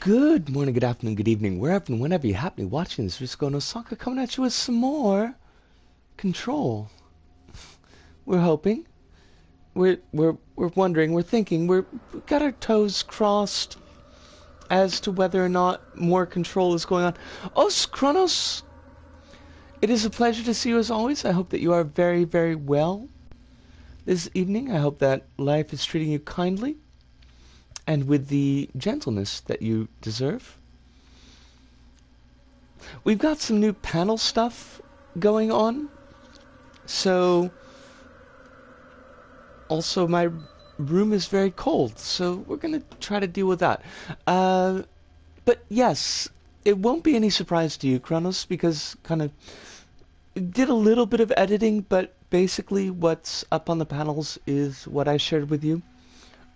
Good morning, good afternoon, good evening, wherever and whenever you happen to be watching this. Risco no Soccer coming at you with some more Control. We're hoping. We're wondering, we're thinking, we've got our toes crossed as to whether or not more Control is going on. Os Kronos, it is a pleasure to see you as always. I hope that you are very, very well this evening. I hope that life is treating you kindly and with the gentleness that you deserve. We've got some new panel stuff going on. So, also my room is very cold, so we're going to try to deal with that. But yes, it won't be any surprise to you, Kronos, because kind of did a little bit of editing, but basically what's up on the panels is what I shared with you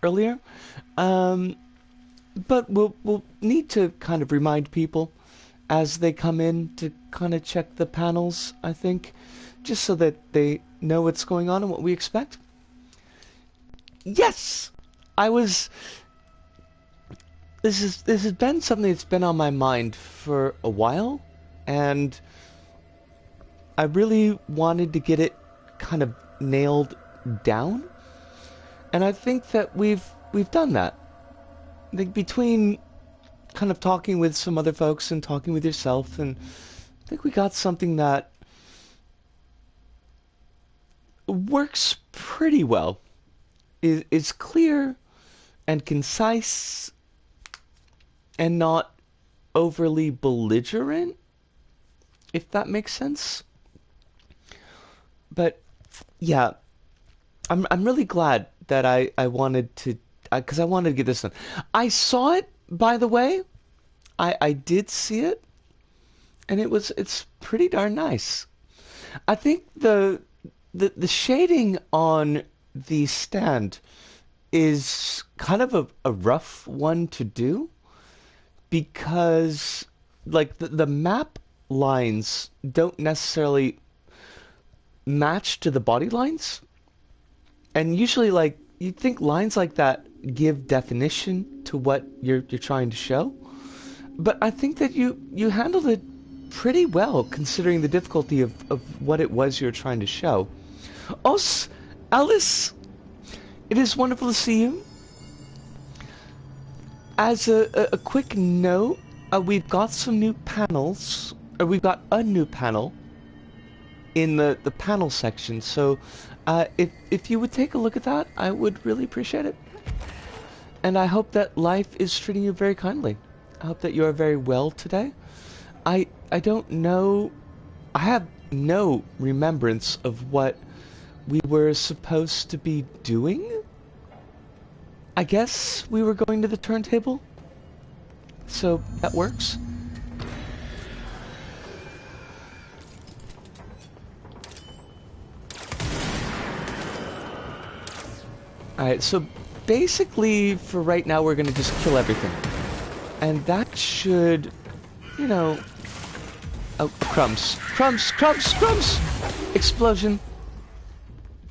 earlier. But we'll need to kind of remind people as they come in to kind of check the panels, I think, just so that they know what's going on and what we expect. Yes! This has been something that's been on my mind for a while, and I really wanted to get it kind of nailed down. And I think that we've done that. I think between kind of talking with some other folks and talking with yourself, and I think we got something that works pretty well. Is clear and concise and not overly belligerent, if that makes sense. But yeah, I'm really glad that I wanted to, because I wanted to get this done. I saw it, by the way. I did see it, and it's pretty darn nice. I think the shading on the stand is kind of a rough one to do, because like the map lines don't necessarily match to the body lines. And usually, like, you'd think lines like that give definition to what you're trying to show. But I think that you handled it pretty well, considering the difficulty of what it was you're trying to show. Os, Alice, it is wonderful to see you. As a quick note, we've got some new panels, or we've got a new panel in the panel section, so if you would take a look at that, I would really appreciate it. And I hope that life is treating you very kindly. I hope that you are very well today. I don't know, I have no remembrance of what we were supposed to be doing. I guess we were going to the turntable, so that works. Alright, so basically for right now we're gonna just kill everything. And that should, you know... Oh, crumbs. Crumbs! Crumbs! Crumbs! Explosion.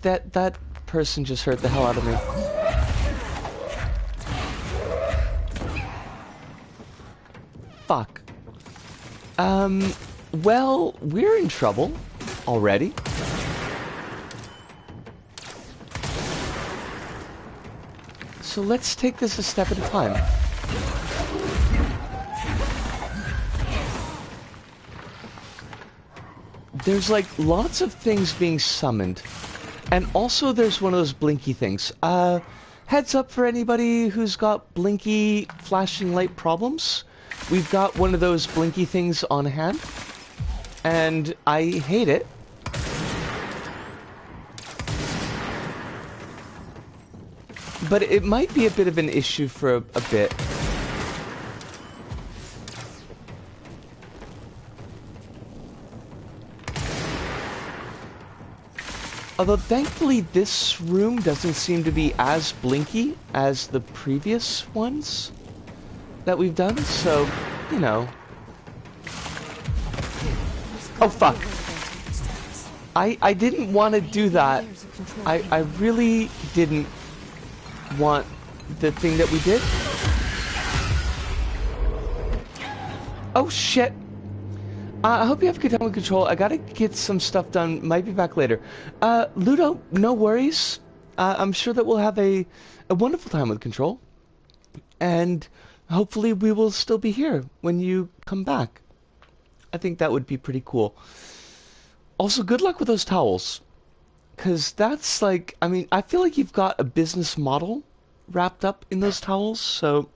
That person just hurt the hell out of me. Fuck. Well, we're in trouble already. So let's take this a step at a time. There's like lots of things being summoned. And also there's one of those blinky things. Heads up for anybody who's got blinky flashing light problems. We've got one of those blinky things on hand. And I hate it. But it might be a bit of an issue for a bit. Although thankfully this room doesn't seem to be as blinky as the previous ones that we've done, so, you know. Oh fuck. I didn't want to do that. There's a control I panel. really didn't want the thing that we did. Oh shit. I hope you have a good time with control. I gotta get some stuff done. Might be back later. Ludo, no worries. I'm sure that we'll have a wonderful time with control. And hopefully we will still be here when you come back. I think that would be pretty cool. Also, good luck with those towels. Because that's like, I mean, I feel like you've got a business model wrapped up in those towels, so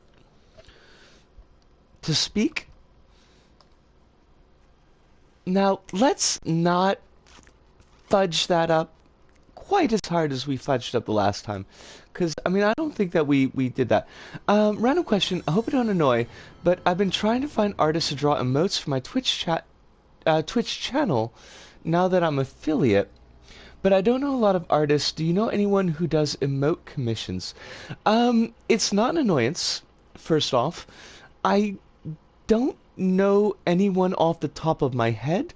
to speak. Now, let's not fudge that up quite as hard as we fudged up the last time. Because, I mean, I don't think that we did that. Random question, I hope I don't annoy, but I've been trying to find artists to draw emotes for my Twitch channel now that I'm affiliate. But I don't know a lot of artists. Do you know anyone who does emote commissions? It's not an annoyance, first off. I don't know anyone off the top of my head,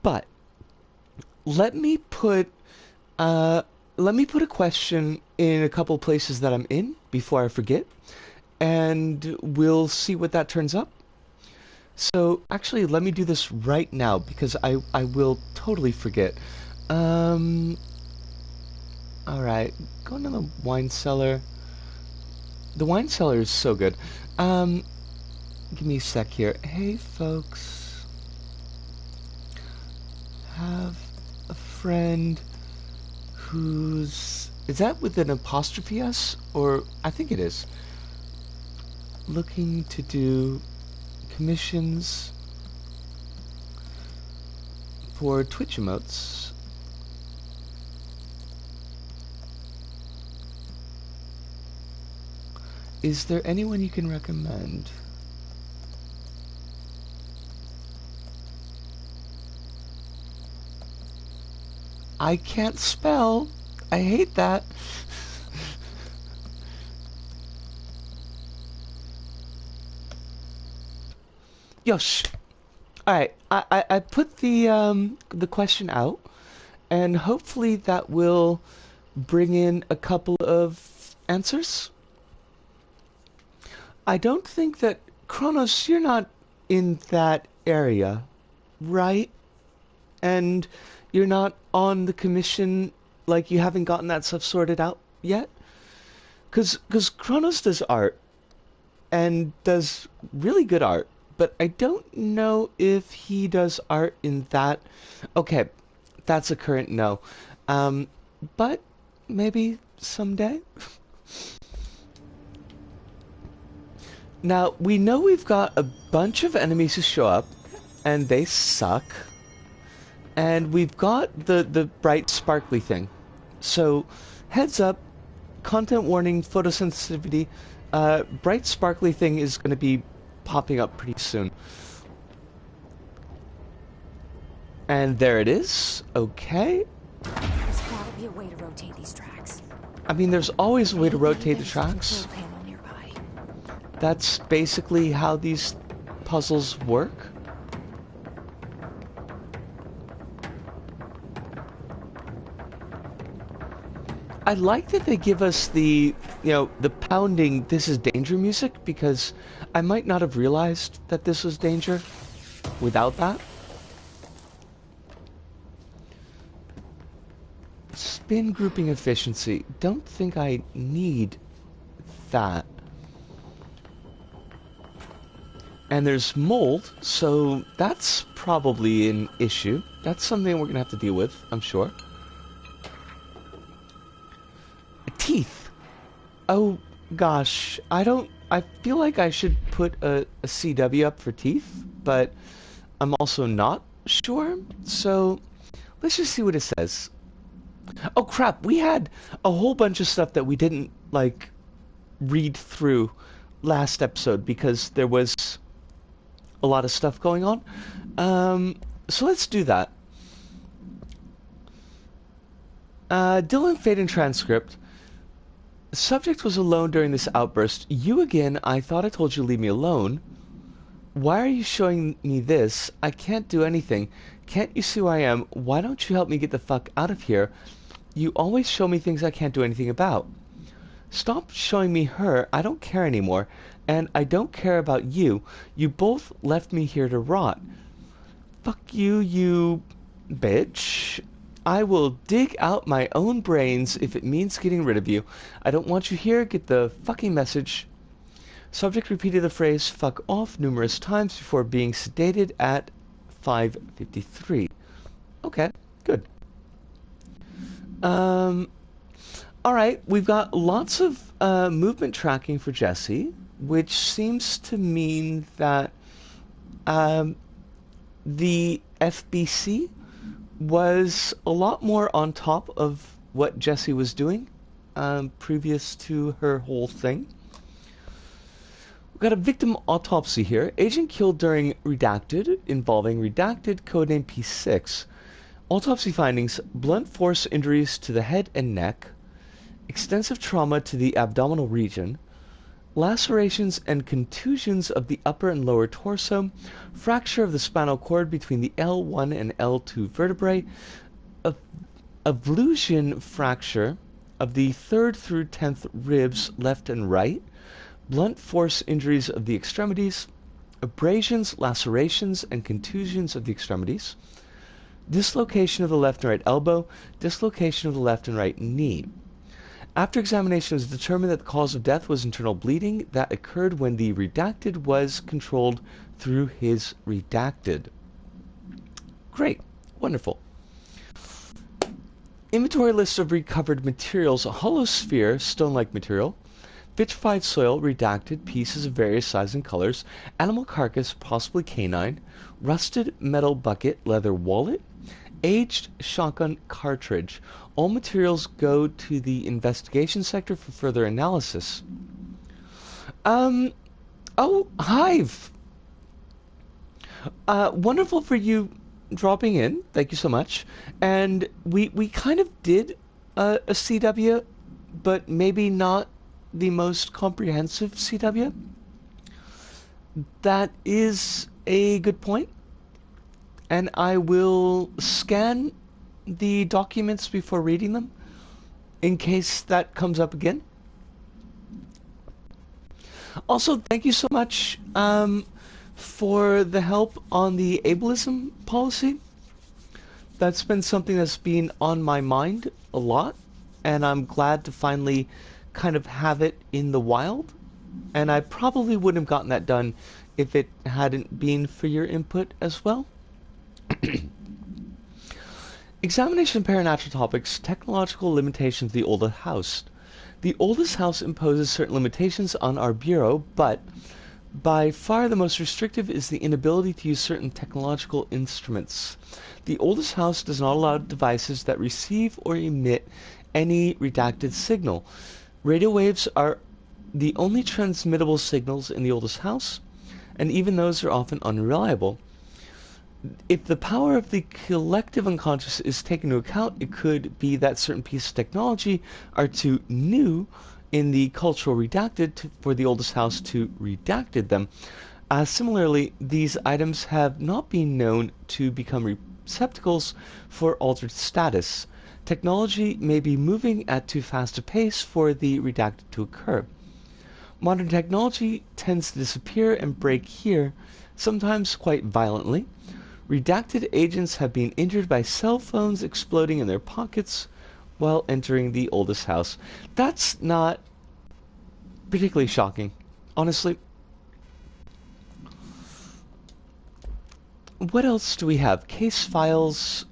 but let me put a question in a couple places that I'm in before I forget, and we'll see what that turns up. So actually, let me do this right now because I will totally forget. Um, all right, going to the wine cellar. The wine cellar is so good. Give me a sec here. Hey, folks. Have a friend who's... Is that with an apostrophe S? Or... I think it is. Looking to do commissions for Twitch emotes. Is there anyone you can recommend? I can't spell. I hate that. Yosh. Alright, I put the question out, and hopefully that will bring in a couple of answers. I don't think that... Kronos, you're not in that area, right? And you're not on the commission, like you haven't gotten that stuff sorted out yet? Because Kronos does art, and does really good art, but I don't know if he does art in that... Okay, that's a current no. But maybe someday? Now, we know we've got a bunch of enemies who show up, and they suck. And we've got the bright sparkly thing. So, heads up, content warning, photosensitivity, bright sparkly thing is going to be popping up pretty soon. And there it is. Okay. There's gotta be a way to rotate these tracks. I mean, there's always a way to rotate the tracks. Control panel nearby. That's basically how these puzzles work. I like that they give us the, the pounding "this is danger" music, because I might not have realized that this was danger without that. Spin grouping efficiency. Don't think I need that. And there's mold, so that's probably an issue. That's something we're gonna have to deal with, I'm sure. Teeth. Oh gosh, I feel like I should put a CW up for teeth, but I'm also not sure, so let's just see what it says. Oh crap, we had a whole bunch of stuff that we didn't, like, read through last episode because there was a lot of stuff going on. So let's do that. Dylan Faden transcript. The subject was alone during this outburst. You again, I thought I told you to leave me alone. Why are you showing me this? I can't do anything. Can't you see who I am? Why don't you help me get the fuck out of here? You always show me things I can't do anything about. Stop showing me her. I don't care anymore. And I don't care about you. You both left me here to rot. Fuck you, you bitch. I will dig out my own brains if it means getting rid of you. I don't want you here. Get the fucking message. Subject repeated the phrase fuck off numerous times before being sedated at 5:53. Okay, good. Alright, we've got lots of movement tracking for Jesse, which seems to mean that the FBC was a lot more on top of what Jesse was doing previous to her whole thing. We've got a victim autopsy here. Agent killed during Redacted, involving Redacted, codename P6. Autopsy findings: blunt force injuries to the head and neck, extensive trauma to the abdominal region, lacerations and contusions of the upper and lower torso, fracture of the spinal cord between the L1 and L2 vertebrae, avulsion fracture of the 3rd through 10th ribs left and right, blunt force injuries of the extremities, abrasions, lacerations, and contusions of the extremities, dislocation of the left and right elbow, dislocation of the left and right knee. After examination, it was determined that the cause of death was internal bleeding that occurred when the redacted was controlled through his redacted. Great. Wonderful. Inventory list of recovered materials: a hollow sphere, stone-like material, vitrified soil, redacted, pieces of various sizes and colors, animal carcass, possibly canine, rusted metal bucket, leather wallet, aged shotgun cartridge. All materials go to the investigation sector for further analysis. Oh, Hive! Wonderful for you dropping in. Thank you so much. And we kind of did a CW, but maybe not the most comprehensive CW. That is a good point. And I will scan the documents before reading them, in case that comes up again. Also, thank you so much for the help on the ableism policy. That's been something that's been on my mind a lot, and I'm glad to finally kind of have it in the wild. And I probably wouldn't have gotten that done if it hadn't been for your input as well. Examination of paranatural topics: technological limitations of the oldest house. The oldest house imposes certain limitations on our bureau, but by far the most restrictive is the inability to use certain technological instruments. The oldest house does not allow devices that receive or emit any redacted signal. Radio waves are the only transmittable signals in the oldest house, and even those are often unreliable. If the power of the collective unconscious is taken into account, it could be that certain pieces of technology are too new in the cultural redacted for the oldest house to redacted them. Similarly, these items have not been known to become receptacles for altered status. Technology may be moving at too fast a pace for the redacted to occur. Modern technology tends to disappear and break here, sometimes quite violently. Redacted agents have been injured by cell phones exploding in their pockets while entering the oldest house. That's not particularly shocking, honestly. What else do we have? Case files.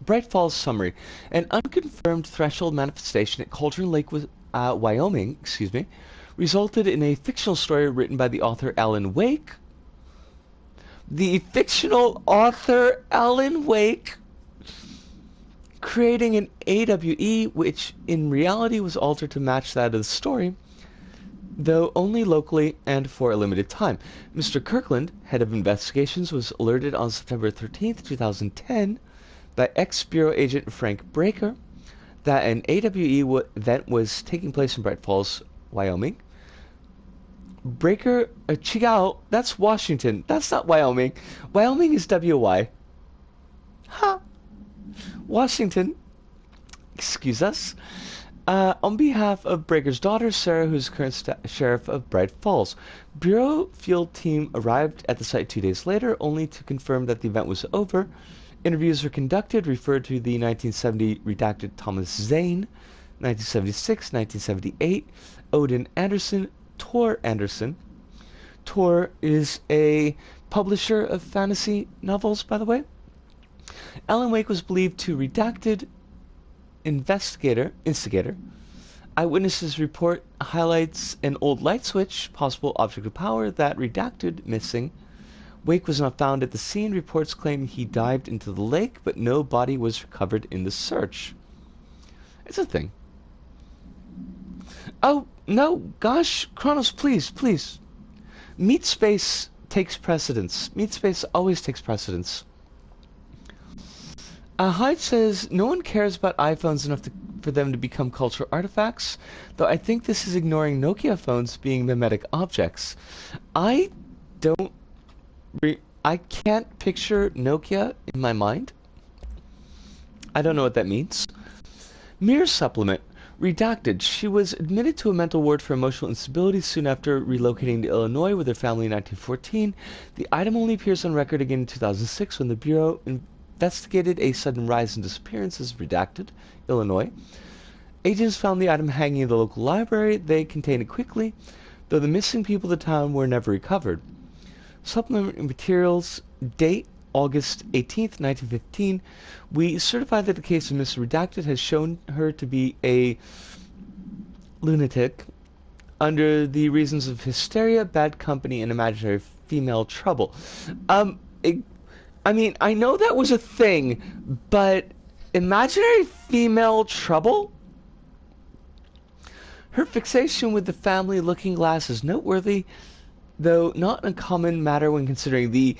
Bright Falls summary. An unconfirmed threshold manifestation at Cauldron Lake, Wyoming, resulted in a fictional story written by the author Alan Wake. The fictional author Alan Wake creating an AWE which in reality was altered to match that of the story, though only locally and for a limited time. Mr. Kirkland, head of investigations, was alerted on September 13th, 2010 by ex-Bureau agent Frank Breaker that an AWE event was taking place in Bright Falls, Wyoming. Breaker, Chigao, that's Washington. That's not Wyoming. Wyoming is WY. Ha! Washington, excuse us. On behalf of Breaker's daughter, Sarah, who's current sheriff of Bright Falls, Bureau field team arrived at the site 2 days later, only to confirm that the event was over. Interviews were conducted, referred to the 1970 redacted Thomas Zane, 1976, 1978, Odin Anderson, Tor Anderson. Tor is a publisher of fantasy novels, by the way. Alan Wake was believed to redacted instigator. Eyewitnesses report highlights an old light switch, possible object of power, that redacted missing. Wake was not found at the scene. Reports claim he dived into the lake, but no body was recovered in the search. It's a thing. Oh, no, gosh, Kronos, please. Meat space takes precedence. Meat space always takes precedence. Hyde says no one cares about iPhones enough for them to become cultural artifacts, though I think this is ignoring Nokia phones being mimetic objects. I can't picture Nokia in my mind. I don't know what that means. Mere supplement. Redacted. She was admitted to a mental ward for emotional instability soon after relocating to Illinois with her family in 1914. The item only appears on record again in 2006 when the Bureau investigated a sudden rise in disappearances. Redacted, Illinois. Agents found the item hanging in the local library. They contained it quickly, though the missing people of the town were never recovered. Supplementary materials. Date August 18th, 1915. We certify that the case of Miss Redacted has shown her to be a lunatic under the reasons of hysteria, bad company, and imaginary female trouble. I mean, I know that was a thing, but imaginary female trouble? Her fixation with the family looking glass is noteworthy, though not a common matter when considering the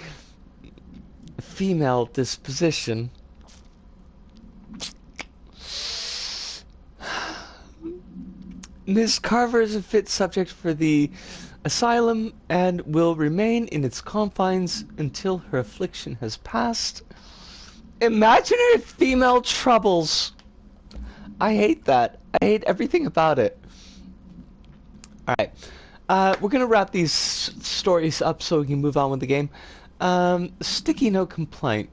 female disposition. Ms. Carver is a fit subject for the asylum and will remain in its confines until her affliction has passed. Imaginary female troubles. I hate that. I hate everything about it. Alright. We're going to wrap these stories up so we can move on with the game. Sticky note complaint.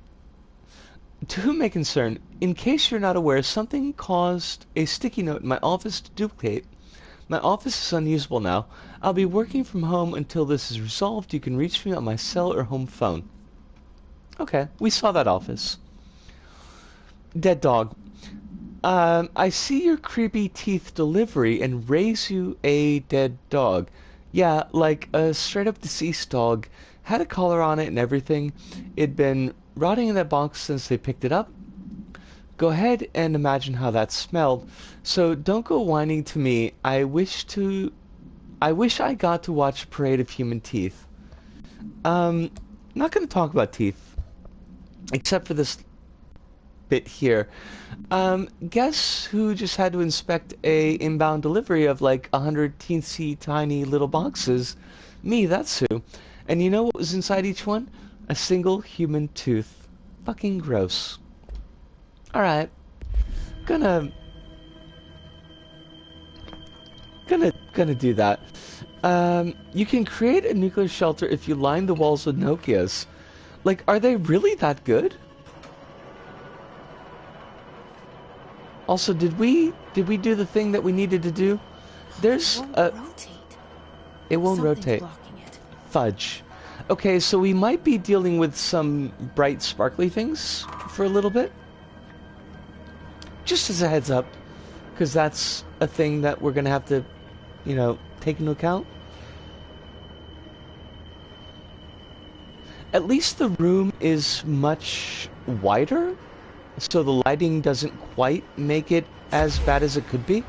To whom may concern, in case you're not aware, something caused a sticky note in my office to duplicate. My office is unusable now. I'll be working from home until this is resolved. You can reach me on my cell or home phone. Okay, we saw that office. Dead dog. I see your creepy teeth delivery and raise you a dead dog. Yeah, like a straight up deceased dog. Had a collar on it and everything. It'd been rotting in that box since they picked it up. Go ahead and imagine how that smelled. So don't go whining to me. I wish I got to watch a parade of human teeth. Not gonna talk about teeth. Except for this bit here. Guess who just had to inspect a inbound delivery of like 100 teensy tiny little boxes? Me, that's who. And you know what was inside each one? A single human tooth. Fucking gross. Alright. Gonna do that. You can create a nuclear shelter if you line the walls with Nokias. Like, are they really that good? Also, did we do the thing that we needed to do? There's a... It won't rotate. Blocking it. Fudge. Okay, so we might be dealing with some bright, sparkly things for a little bit. Just as a heads up, because that's a thing that we're going to have to, you know, take into account. At least the room is much wider, so the lighting doesn't quite make it as bad as it could be.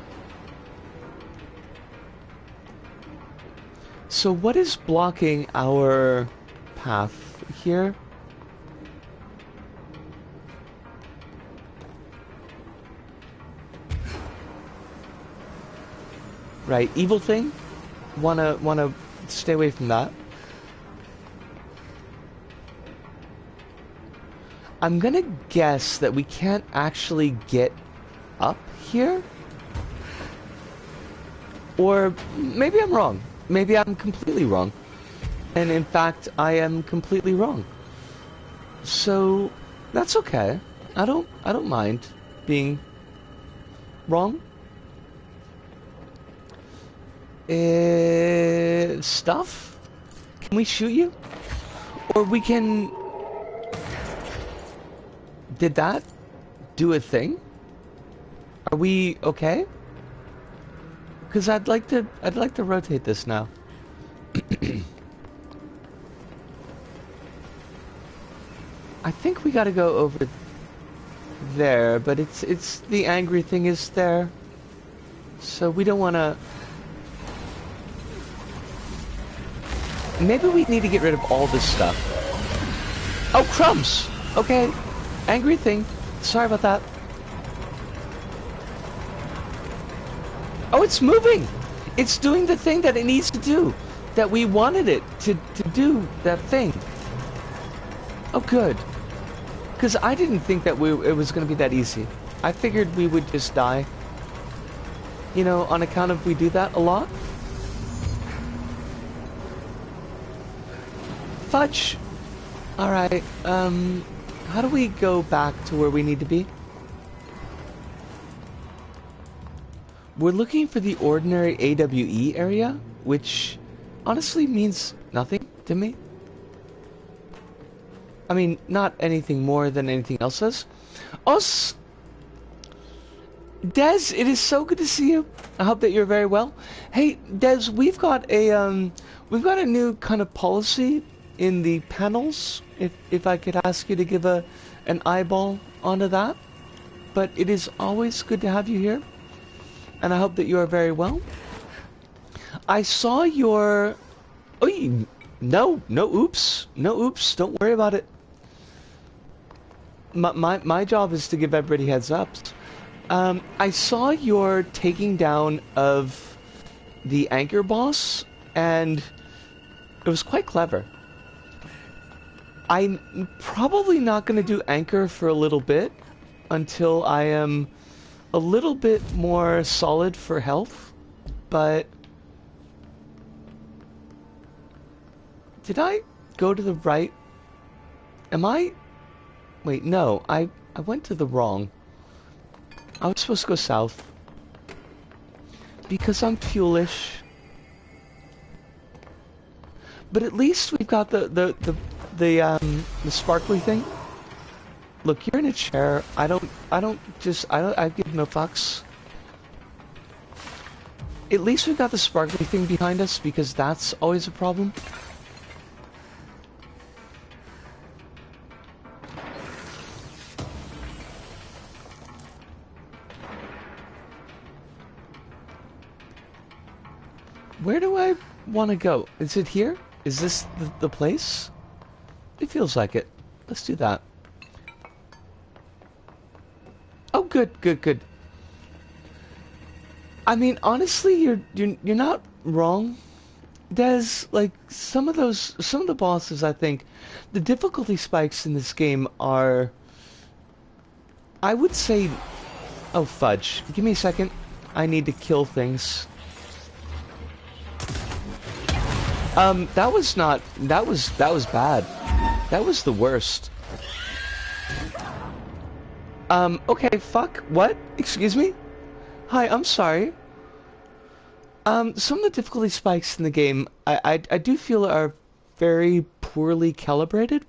So what is blocking our path here? Right, evil thing? Wanna stay away from that. I'm gonna guess that we can't actually get up here? Or maybe I'm wrong. Maybe I'm completely wrong. And in fact, I am completely wrong. So that's okay. I don't mind being wrong. Stuff? Can we shoot you? Or we can... Did that do a thing? Are we okay? Because I'd like to rotate this now. I think we gotta go over there, but it's the angry thing is there. So we don't wanna... Maybe we need to get rid of all this stuff. Oh, crumbs! Okay. Angry thing. Sorry about that. Oh, it's moving! It's doing the thing that it needs to do. That we wanted it to do that thing. Oh, good. Because I didn't think that it was going to be that easy. I figured we would just die. You know, on account of we do that a lot. Fudge! Alright, how do we go back to where we need to be? We're looking for the ordinary AWE area, which honestly means nothing to me. I mean, not anything more than anything else does. Us! Des, it is so good to see you. I hope that you're very well. Hey, Des, we've got a new kind of policy in the panels, if I could ask you to give an eyeball onto that. But it is always good to have you here, and I hope that you are very well. I saw your... Oh, no oops. No oops, don't worry about it. My job is to give everybody heads ups. I saw your taking down of the anchor boss, and it was quite clever. I'm probably not going to do anchor for a little bit until I am a little bit more solid for health, but did I go to the right? Am I? Wait, no, I went to the wrong. I was supposed to go south because I'm fuelish. But at least we've got the sparkly thing. Look, you're in a chair. I give no fucks. At least we've got the sparkly thing behind us, because that's always a problem. Where do I want to go? Is it here? Is this the place? It feels like it. Let's do that. Oh, good. I mean, honestly, you're not wrong. There's like some of the bosses, I think, the difficulty spikes in this game are, I would say, oh fudge. Give me a second. I need to kill things. That was bad. That was the worst. Okay, fuck. What? Excuse me? Hi, I'm sorry. Some of the difficulty spikes in the game, I do feel are very poorly calibrated.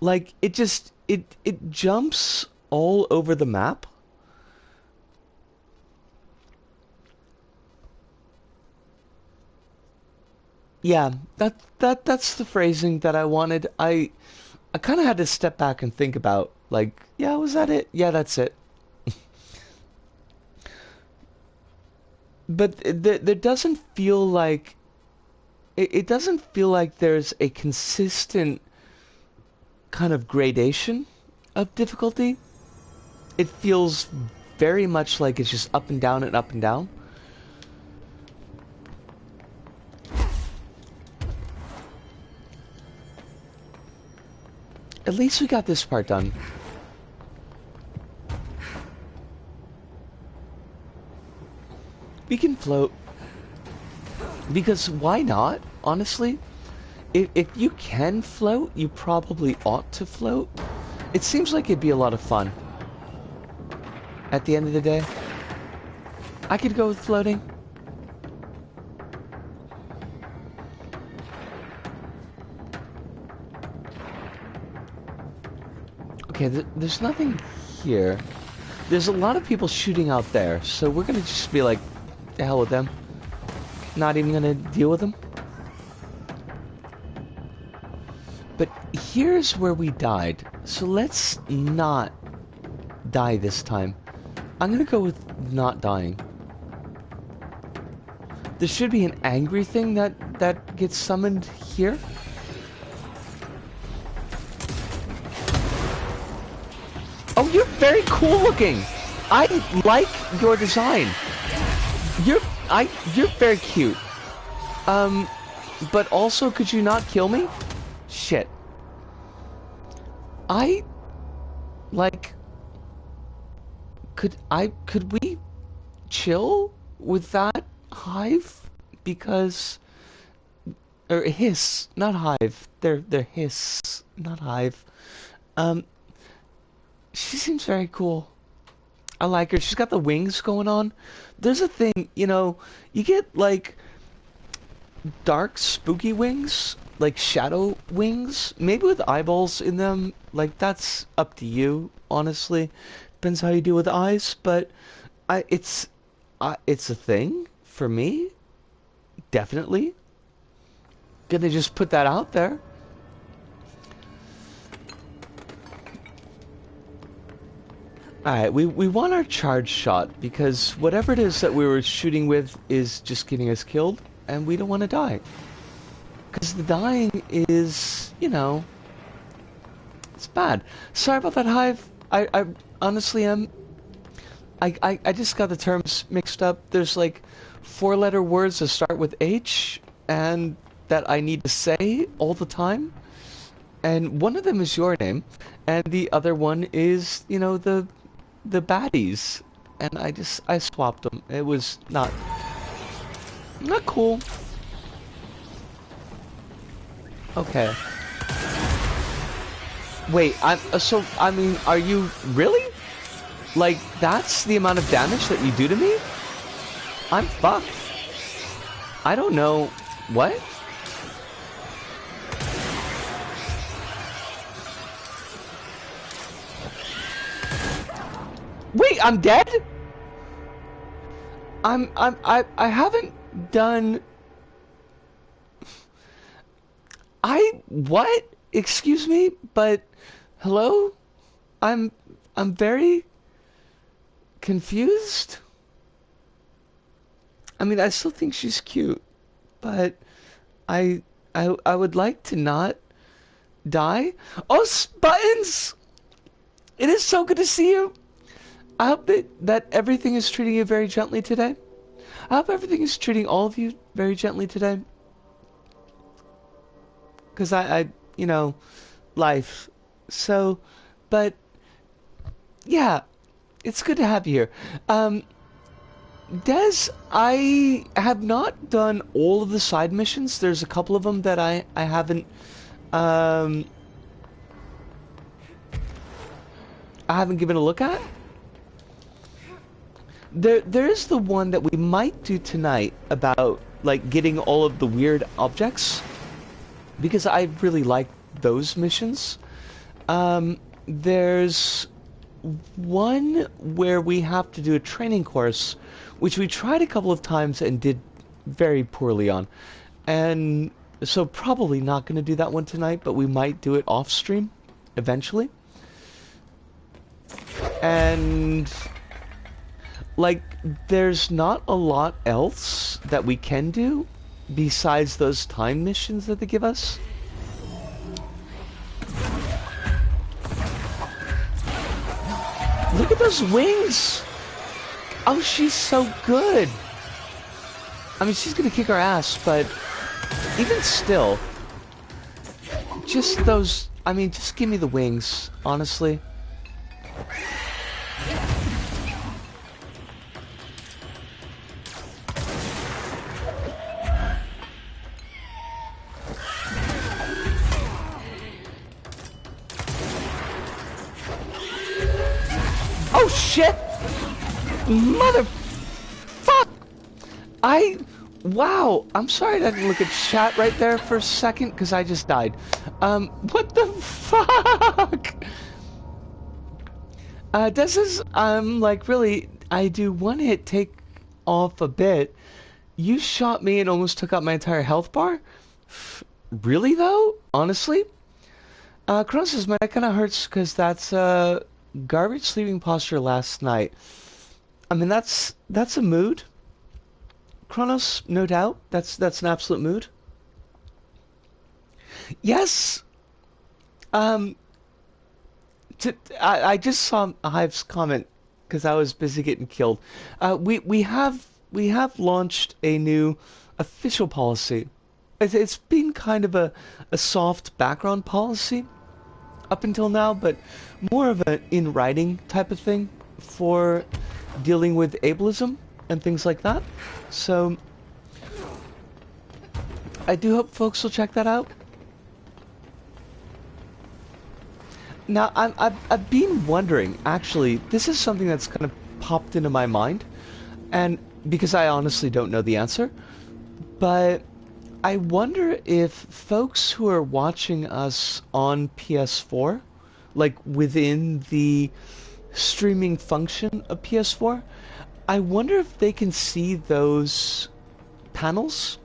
Like, it jumps all over the map. Yeah, that's the phrasing that I wanted. I kind of had to step back and think about, like, yeah, was that it? Yeah, that's it. But there doesn't feel like it doesn't feel like there's a consistent kind of gradation of difficulty. It feels very much like it's just up and down and up and down. At least we got this part done. We can float. Because why not, honestly? If you can float, you probably ought to float. It seems like it'd be a lot of fun. At the end of the day. I could go with floating. Okay, there's nothing here. There's a lot of people shooting out there, so we're gonna just be like, the hell with them. Not even gonna deal with them. But here's where we died, so let's not die this time. I'm gonna go with not dying. There should be an angry thing that gets summoned here. Oh, you're very cool looking. I like your design. You're very cute. But also, could you not kill me? Shit. Could we chill with that hive? Because, or hiss, not hive. They're hiss, not hive. She seems very cool. I like her. She's got the wings going on. There's a thing, you know, you get like dark, spooky wings, like shadow wings, maybe with eyeballs in them. Like, that's up to you, honestly. Depends how you deal with eyes, but it's a thing for me. Definitely. Gonna just put that out there. Alright, we want our charge shot, because whatever it is that we were shooting with is just getting us killed, and we don't want to die. Because the dying is, you know, it's bad. Sorry about that, Hive. I honestly am. I just got the terms mixed up. There's like 4-letter words that start with H, and that I need to say all the time. And one of them is your name, and the other one is, you know, the baddies, and I swapped them. It was not cool. Okay. Wait, I mean, are you really? Like, that's the amount of damage that you do to me? I'm fucked. I don't know. What? Wait, I'm dead? I haven't done... What? Excuse me, but... Hello? I'm very... confused? I mean, I still think she's cute, but... I would like to not die. Oh, Buttons! It is so good to see you! I hope that everything is treating you very gently today. I hope everything is treating all of you very gently today. Because you know, life. So, but, yeah, it's good to have you here. Des, I have not done all of the side missions. There's a couple of them that I haven't, I haven't given a look at. There's the one that we might do tonight about, like, getting all of the weird objects, because I really like those missions. There's one where we have to do a training course, which we tried a couple of times and did very poorly on, and so probably not going to do that one tonight, but we might do it off stream eventually. And like, there's not a lot else that we can do besides those time missions that they give us. Look at those wings! Oh, she's so good! I mean, she's gonna kick our ass, but even still, just those... I mean, just give me the wings, honestly. Oh shit! Mother... Fuck! Wow! I'm sorry I didn't look at chat right there for a second, because I just died. What the fuck? This is, like, really, I do one hit take off a bit. You shot me and almost took out my entire health bar? Really, though? Honestly? Kronos says, my neck kinda hurts because that's, garbage sleeping posture last night. I mean, that's a mood. Kronos, no doubt. That's an absolute mood. Yes! I just saw Hive's comment because I was busy getting killed. We have launched a new official policy. It's been kind of a soft background policy up until now, but more of an in writing type of thing for dealing with ableism and things like that. So I do hope folks will check that out. Now, I've been wondering, actually, this is something that's kind of popped into my mind, and because I honestly don't know the answer, but I wonder if folks who are watching us on PS4, like within the streaming function of PS4, I wonder if they can see those panels,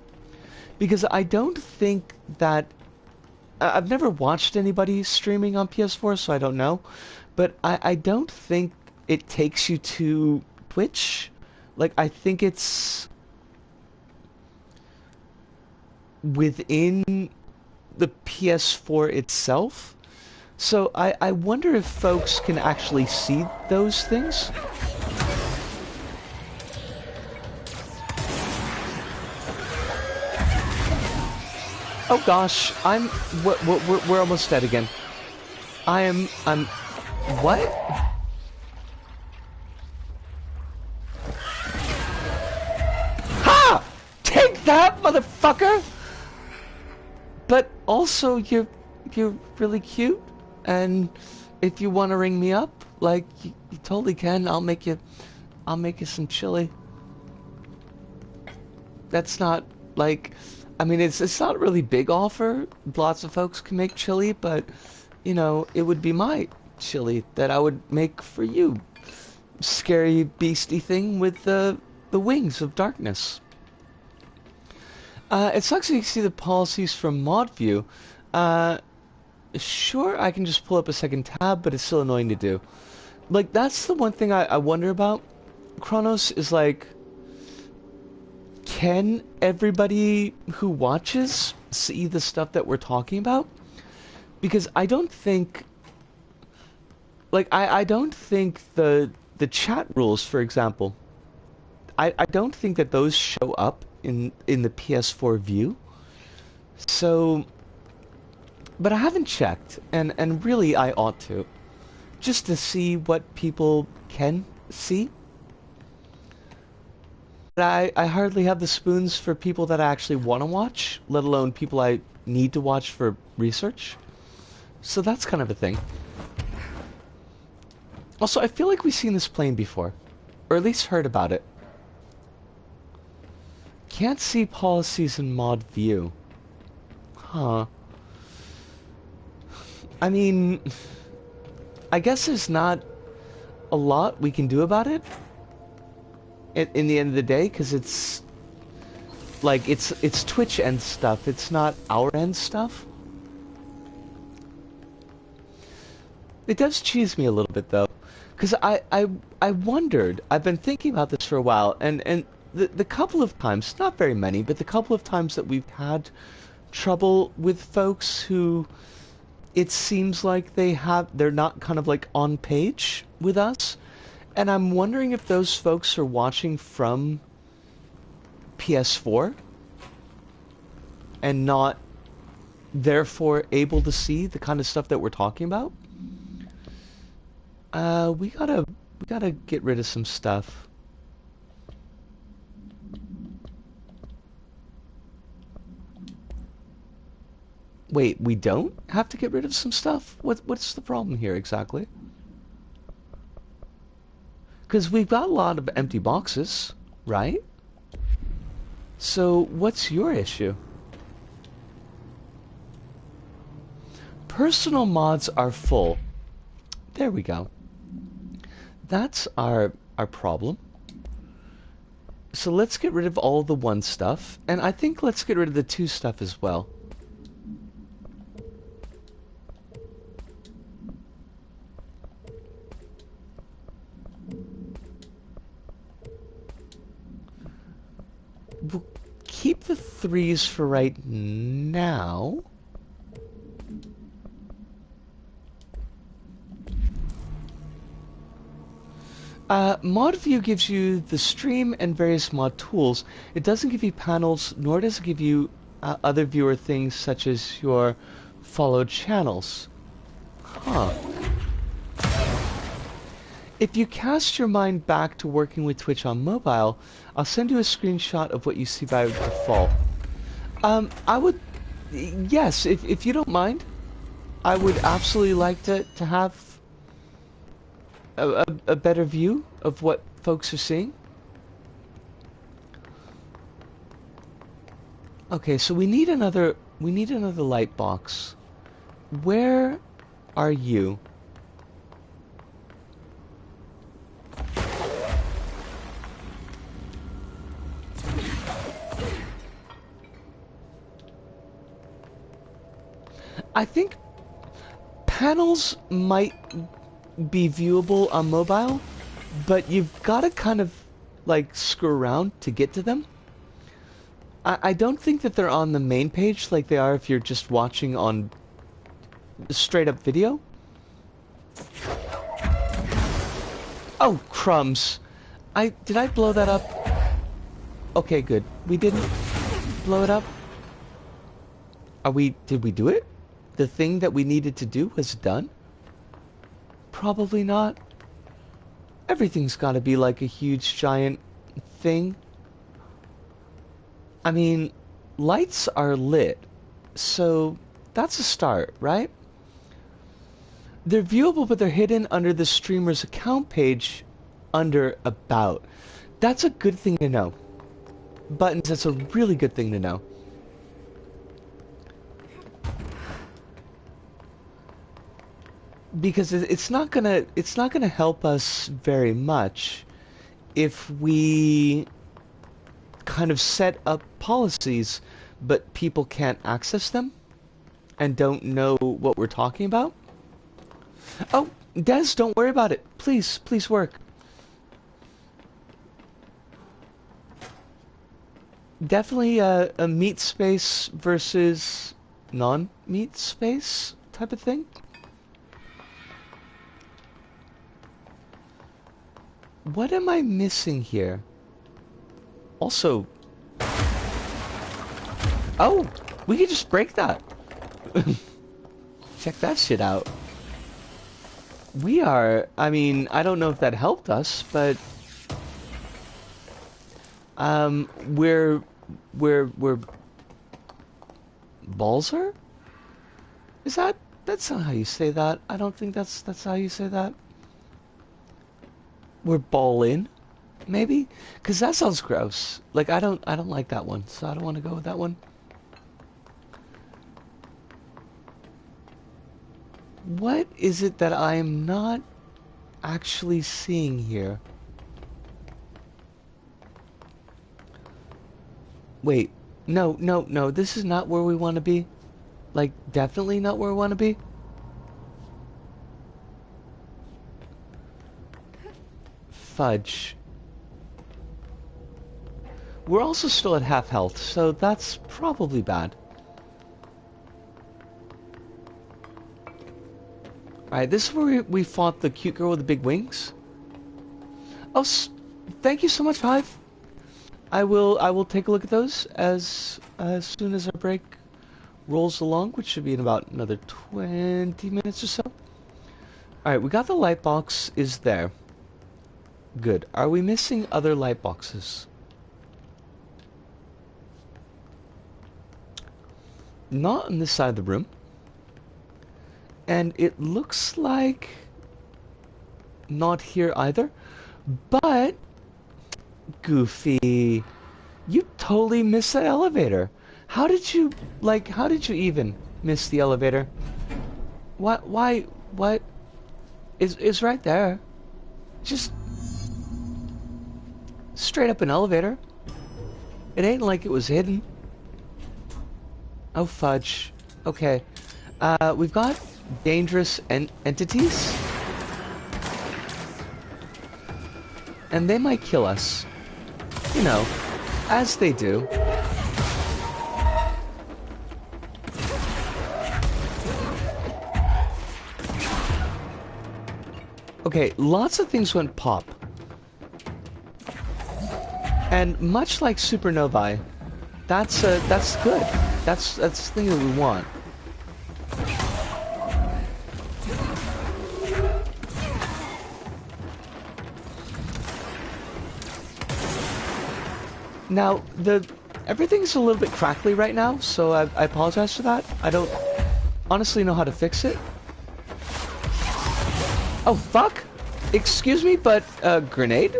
because I don't think that I've never watched anybody streaming on PS4, so I don't know. But I don't think it takes you to Twitch. Like, I think it's within the PS4 itself. So I wonder if folks can actually see those things. Oh gosh, we're almost dead again. I'm what? Ha! Take that, motherfucker! But also, you're really cute, and if you want to ring me up, like you totally can. I'll make you some chili. That's not like. I mean, it's not a really big offer. Lots of folks can make chili, but, you know, it would be my chili that I would make for you. Scary beastie thing with the wings of darkness. It sucks that you can see the policies from mod view. Sure, I can just pull up a second tab, but it's still annoying to do. Like, that's the one thing I wonder about. Kronos is like... Can everybody who watches see the stuff that we're talking about? Because I don't think... Like, I don't think the chat rules, for example, I don't think that those show up in the PS4 view. So... But I haven't checked, and really I ought to. Just to see what people can see. I hardly have the spoons for people that I actually want to watch, let alone people I need to watch for research. So that's kind of a thing. Also, I feel like we've seen this plane before, or at least heard about it. Can't see policies in mod view. Huh. I mean, I guess there's not a lot we can do about it. In the end of the day, because it's like it's Twitch end stuff. It's not our end stuff. It does cheese me a little bit though, because I wondered. I've been thinking about this for a while, and the couple of times, not very many, but the couple of times that we've had trouble with folks who it seems like they're not kind of like on page with us. And I'm wondering if those folks are watching from PS4 and not therefore able to see the kind of stuff that we're talking about. We gotta get rid of some stuff. Wait, we don't have to get rid of some stuff? What's the problem here exactly? Because we've got a lot of empty boxes, right? So what's your issue? Personal mods are full. There we go. That's our problem. So let's get rid of all the 1 stuff, and I think let's get rid of the 2 stuff as well. We'll keep the 3s for right now. Mod view gives you the stream and various mod tools. It doesn't give you panels, nor does it give you other viewer things such as your followed channels. Huh. If you cast your mind back to working with Twitch on mobile, I'll send you a screenshot of what you see by default. I would... Yes, if you don't mind, I would absolutely like to have a better view of what folks are seeing. Okay, so we need another light box. Where are you? I think panels might be viewable on mobile, but you've got to kind of like screw around to get to them. I don't think that they're on the main page like they are if you're just watching on straight up video. Oh, crumbs. Did I blow that up? Okay, good. We didn't blow it up. Did we do it? The thing that we needed to do was done? Probably not. Everything's got to be like a huge giant thing. I mean, lights are lit, so that's a start, right? They're viewable, but they're hidden under the streamer's account page under About. That's a good thing to know. Buttons, that's a really good thing to know. Because it's not gonna help us very much if we kind of set up policies but people can't access them and don't know what we're talking about. Oh, Des, don't worry about it. Please work. Definitely a meat space versus non-meat space type of thing. What am I missing here? Also... Oh! We could just break that! Check that shit out. We are... I mean, I don't know if that helped us, but... We're... Balzer? Is that... That's not how you say that. I don't think that's how you say that. We're ballin', maybe? Because that sounds gross. Like, I don't like that one, so I don't want to go with that one. What is it that I am not actually seeing here? Wait, no, this is not where we want to be. Like, definitely not where we want to be. Fudge. We're also still at half health, so that's probably bad. Alright, this is where we fought the cute girl with the big wings. Oh, thank you so much, Hive. I will take a look at those as soon as our break rolls along, which should be in about another 20 minutes or so. Alright, we got the light box is there. Good. Are we missing other light boxes? Not on this side of the room. And it looks like not here either. But Goofy, you totally missed that elevator. How did you even miss the elevator? What is right there? Just straight up an elevator. It ain't like it was hidden. Oh fudge. Okay. We've got dangerous entities. And they might kill us. You know, as they do. Okay, lots of things went pop. And much like supernovae, that's good. That's the thing that we want. Now, everything's a little bit crackly right now, so I apologize for that. I don't honestly know how to fix it. Oh, fuck! Excuse me, but, grenade?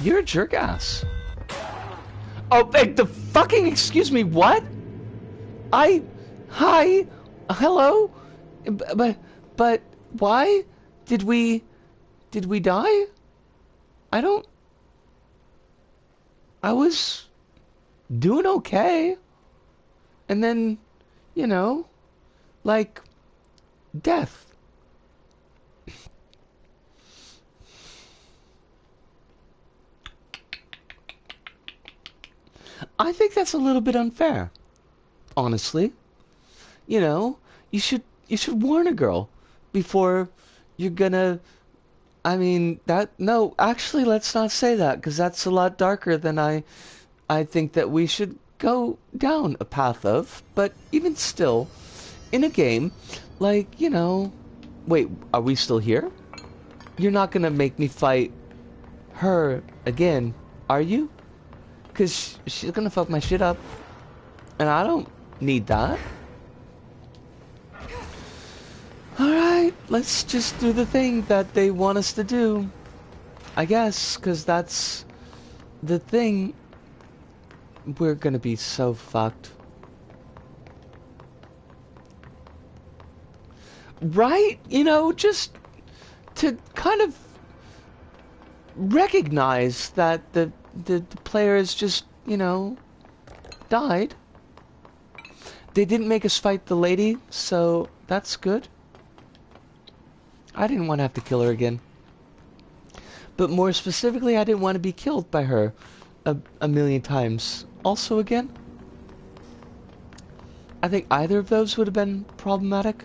You're a jerk ass. Oh, the fucking excuse me, what? Hi, hello? But, why? Did we die? I was doing okay. And then, you know, like, death. I think that's a little bit unfair, honestly. You know, you should warn a girl before you're gonna... I mean, no, actually, let's not say that, because that's a lot darker than I think that we should go down a path of. But even still, in a game, like, you know... Wait, are we still here? You're not gonna make me fight her again, are you? Because she's gonna fuck my shit up. And I don't need that. Alright, let's just do the thing that they want us to do. I guess, because that's the thing. We're gonna be so fucked. Right? You know, just to kind of recognize that the players just, you know, died. They didn't make us fight the lady, so that's good. I didn't want to have to kill her again. But more specifically, I didn't want to be killed by her a million times. Also again, I think either of those would have been problematic.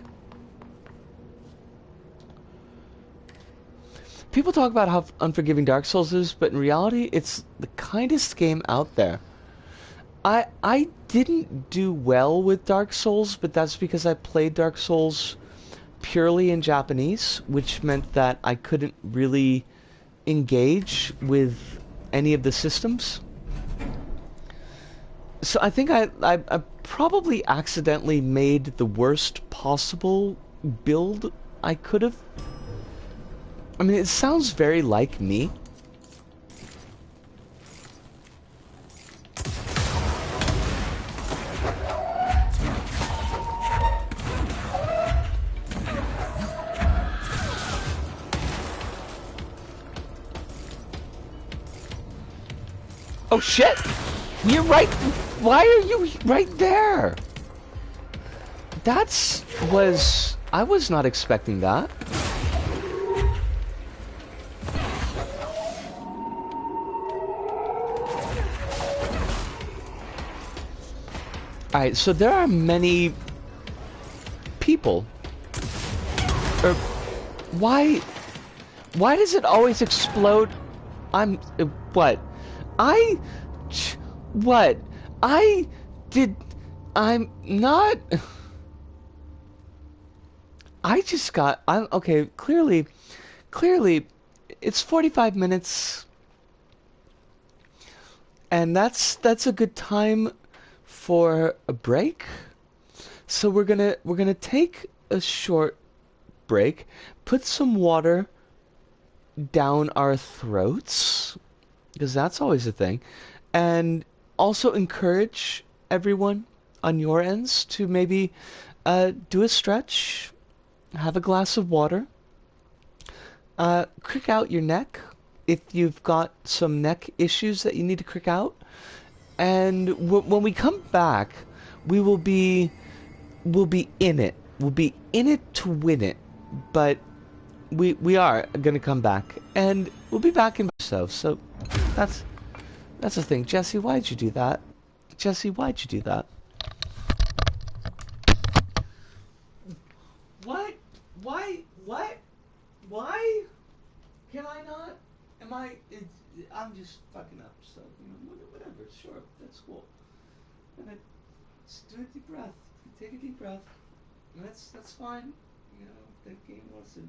People talk about how unforgiving Dark Souls is, but in reality, it's the kindest game out there. I didn't do well with Dark Souls, but that's because I played Dark Souls purely in Japanese, which meant that I couldn't really engage with any of the systems. So I think I probably accidentally made the worst possible build I could have. I mean, it sounds very like me. Oh shit! You're right! Why are you right there? I was not expecting that. Alright, so there are many people. Or why does it always explode? What? What? I did. I'm not. I just got. I'm okay. Clearly, it's 45 minutes, and that's a good time for a break. So we're gonna take a short break, put some water down our throats, because that's always a thing, and also encourage everyone on your ends to maybe do a stretch, have a glass of water, crick out your neck if you've got some neck issues that you need to crick out. And when we come back, we will be in it. We'll be in it to win it. But we are gonna come back, and we'll be back in ourselves. So that's that's the thing. Jesse, why'd you do that? Jesse, why'd you do that? What? Why? What? Why? Can I not? Am I? I'm just fucking up. So whatever. Sure, that's cool. And let's do a deep breath. Take a deep breath. That's fine. You know, the game wants to.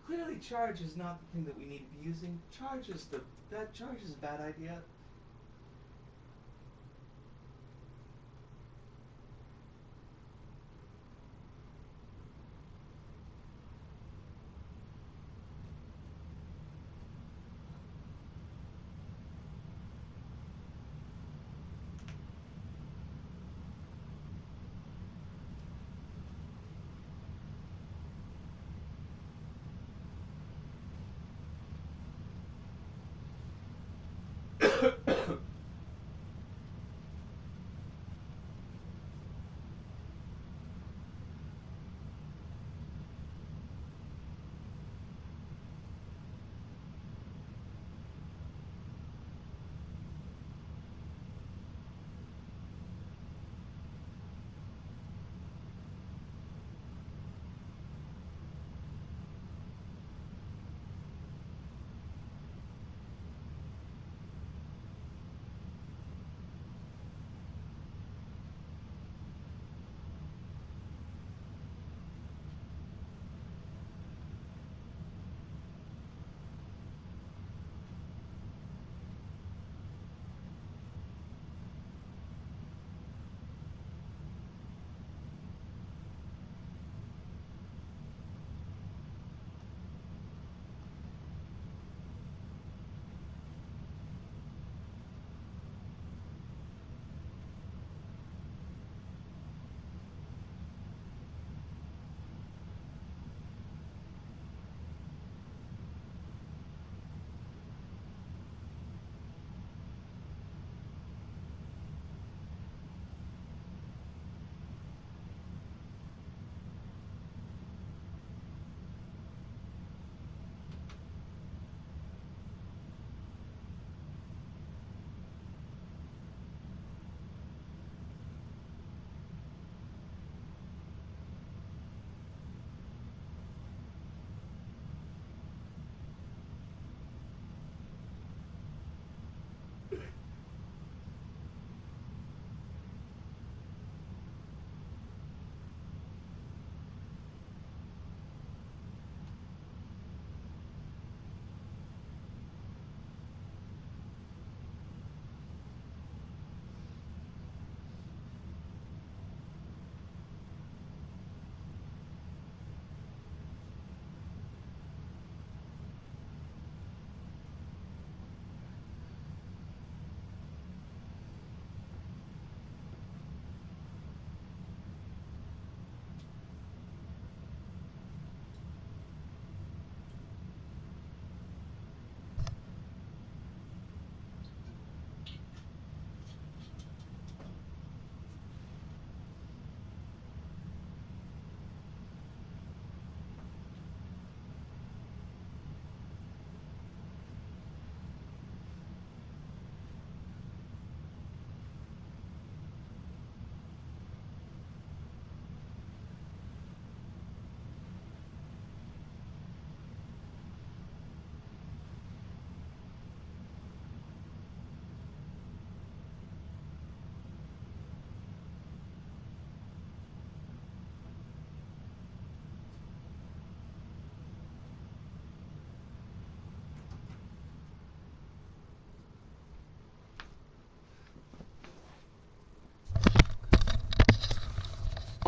Clearly, charge is not the thing that we need to be using. Charge is a bad idea.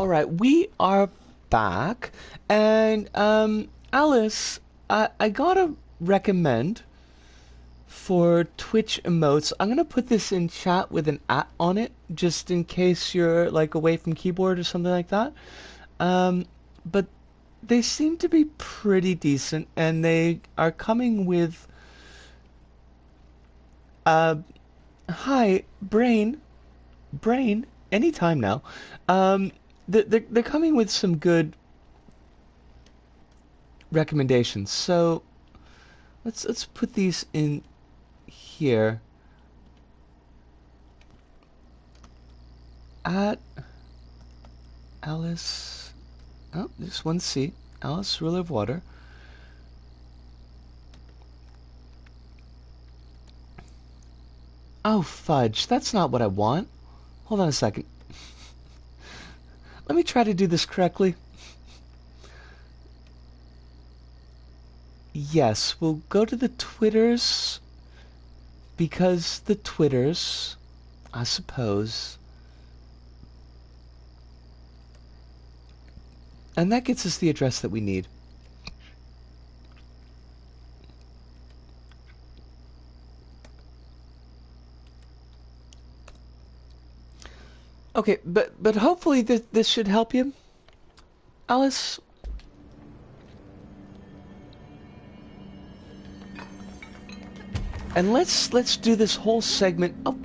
Alright, we are back. And, Alice, I gotta recommend for Twitch emotes. I'm gonna put this in chat with an @ on it, just in case you're, like, away from keyboard or something like that. But they seem to be pretty decent, and they are coming with, hi, Brain, anytime now. They're coming with some good recommendations. So let's put these in here. At Alice, oh, just one C. Alice, ruler of water. Oh fudge, that's not what I want. Hold on a second. Let me try to do this correctly. Yes, we'll go to the Twitters, because the Twitters, I suppose. And that gets us the address that we need. Okay, but hopefully this should help you, Alice. And let's do this whole segment. Oh,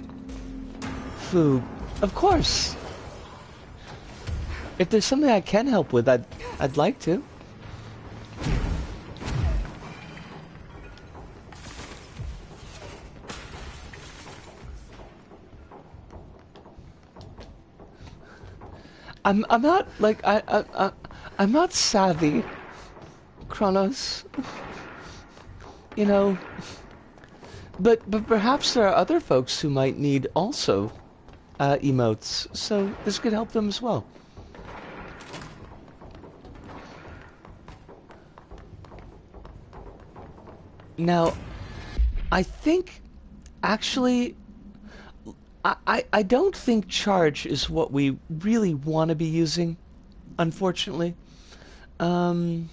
food, of course. If there's something I can help with, I'd like to. I'm not like I'm not savvy, Kronos. You know, but perhaps there are other folks who might need also emotes, so this could help them as well. Now, I think actually I don't think charge is what we really want to be using, unfortunately. Because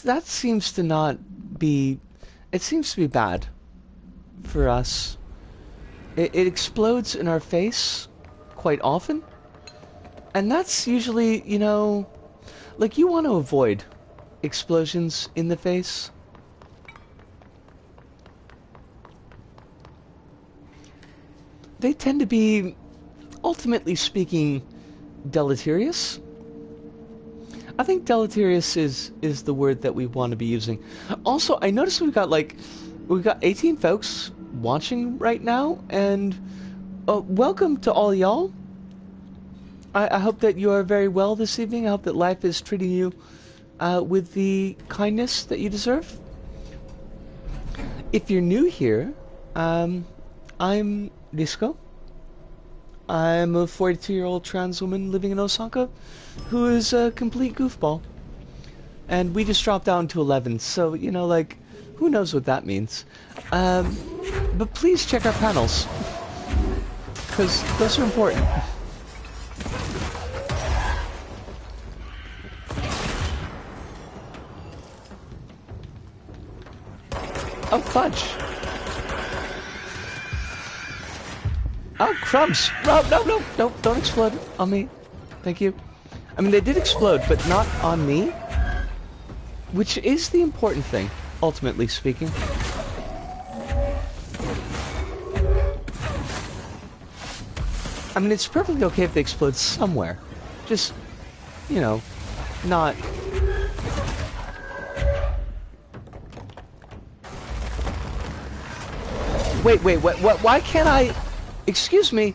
that seems to not be... It seems to be bad for us. It explodes in our face quite often. And that's usually, you know... Like, you want to avoid explosions in the face. They tend to be, ultimately speaking, deleterious. I think deleterious is the word that we want to be using. Also, I noticed we've got 18 folks watching right now, and welcome to all y'all. I hope that you are very well this evening. I hope that life is treating you with the kindness that you deserve. If you're new here, I'm Disco. I'm a 42-year-old trans woman living in Osaka who is a complete goofball. And we just dropped down to 11, so, you know, like, who knows what that means. But please check our panels, because those are important. Oh, fudge. Oh, crumbs! No, don't explode on me. Thank you. I mean, they did explode, but not on me. Which is the important thing, ultimately speaking. I mean, it's perfectly okay if they explode somewhere. Just, you know, not... Wait, what, why can't I... Excuse me,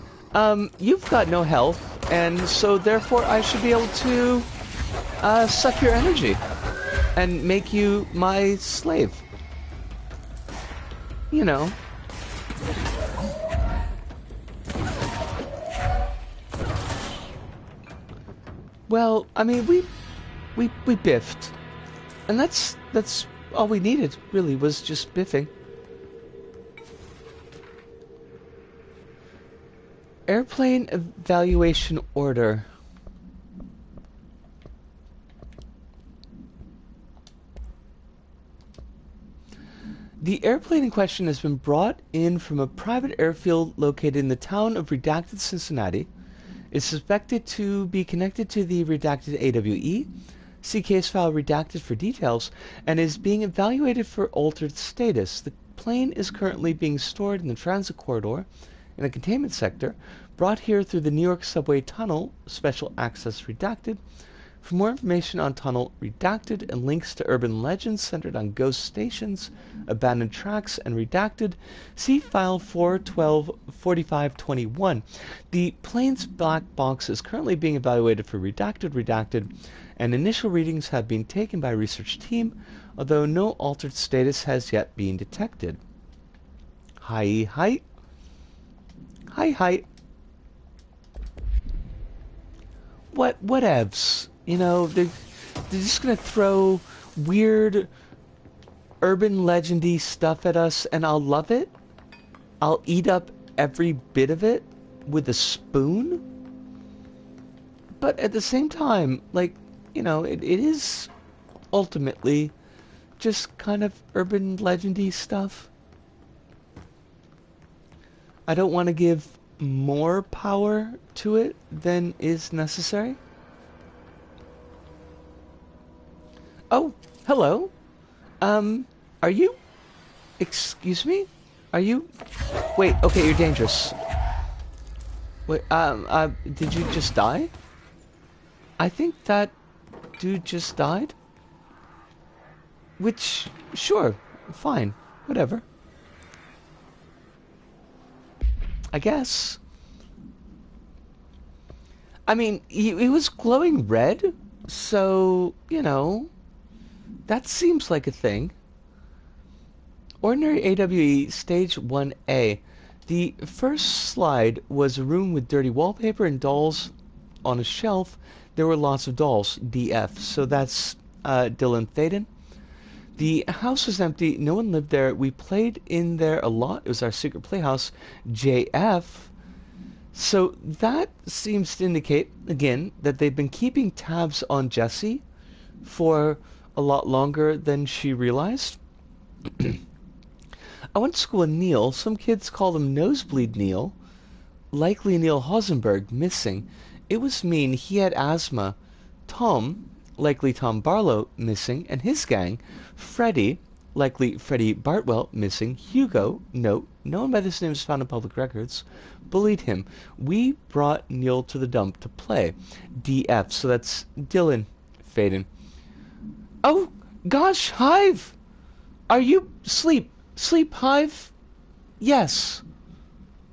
you've got no health, and so therefore I should be able to, suck your energy, and make you my slave. You know. Well, I mean, we biffed. And that's all we needed, really, was just biffing. Airplane evaluation order. The airplane in question has been brought in from a private airfield located in the town of Redacted, Cincinnati. Is suspected to be connected to the Redacted AWE. See case file Redacted for details, and is being evaluated for altered status. The plane is currently being stored in the transit corridor in a containment sector, brought here through the New York subway tunnel, special access Redacted. For more information on Tunnel Redacted and links to urban legends centered on ghost stations, abandoned tracks, and Redacted, see file 412-4521. The plane's black box is currently being evaluated for Redacted, and initial readings have been taken by a research team, although no altered status has yet been detected. Hi. Whatevs? You know, they're just gonna throw weird urban legendy stuff at us and I'll love it. I'll eat up every bit of it with a spoon. But at the same time, like, you know, it is ultimately just kind of urban legendy stuff. I don't want to give more power to it than is necessary. Oh, hello. Are you... Excuse me? Are you... Wait, okay, you're dangerous. Wait, did you just die? I think that dude just died. Which, sure, fine, whatever. I guess. I mean, he was glowing red, so, you know... That seems like a thing. Ordinary AWE Stage 1A. The first slide was a room with dirty wallpaper and dolls on a shelf. There were lots of dolls. DF. So that's Dylan Thaden. The house was empty. No one lived there. We played in there a lot. It was our secret playhouse. JF. So that seems to indicate, again, that they've been keeping tabs on Jessie for a lot longer than she realized. I went to school with Neil. Some kids called him Nosebleed Neil. Likely Neil Hosenberg, missing. It was mean. He had asthma. Tom, likely Tom Barlow, missing. And his gang. Freddie, likely Freddie Bartwell, missing. Hugo, no one by this name is found in public records, bullied him. We brought Neil to the dump to play. DF, so that's Dylan Faden. Oh, gosh, Hive! Are you... Sleep, Hive? Yes.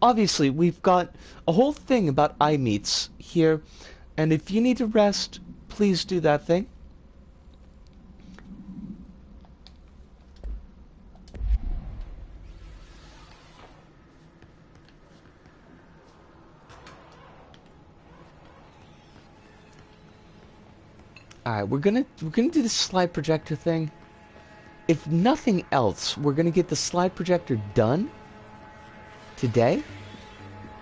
Obviously, we've got a whole thing about eye meats here, and if you need to rest, please do that thing. Alright, we're gonna do the slide projector thing. If nothing else, we're gonna get the slide projector done today.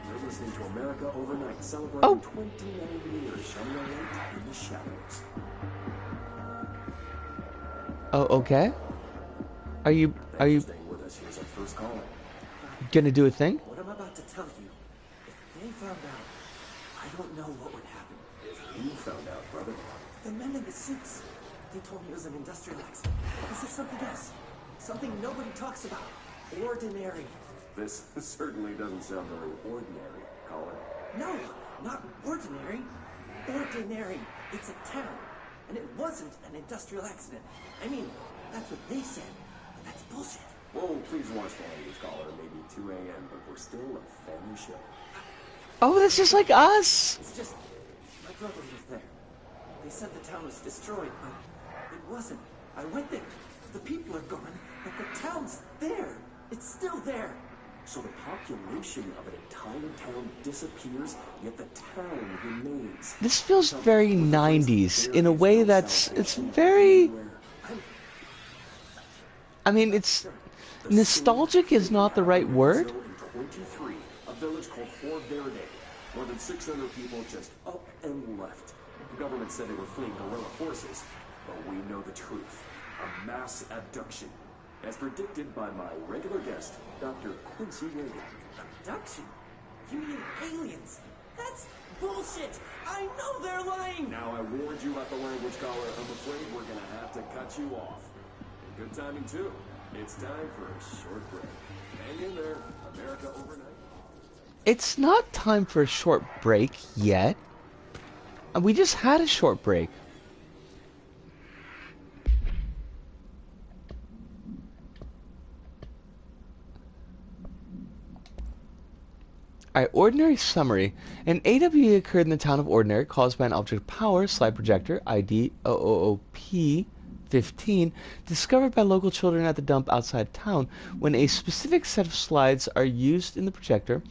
You're listening to America Overnight, celebrating 29 years shining a light in the shadows. Oh, okay. Are you Staying with us. Here's our first caller. gonna do a thing? What I'm about to tell you, if they found out, I don't know what would happen. If you found out, brother. The men in the suits. They told me it was an industrial accident. This is something else. Something nobody talks about. Ordinary. This certainly doesn't sound very ordinary, caller. No, not ordinary. Ordinary. It's a town. And it wasn't an industrial accident. I mean, that's what they said. But that's bullshit. Whoa, please watch the language, caller. Maybe 2 a.m., but we're still a family show. Oh, that's just like us! It's just... my brother was there. They said the town was destroyed, but it wasn't. I went there. The people are gone, but the town's there. It's still there. So the population of an entire town disappears, yet the town remains. This feels very 90s in a way it's very... I mean, it's... Nostalgic is not the right word. In 23, a village called Fort Verde. More than 600 people just up and left. The government said they were fleeing guerrilla forces, but we know the truth. A mass abduction. As predicted by my regular guest, Dr. Quincy Reagan. Abduction? You mean aliens? That's bullshit! I know they're lying! Now I warned you about the language caller. I'm afraid we're gonna have to cut you off. And good timing too. It's time for a short break. Hang in there, America Overnight. It's not time for a short break yet. We just had a short break. Alright, Ordinary Summary. An AWE occurred in the town of Ordinary caused by an object of power, slide projector, ID 000P15, discovered by local children at the dump outside town. When a specific set of slides are used in the projector,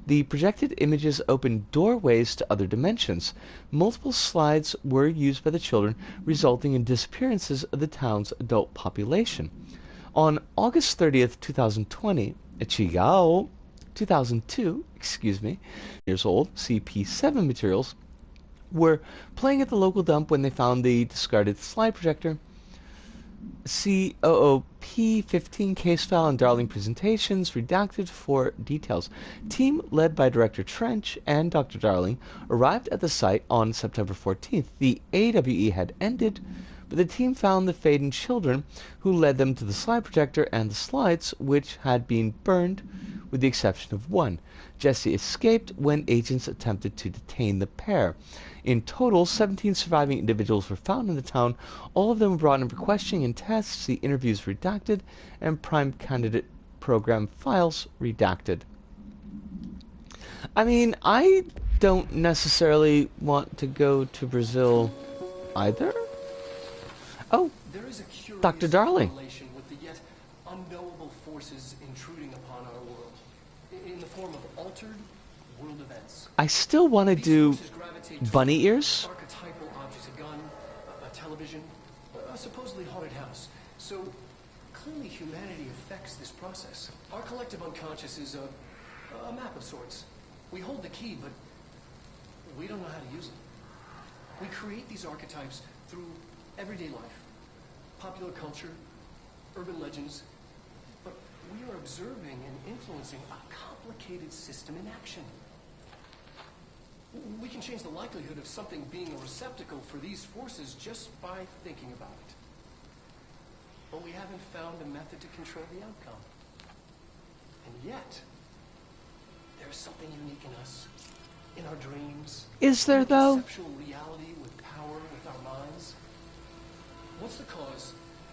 the projected images open doorways to other dimensions. Multiple slides were used by the children, resulting in disappearances of the town's adult population. On August 30th, 2020, 2002, years old, CP7 materials, were playing at the local dump when they found the discarded slide projector. COOP15 case file and Darling presentations redacted for details. Team led by Director Trench and Dr. Darling arrived at the site on September 14th. The AWE had ended, but the team found the Faden children, who led them to the slide projector and the slides, which had been burned, with the exception of one. Jesse escaped when agents attempted to detain the pair. In total, 17 surviving individuals were found in the town. All of them were brought in for questioning and tests. The interviews redacted, and prime candidate program files redacted. I mean, I don't necessarily want to go to Brazil either. Oh, there is a Dr. Darling. Relation with the yet unknowable forces intruding upon our world in the form of altered world events. I still want to do bunny ears. Archetypal objects, a gun, a television, a supposedly haunted house. So clearly humanity affects this process. Our collective unconscious is a map of sorts. We hold the key, but we don't know how to use it. We create these archetypes through everyday life, popular culture, urban legends, but we are observing and influencing a complicated system in action. We can change the likelihood of something being a receptacle for these forces just by thinking about it. But we haven't found a method to control the outcome. And yet, there's something unique in us, in our dreams. Is there, though? Conceptual reality with power with our minds. What's the cause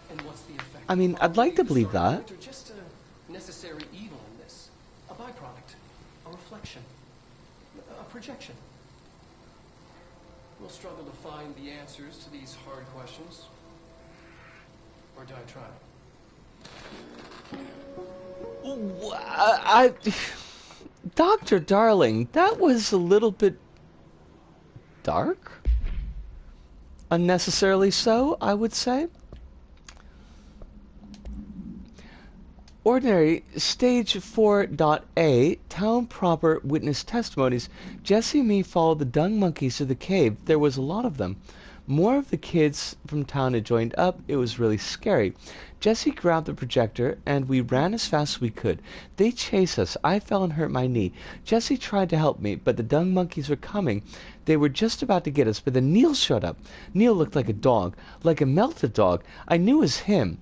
and what's the effect? I mean, I'd like to believe that. Or just a necessary evil in this, a byproduct, a reflection, a projection. We'll struggle to find the answers to these hard questions. Or do I try? Dr. Darling, that was a little bit dark. Unnecessarily so, I would say. Ordinary, Stage 4.A, Town Proper Witness Testimonies. Jesse and me followed the dung monkeys to the cave. There was a lot of them. More of the kids from town had joined up. It was really scary. Jesse grabbed the projector, and we ran as fast as we could. They chased us. I fell and hurt my knee. Jesse tried to help me, but the dung monkeys were coming. They were just about to get us, but then Neil showed up. Neil looked like a dog, like a melted dog. I knew it was him.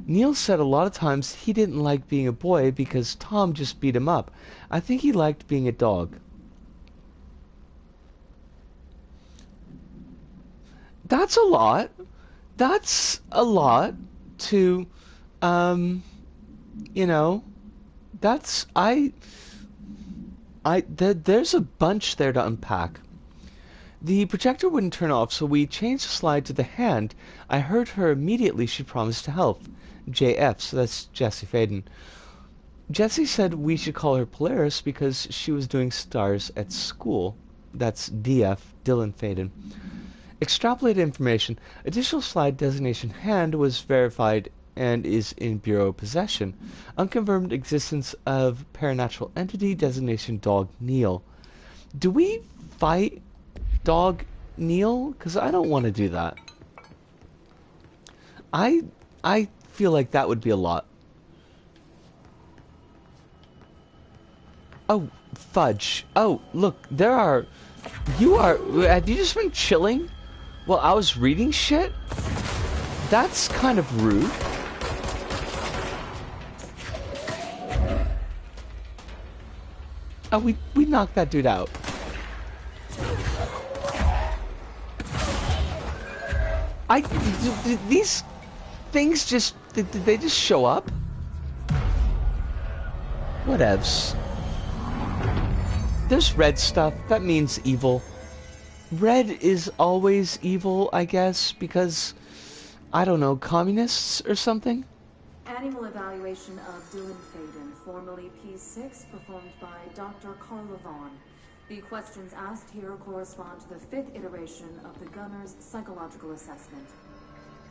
Neil said a lot of times he didn't like being a boy because Tom just beat him up. I think he liked being a dog. That's a lot. That's a lot to, you know, that's, there's a bunch there to unpack. The projector wouldn't turn off, so we changed the slide to the hand. I heard her immediately. She promised to help. JF, so that's Jessie Faden. Jessie said we should call her Polaris because she was doing stars at school. That's DF, Dylan Faden. Extrapolated information. Additional slide designation hand was verified and is in Bureau possession. Unconfirmed existence of paranatural entity designation dog Neil. Do we fight Dog Neil? Because I don't want to do that. I feel like that would be a lot. Oh, fudge. Oh, look, there are... Have you just been chilling while I was reading shit? That's kind of rude. Oh, we knocked that dude out. These things just... Did they just show up? Whatevs. There's red stuff. That means evil. Red is always evil, I guess, because... I don't know, communists or something? Animal evaluation of Dylan Faden, formerly P6, performed by Dr. Carla Vaughn. The questions asked here correspond to the 5th iteration of the gunner's psychological assessment.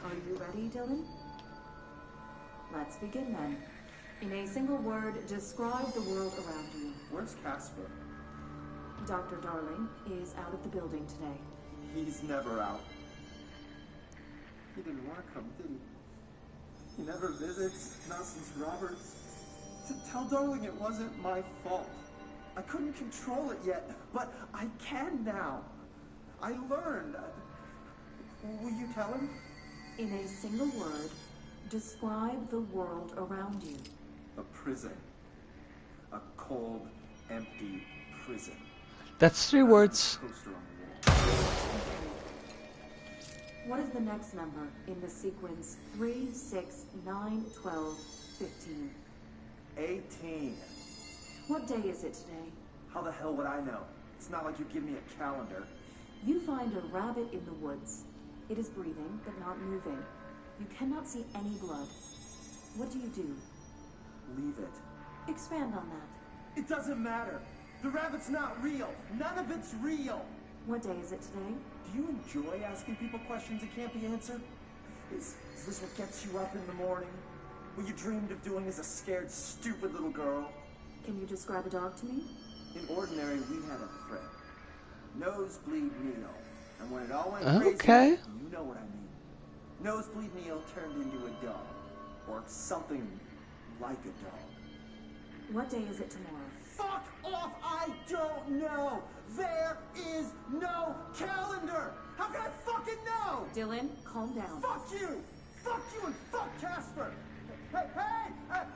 Are you ready, Dylan? Let's begin then. In a single word, describe the world around you. Where's Casper? Dr. Darling is out of the building today. He's never out. He didn't want to come, did he? He never visits, not since Roberts. Tell Darling it wasn't my fault. I couldn't control it yet, but I can now. I learned. Will you tell him? In a single word, describe the world around you. A prison. A cold, empty prison. That's 3 words. Poster on the wall. What is the next number in the sequence 3, 6, 9, 12, 15? 18. What day is it today? How the hell would I know? It's not like you give me a calendar. You find a rabbit in the woods. It is breathing, but not moving. You cannot see any blood. What do you do? Leave it. Expand on that. It doesn't matter. The rabbit's not real. None of it's real. What day is it today? Do you enjoy asking people questions that can't be answered? Is this what gets you up in the morning? What you dreamed of doing as a scared, stupid little girl? Can you describe a dog to me? In ordinary, we had a friend. Nosebleed Neil. And when it all went Okay. crazy, you know what I mean. Nosebleed Neil turned into a dog. Or something like a dog. What day is it tomorrow? Fuck off! I don't know! There is no calendar! How can I fucking know? Dylan, calm down. Fuck you! Fuck you and fuck Casper! Hey!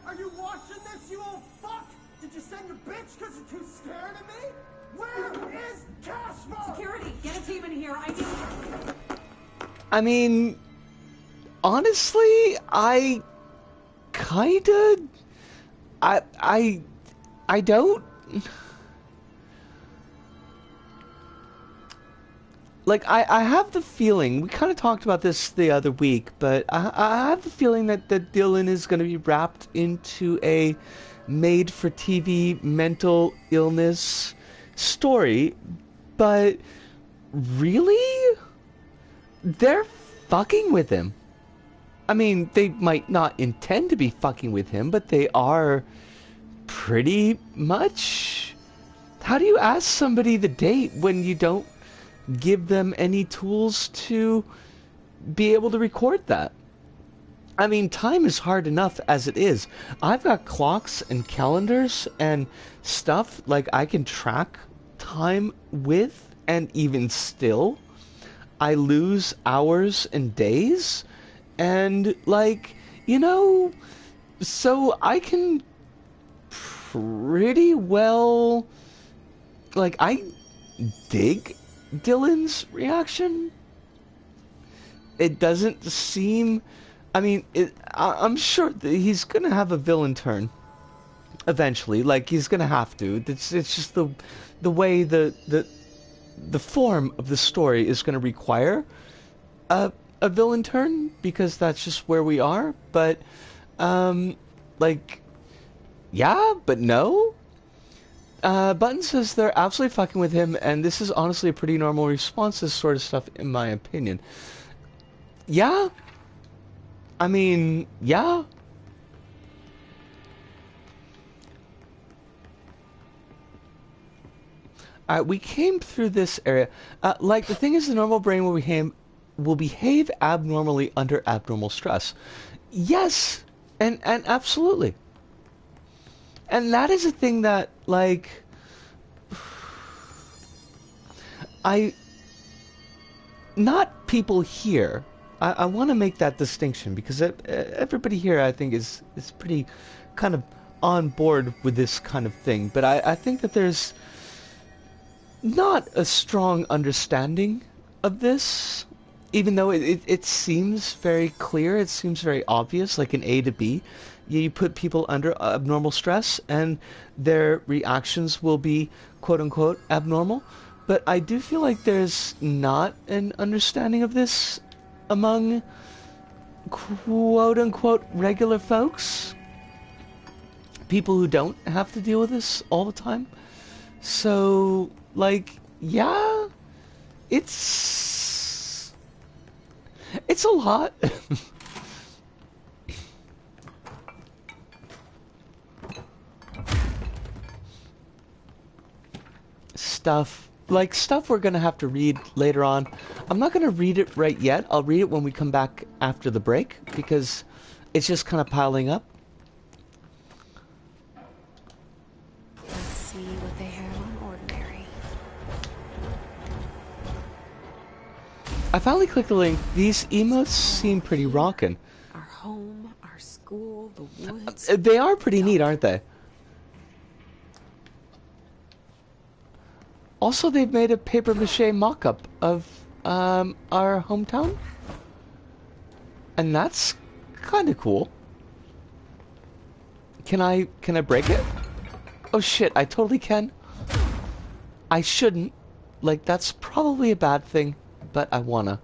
Are you watching this, you old fuck? Did you send your bitch because you're too scared of me? Where is Casper? Security, get a team in here. I mean, honestly, I kinda... I don't... Like, I have the feeling, we kind of talked about this the other week, but I have the feeling that Dylan is going to be wrapped into a made-for-TV mental illness story, but really? They're fucking with him. I mean, they might not intend to be fucking with him, but they are pretty much. How do you ask somebody the date when you don't give them any tools to be able to record that? I mean, time is hard enough as it is. I've got clocks and calendars and stuff like I can track time with, and even still I lose hours and days, and like, you know, so I can pretty well, like, I dig Dylan's reaction. It doesn't seem, I mean, I'm sure that he's gonna have a villain turn eventually. Like, he's gonna have to. It's just the way the form of the story is gonna require a villain turn, because that's just where we are. But like, yeah, but no. Button says they're absolutely fucking with him, and this is honestly a pretty normal response to this sort of stuff, in my opinion. Yeah. I mean, yeah. We came through this area. Like, the thing is, the normal brain will behave abnormally under abnormal stress. Yes, and absolutely. And that is a thing that, like, not people here. I want to make that distinction because everybody here, I think, is pretty kind of on board with this kind of thing. But I think that there's not a strong understanding of this, even though it seems very clear, it seems very obvious, like an A to B. You put people under abnormal stress and their reactions will be quote-unquote abnormal. But I do feel like there's not an understanding of this among quote-unquote regular folks. People who don't have to deal with this all the time. So, like, yeah, it's a lot. Stuff we're gonna have to read later on. I'm not gonna read it right yet. I'll read it when we come back after the break because it's just kind of piling up. Let's see what they have on Ordinary. I finally clicked the link. These emotes seem pretty rockin'. Our home, our school, the woods. They are pretty neat, aren't they? Also, they've made a papier-mâché mock-up of our hometown. And that's kind of cool. Can I break it? Oh shit, I totally can. I shouldn't. Like, that's probably a bad thing, but I wanna.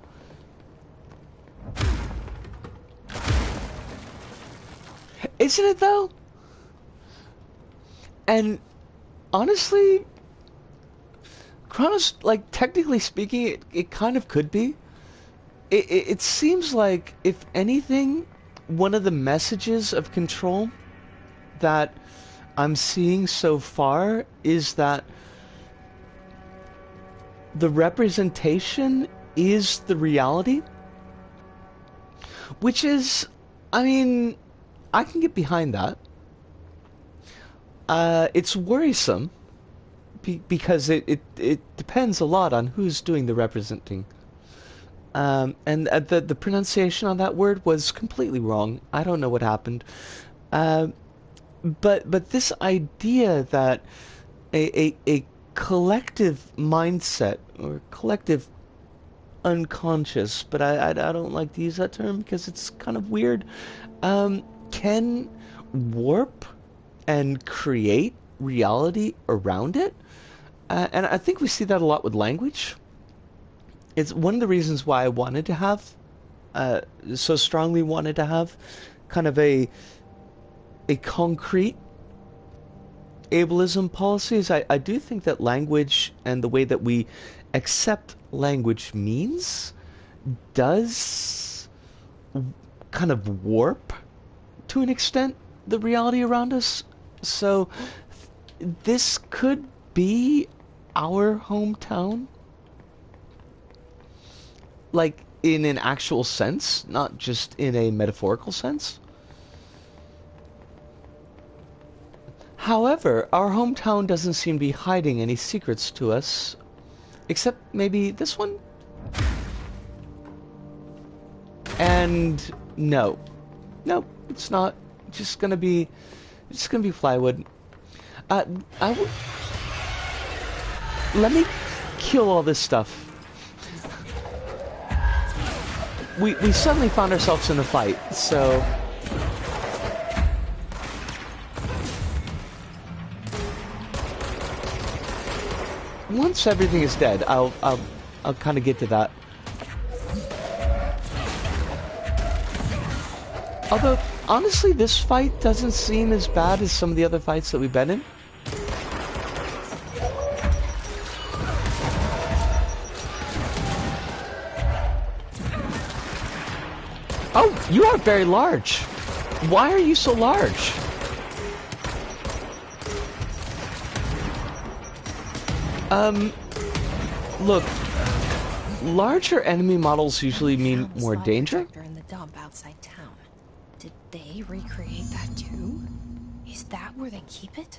Isn't it though? And honestly, Chronos, like, technically speaking, it kind of could be. It seems like, if anything, one of the messages of Control that I'm seeing so far is that the representation is the reality. Which is, I mean, I can get behind that. It's worrisome. Because it depends a lot on who's doing the representing. And the pronunciation on that word was completely wrong. I don't know what happened. But this idea that a collective mindset or collective unconscious, but I don't like to use that term because it's kind of weird, can warp and create reality around it. And I think we see that a lot with language. It's one of the reasons why I wanted to have, so strongly wanted to have, kind of a concrete ableism policy. Is I do think that language and the way that we accept language means does kind of warp, to an extent, the reality around us. So this could be our hometown, like in an actual sense, not just in a metaphorical sense. However, our hometown doesn't seem to be hiding any secrets to us, except maybe this one. And no, it's not. It's just gonna be plywood. Let me kill all this stuff. We suddenly found ourselves in a fight, so once everything is dead, I'll kind of get to that. Although honestly, this fight doesn't seem as bad as some of the other fights that we've been in. Oh, you are very large. Why are you so large? Um, look, larger enemy models usually mean Found the more slide danger. projector in the dump outside town. Did they recreate that too? Is that where they keep it?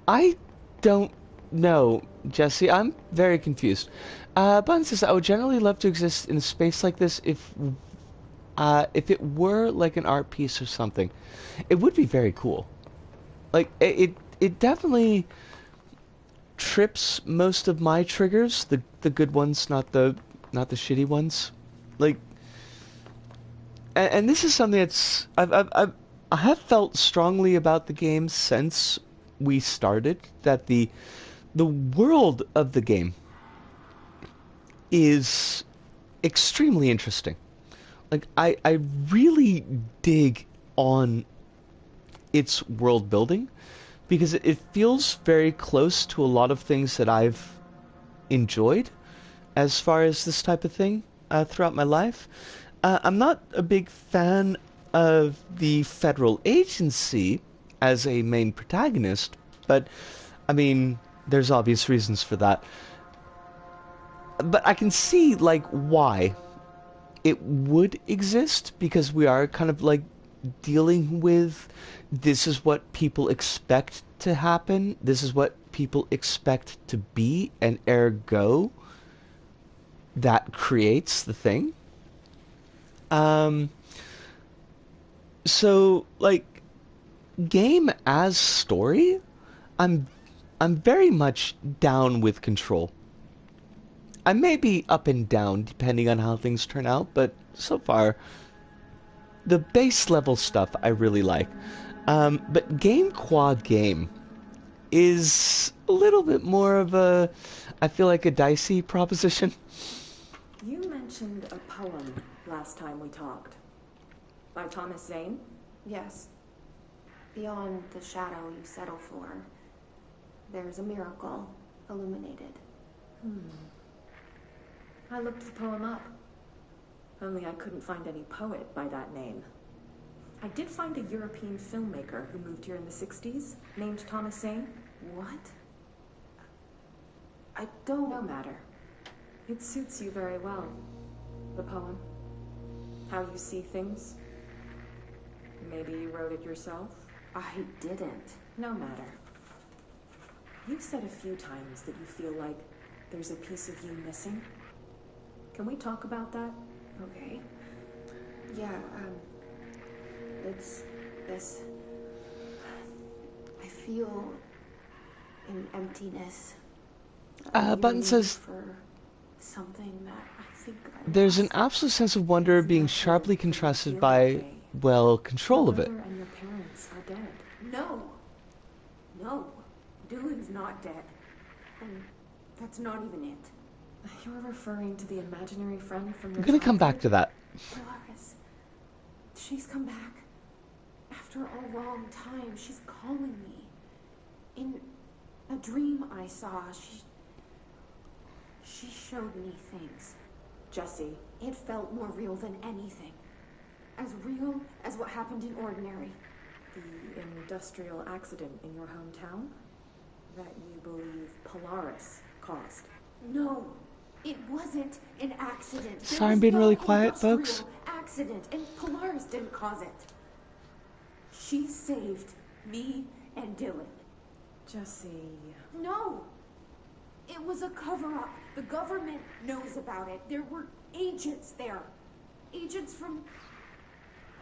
I don't know, Jesse. I'm very confused. Bun says, I would generally love to exist in a space like this if it were like an art piece or something. It would be very cool. Like, it definitely trips most of my triggers, the good ones, not the shitty ones. Like, and this is something that's I have felt strongly about the game since we started, that the world of the game is extremely interesting. Like, I really dig on its world building because it feels very close to a lot of things that I've enjoyed as far as this type of thing throughout my life. I'm not a big fan of the federal agency as a main protagonist, but I mean, there's obvious reasons for that. But I can see, like, why it would exist, because we are kind of like dealing with, this is what people expect to happen, this is what people expect to be, and ergo that creates the thing. So, like, game as story, I'm very much down with Control. I may be up and down depending on how things turn out, but so far, the base level stuff I really like. But game qua game is a little bit more of a, I feel like, a dicey proposition. You mentioned a poem last time we talked. By Thomas Zane? Yes. Beyond the shadow you settle for, there's a miracle illuminated. I looked the poem up. Only I couldn't find any poet by that name. I did find a European filmmaker who moved here in the 60s, named Thomas Zane. What? I don't... No matter. It suits you very well. The poem. How you see things. Maybe you wrote it yourself? I didn't. No matter. You've said a few times that you feel like there's a piece of you missing. Can we talk about that? Okay. Yeah, it's this... I feel an emptiness. Button says, for something that I think I there's an lost. absolute sense of wonder being sharply contrasted by, well, control of it. Your brother and your parents are dead. No! No. Dylan's not dead. And that's not even it. You're referring to the imaginary friend from your I'm gonna come back to that. Dolores. She's come back. After a long time, she's calling me. In a dream I saw, she showed me things. Jesse, It felt more real than anything. As real as what happened in Ordinary. the industrial accident in your hometown that you believe Polaris caused. No, it wasn't an accident. There Sorry, I'm was being no really quiet, industrial folks. accident, and Polaris didn't cause it. She saved me and Dylan. Jesse, No! It was a cover-up. The government knows about it. There were agents there. Agents from...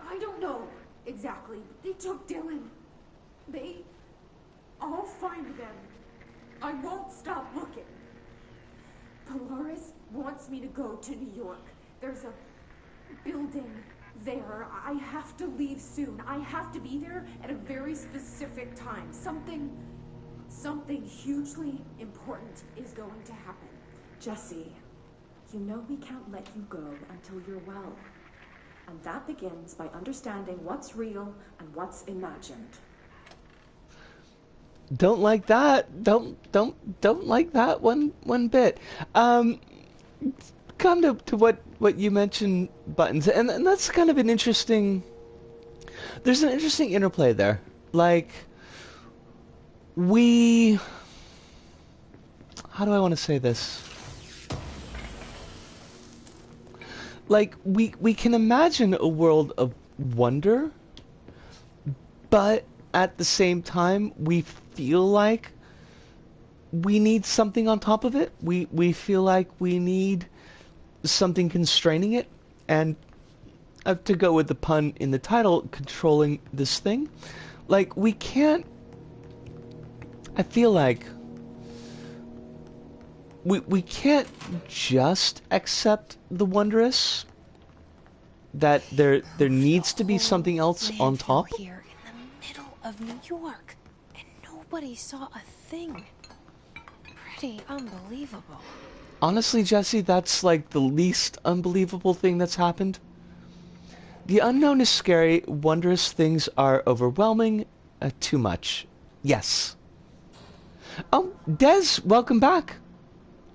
I don't know exactly. They took Dylan. I'll find them. I won't stop looking. Polaris wants me to go to New York. There's a building there. I have to leave soon. I have to be there at a very specific time. Something hugely important is going to happen. Jesse, you know we can't let you go until you're well. And that begins by understanding what's real and what's imagined. Don't like that. Don't like that one bit. Come to what you mentioned, Buttons, and that's kind of an interesting. There's an interesting interplay there. Like, we how do I want to say this? Like, we can imagine a world of wonder, but at the same time, we feel like we need something on top of it. We feel like we need something constraining it, and to go with the pun in the title, controlling this thing. Like, we can't... I feel like we can't just accept the wondrous. That there needs to be something else on top. Here in the middle of New York, and nobody saw a thing. Pretty unbelievable. Honestly, Jesse, that's like the least unbelievable thing that's happened. The unknown is scary. Wondrous things are overwhelming. Too much. Yes. Oh, Des, welcome back.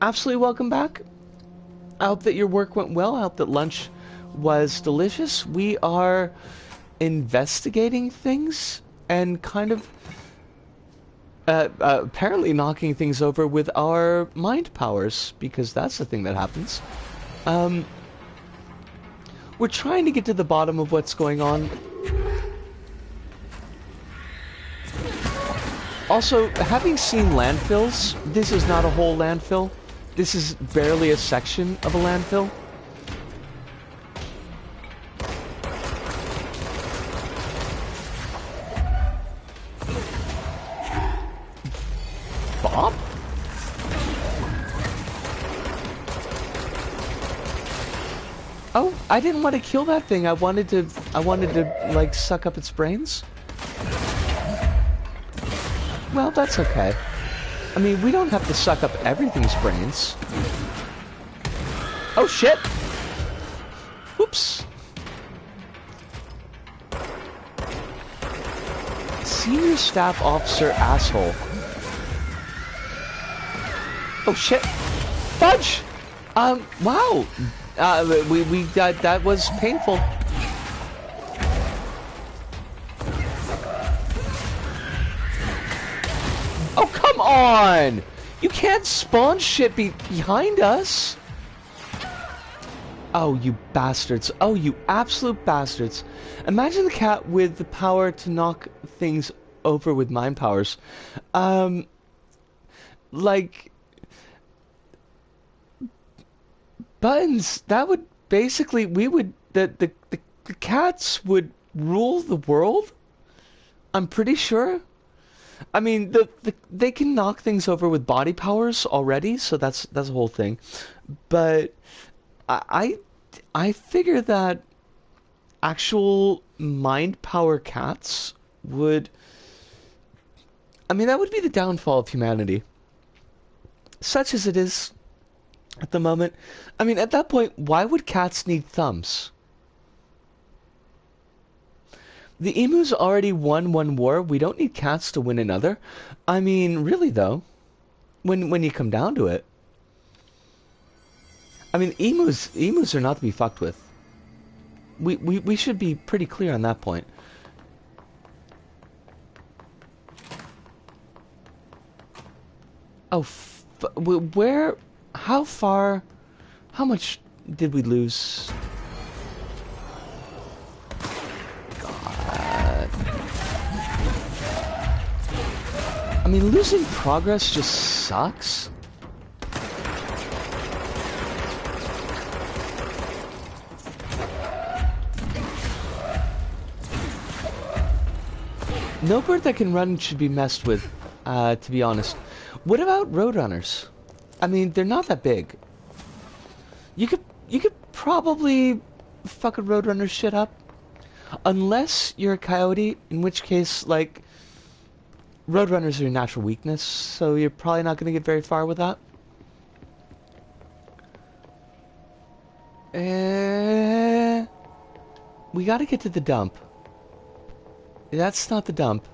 Absolutely welcome back. I hope that your work went well. I hope that lunch was delicious. We are investigating things and kind of apparently knocking things over with our mind powers, because that's the thing that happens. We're trying to get to the bottom of what's going on. Also, having seen landfills, this is not a whole landfill. This is barely a section of a landfill. Bob? Oh, I didn't want to kill that thing. I wanted to like suck up its brains. Well, that's okay. I mean, we don't have to suck up everything's brains. Oh shit! Whoops. Senior staff officer asshole. Oh shit! Fudge! Wow! That was painful. Oh, come on! You can't spawn shit behind us! Oh, you bastards. Oh, you absolute bastards. Imagine the cat with the power to knock things over with mind powers. Like... Buttons, that would basically... The cats would rule the world? I'm pretty sure. I mean, they can knock things over with body powers already, so that's a whole thing. But I figure that actual mind power cats would... I mean, that would be the downfall of humanity. Such as it is at the moment. I mean, at that point, why would cats need thumbs? The emus already won one war. We don't need cats to win another. I mean, really though, when you come down to it. I mean, emus are not to be fucked with. We should be pretty clear on that point. Oh, where? How far? How much did we lose? I mean, losing progress just sucks. No bird that can run should be messed with, to be honest. What about roadrunners? I mean, they're not that big. You could probably fuck a roadrunner shit up. Unless you're a coyote, in which case, like... Roadrunners are your natural weakness, so you're probably not going to get very far with that. We got to get to the dump. That's not the dump.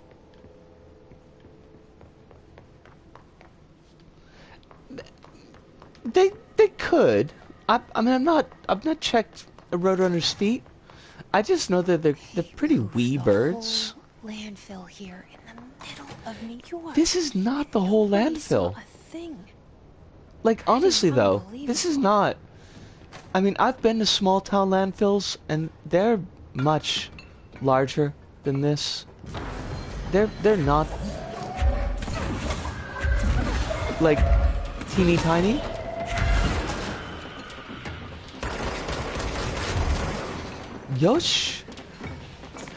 They could. I mean, I've not checked a roadrunner's feet. I just know that they're pretty wee birds. Landfill here in the middle of New York. This is not the whole Nobody saw landfill. a thing. Like, honestly though, this is Unbelievable. not... I mean, I've been to small town landfills, and they're much larger than this. They're not, like, teeny tiny. Yosh!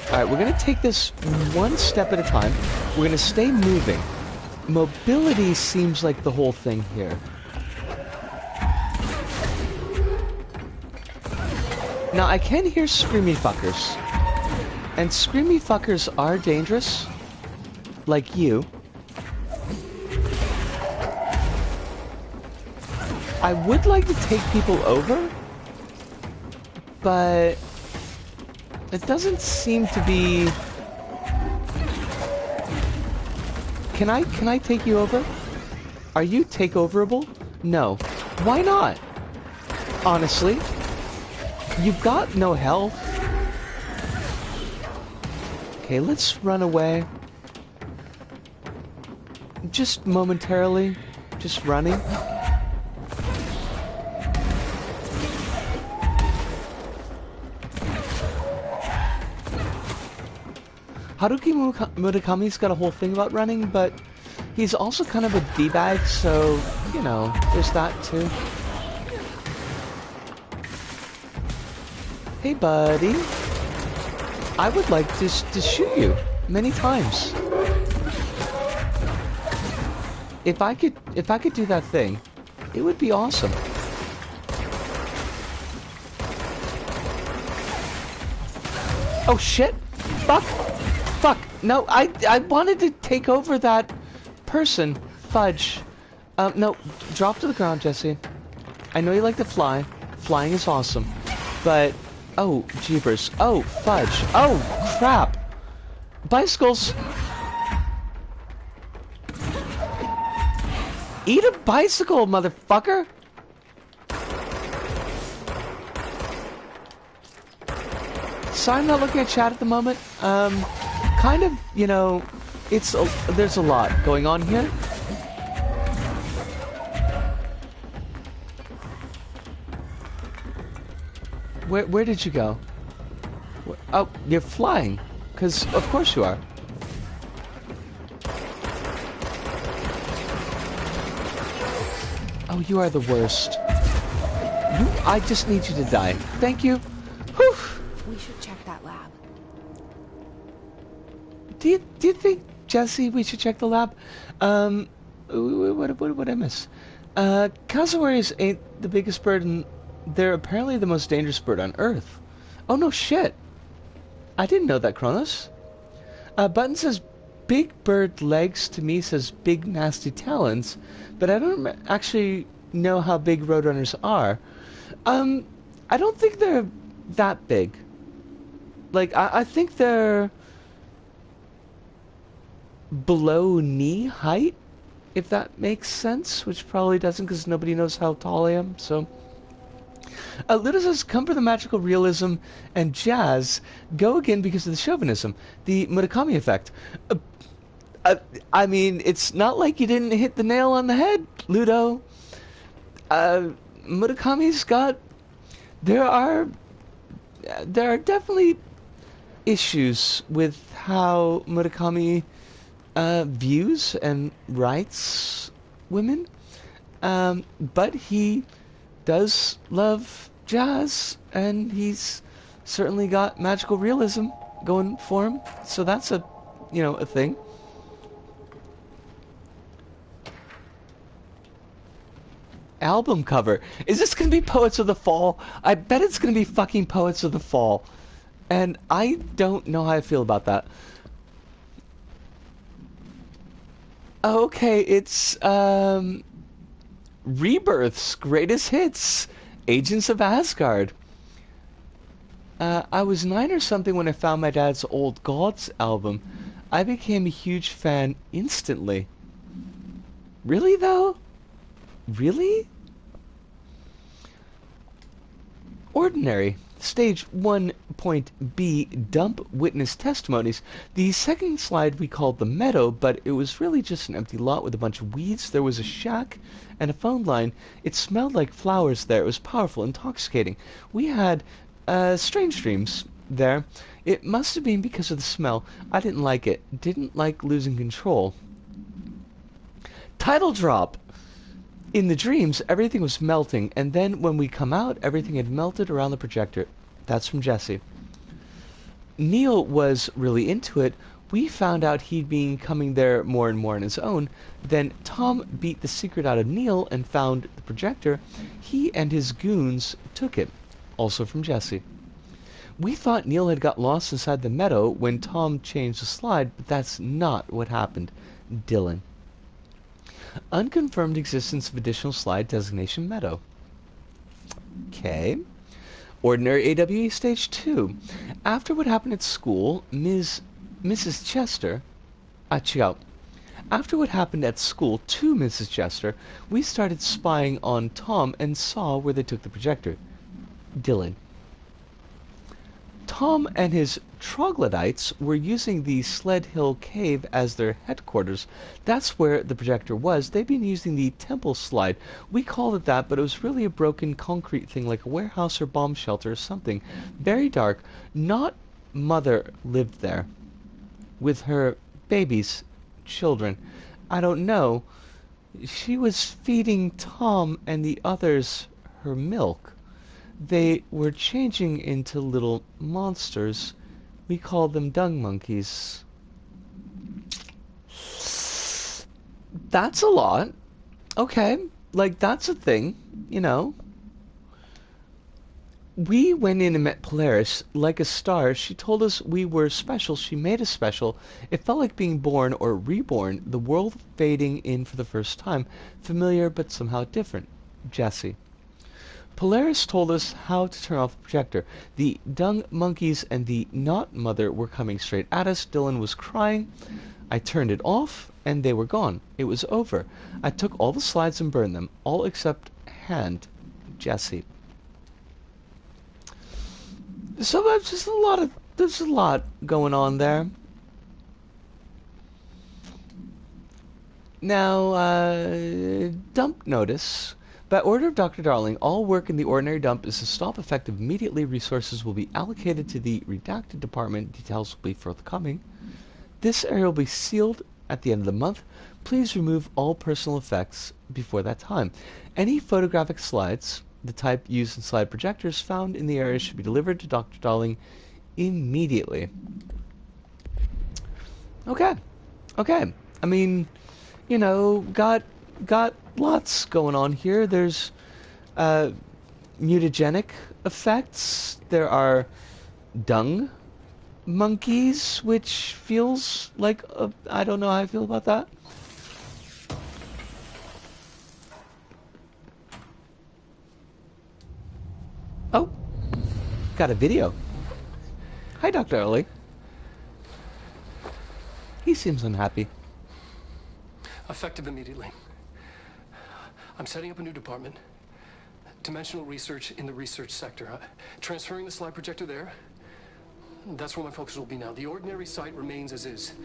Alright, we're gonna take this one step at a time. We're gonna stay moving. Mobility seems like the whole thing here. Now, I can hear screamy fuckers. And screamy fuckers are dangerous. Like you. I would like to take people over, but it doesn't seem to be... Can I take you over? Are you takeoverable? No. Why not? Honestly. You've got no health. Okay, let's run away. Just momentarily. Just running. Haruki Murakami's got a whole thing about running, but he's also kind of a D-bag, so, you know, there's that too. Hey, buddy. I would like to shoot you many times. If I could do that thing, it would be awesome. Oh shit! Fuck! Fuck! No, I wanted to take over that person. Fudge. No, drop to the ground, Jesse. I know you like to fly. Flying is awesome. But, oh, jeepers. Oh, fudge. Oh, crap! Bicycles! Eat a bicycle, motherfucker! Sorry, I'm not looking at chat at the moment. Kind of, you know, there's a lot going on here. Where did you go? Oh, you're flying. 'Cause of course you are. Oh, you are the worst. I just need you to die. Thank you. Whew. We should check that lab. Do you think, Jesse, we should check the lab? What would I miss? Cassowaries ain't the biggest bird, and they're apparently the most dangerous bird on Earth. Oh, no shit. I didn't know that, Kronos. Button says big bird legs, to me says big nasty talons, but I don't actually know how big roadrunners are. I don't think they're that big. Like, I think they're below knee height, if that makes sense, which probably doesn't because nobody knows how tall I am, so... Luda says, come for the magical realism and jazz, go again because of the chauvinism, the Murakami effect. I mean, it's not like you didn't hit the nail on the head, Ludo. Murakami's got... There are definitely issues with how Murakami views and writes women, but he does love jazz, and he's certainly got magical realism going for him, so that's a, you know, a thing. Album cover. Is this gonna be Poets of the Fall? I bet it's gonna be fucking Poets of the Fall. And I don't know how I feel about that. Okay, it's, Rebirth's Greatest Hits. Agents of Asgard. I was 9 or something when I found my dad's Old Gods album. I became a huge fan instantly. Really, though? Really? Ordinary. Stage 1.B dump witness testimonies. The second slide we called the meadow, but it was really just an empty lot with a bunch of weeds. There was a shack and a phone line. It smelled like flowers there. It was powerful, intoxicating. We had strange dreams there. It must have been because of the smell. I didn't like it. Didn't like losing control. Title drop! In the dreams, everything was melting, and then when we come out, everything had melted around the projector. That's from Jesse. Neil was really into it. We found out he'd been coming there more and more on his own. Then Tom beat the secret out of Neil and found the projector. He and his goons took it. Also from Jesse. We thought Neil had got lost inside the meadow when Tom changed the slide, but that's not what happened. Dylan. Unconfirmed existence of additional slide designation meadow. Okay. Ordinary AWE Stage 2. After what happened at school, Mrs. Chester... check out. After what happened at school to Mrs. Chester, we started spying on Tom and saw where they took the projector. Dylan. Tom and his troglodytes were using the Sled Hill Cave as their headquarters. That's where the projector was. They'd been using the temple slide. We called it that, but it was really a broken concrete thing, like a warehouse or bomb shelter or something. Very dark. Not Mother lived there with her babies, children. I don't know. She was feeding Tom and the others her milk. They were changing into little monsters. We called them dung monkeys. That's a lot. Okay, like that's a thing, you know. We went in and met Polaris like a star. She told us we were special. She made us special. It felt like being born or reborn, the world fading in for the first time. Familiar but somehow different. Jesse. Polaris told us how to turn off the projector. The dung monkeys and the not mother were coming straight at us. Dylan was crying. I turned it off, and they were gone. It was over. I took all the slides and burned them, all except hand. Jesse. So there's a lot going on there. Now, dump notice. By order of Dr. Darling, all work in the ordinary dump is to stop effective immediately. Resources will be allocated to the redacted department. Details will be forthcoming. This area will be sealed at the end of the month. Please remove all personal effects before that time. Any photographic slides, the type used in slide projectors found in the area, should be delivered to Dr. Darling immediately. Okay. Okay. I mean, you know, got lots going on here. There's mutagenic effects. There are dung monkeys, which feels like I don't know how I feel about that. Oh, got a video. Hi, Dr. Early. He seems unhappy. Effective immediately. I'm setting up a new department. Dimensional research in the research sector. Transferring the slide projector there. That's where my focus will be now. The ordinary site remains as is.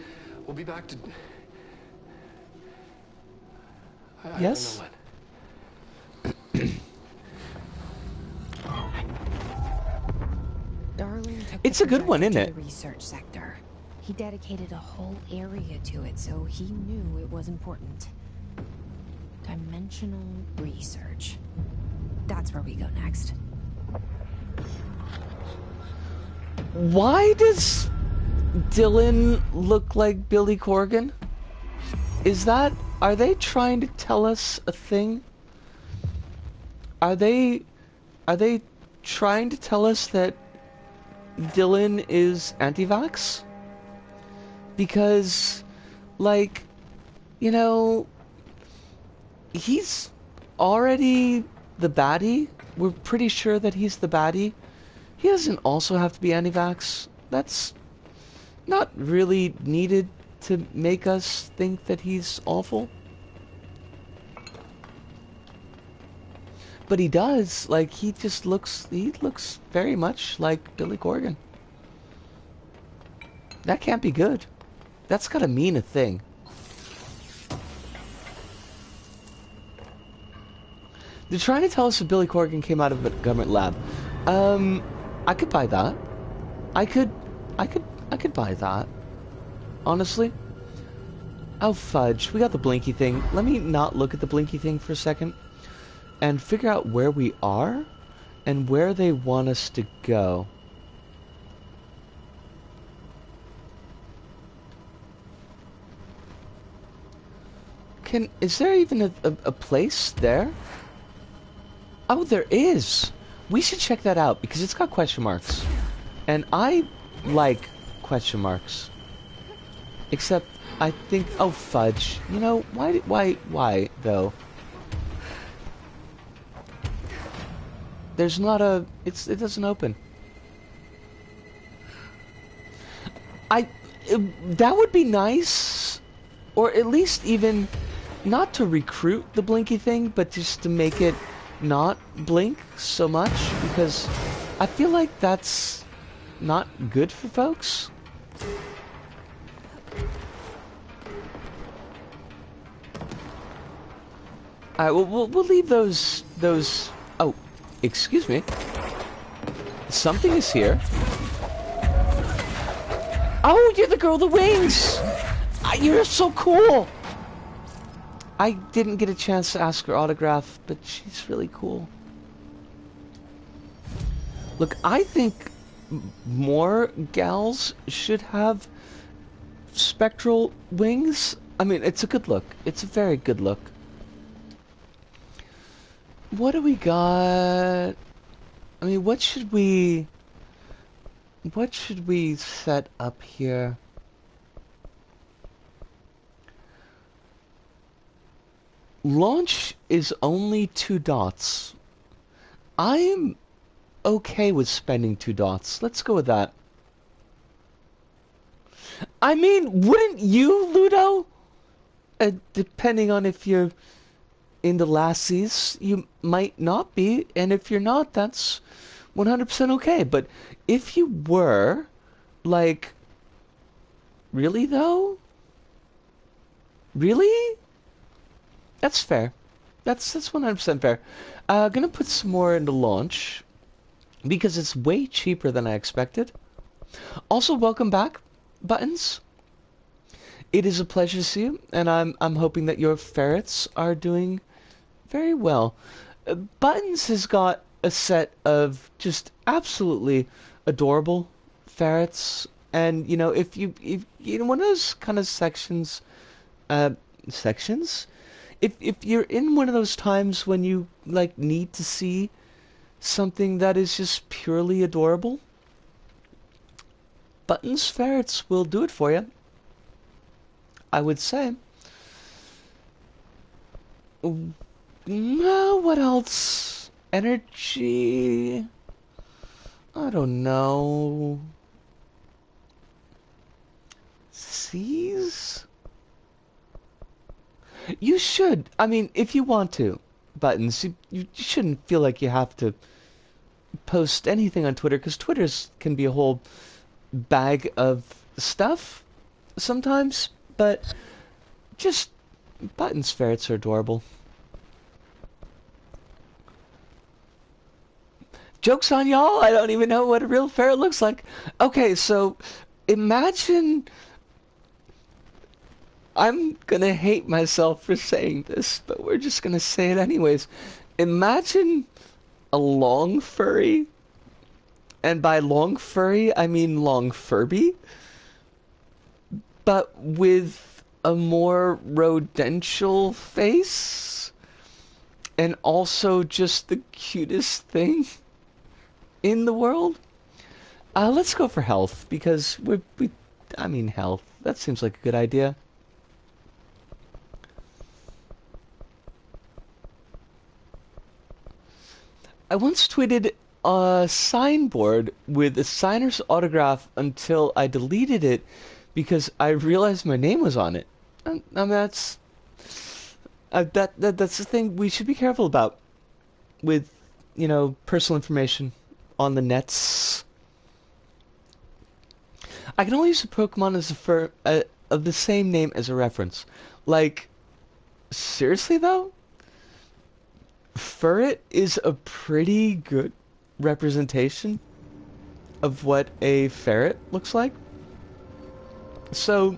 We'll be back to... Yes? I don't know when. Darling took It's the a good one, projector isn't to it? the research sector. He dedicated a whole area to it, so he knew it was important. Dimensional research. That's where we go next. Why does Dylan look like Billy Corgan? Are they trying to tell us a thing? Are they trying to tell us that Dylan is anti-vax? Because, like, you know, he's already the baddie. We're pretty sure that he's the baddie. He doesn't also have to be anti-vax. That's not really needed to make us think that he's awful. but he does. Like, he looks very much like Billy Corgan. That can't be good. That's gotta mean a thing. They're trying to tell us that Billy Corgan came out of a government lab. I could buy that. I could buy that. Honestly. Oh, fudge. We got the blinky thing. Let me not look at the blinky thing for a second. And figure out where we are. And where they want us to go. Is there even a place there? Oh, there is. We should check that out because it's got question marks. And I like question marks. Except, I think, oh fudge. You know, why though? There's not a, it doesn't open. That would be nice. Or at least even, not to recruit the blinky thing, but just to make it not blink so much, because I feel like that's not good for folks. Alright, we'll leave those, oh, excuse me. Something is here. Oh, you're the girl with the wings! You're so cool! I didn't get a chance to ask her autograph, but she's really cool. Look, I think more gals should have spectral wings. I mean, it's a good look. It's a very good look. What do we got? I mean, what should we set up here? Launch is only 2 dots. I'm okay with spending 2 dots. Let's go with that. I mean, wouldn't you, Ludo? Depending on if you're into lassies, you might not be. And if you're not, that's 100% okay. But if you were, like, really though? Really? That's fair. That's 100% fair. Gonna put some more into launch because it's way cheaper than I expected. Also, welcome back, Buttons. It is a pleasure to see you, and I'm hoping that your ferrets are doing very well. Buttons has got a set of just absolutely adorable ferrets, and you know, if you know, one of those kind of sections. If you're in one of those times when you like need to see something that is just purely adorable, Buttons ferrets will do it for you. I would say. What else? Energy. I don't know. Seas? You should. I mean, if you want to, Buttons, you shouldn't feel like you have to post anything on Twitter, because Twitter's can be a whole bag of stuff sometimes, but just Buttons ferrets are adorable. Joke's on y'all, I don't even know what a real ferret looks like. Okay, so imagine... I'm gonna hate myself for saying this, but we're just gonna say it anyways. Imagine a long furry, and by long furry, I mean long Furby, but with a more rodential face, and also just the cutest thing in the world. Let's go for health, because I mean health. That seems like a good idea. I once tweeted a signboard with a signer's autograph until I deleted it because I realized my name was on it. I mean, that's the thing we should be careful about. with, you know, personal information on the nets. I can only use a Pokemon as of the same name as a reference. Like, seriously though? Furret is a pretty good representation of what a ferret looks like. So,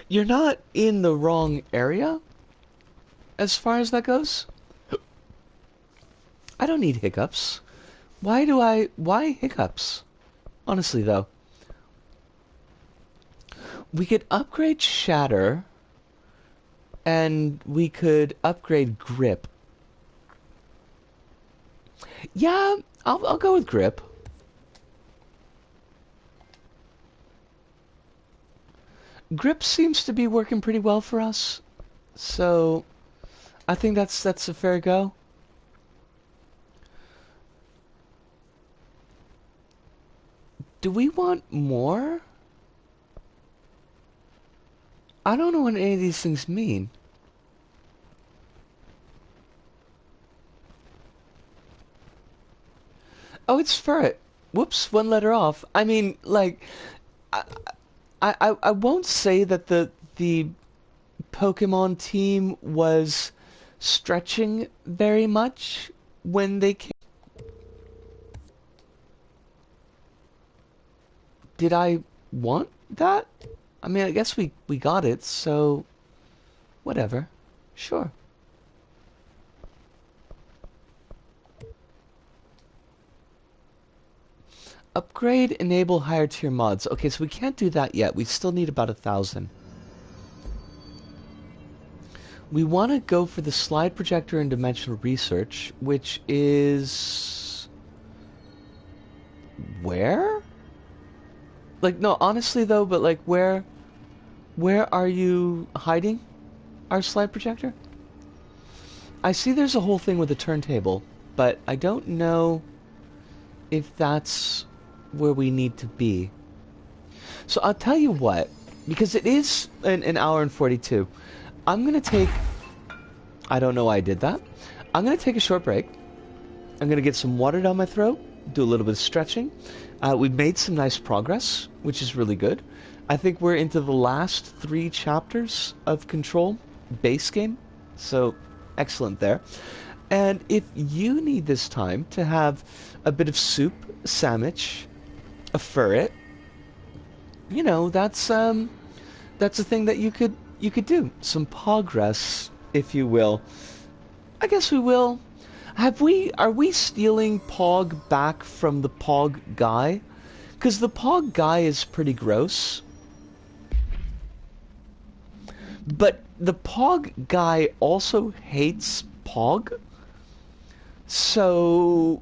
you're not in the wrong area as far as that goes. I don't need hiccups. Why hiccups? Honestly though. We could upgrade Shatter, and we could upgrade Grip. Yeah, I'll go with Grip. Grip seems to be working pretty well for us, so I think that's a fair go. Do we want more? I don't know what any of these things mean. Oh, it's Ferret. Whoops, one letter off. I mean, like, I, I won't say that the Pokemon team was stretching very much when they came. Did I want that? I mean, I guess we got it, so whatever. Sure. Upgrade, enable higher tier mods. Okay, so we can't do that yet. We still need about 1,000. We want to go for the slide projector and dimensional research, which is... where? Like, no, honestly though, but like, where are you hiding our slide projector? I see there's a whole thing with a turntable, but I don't know if that's where we need to be. So I'll tell you what, because it is an hour and 42, I'm going to take... I don't know why I did that. I'm going to take a short break. I'm going to get some water down my throat, do a little bit of stretching. We've made some nice progress, which is really good. I think we're into the last 3 chapters of Control base game, so excellent there. And if you need this time to have a bit of soup, sandwich, a ferret, you know, that's a thing that you could do. Some progress, if you will. I guess we will. Are we stealing Pog back from the Pog guy? Because the Pog guy is pretty gross. But the Pog guy also hates Pog. So,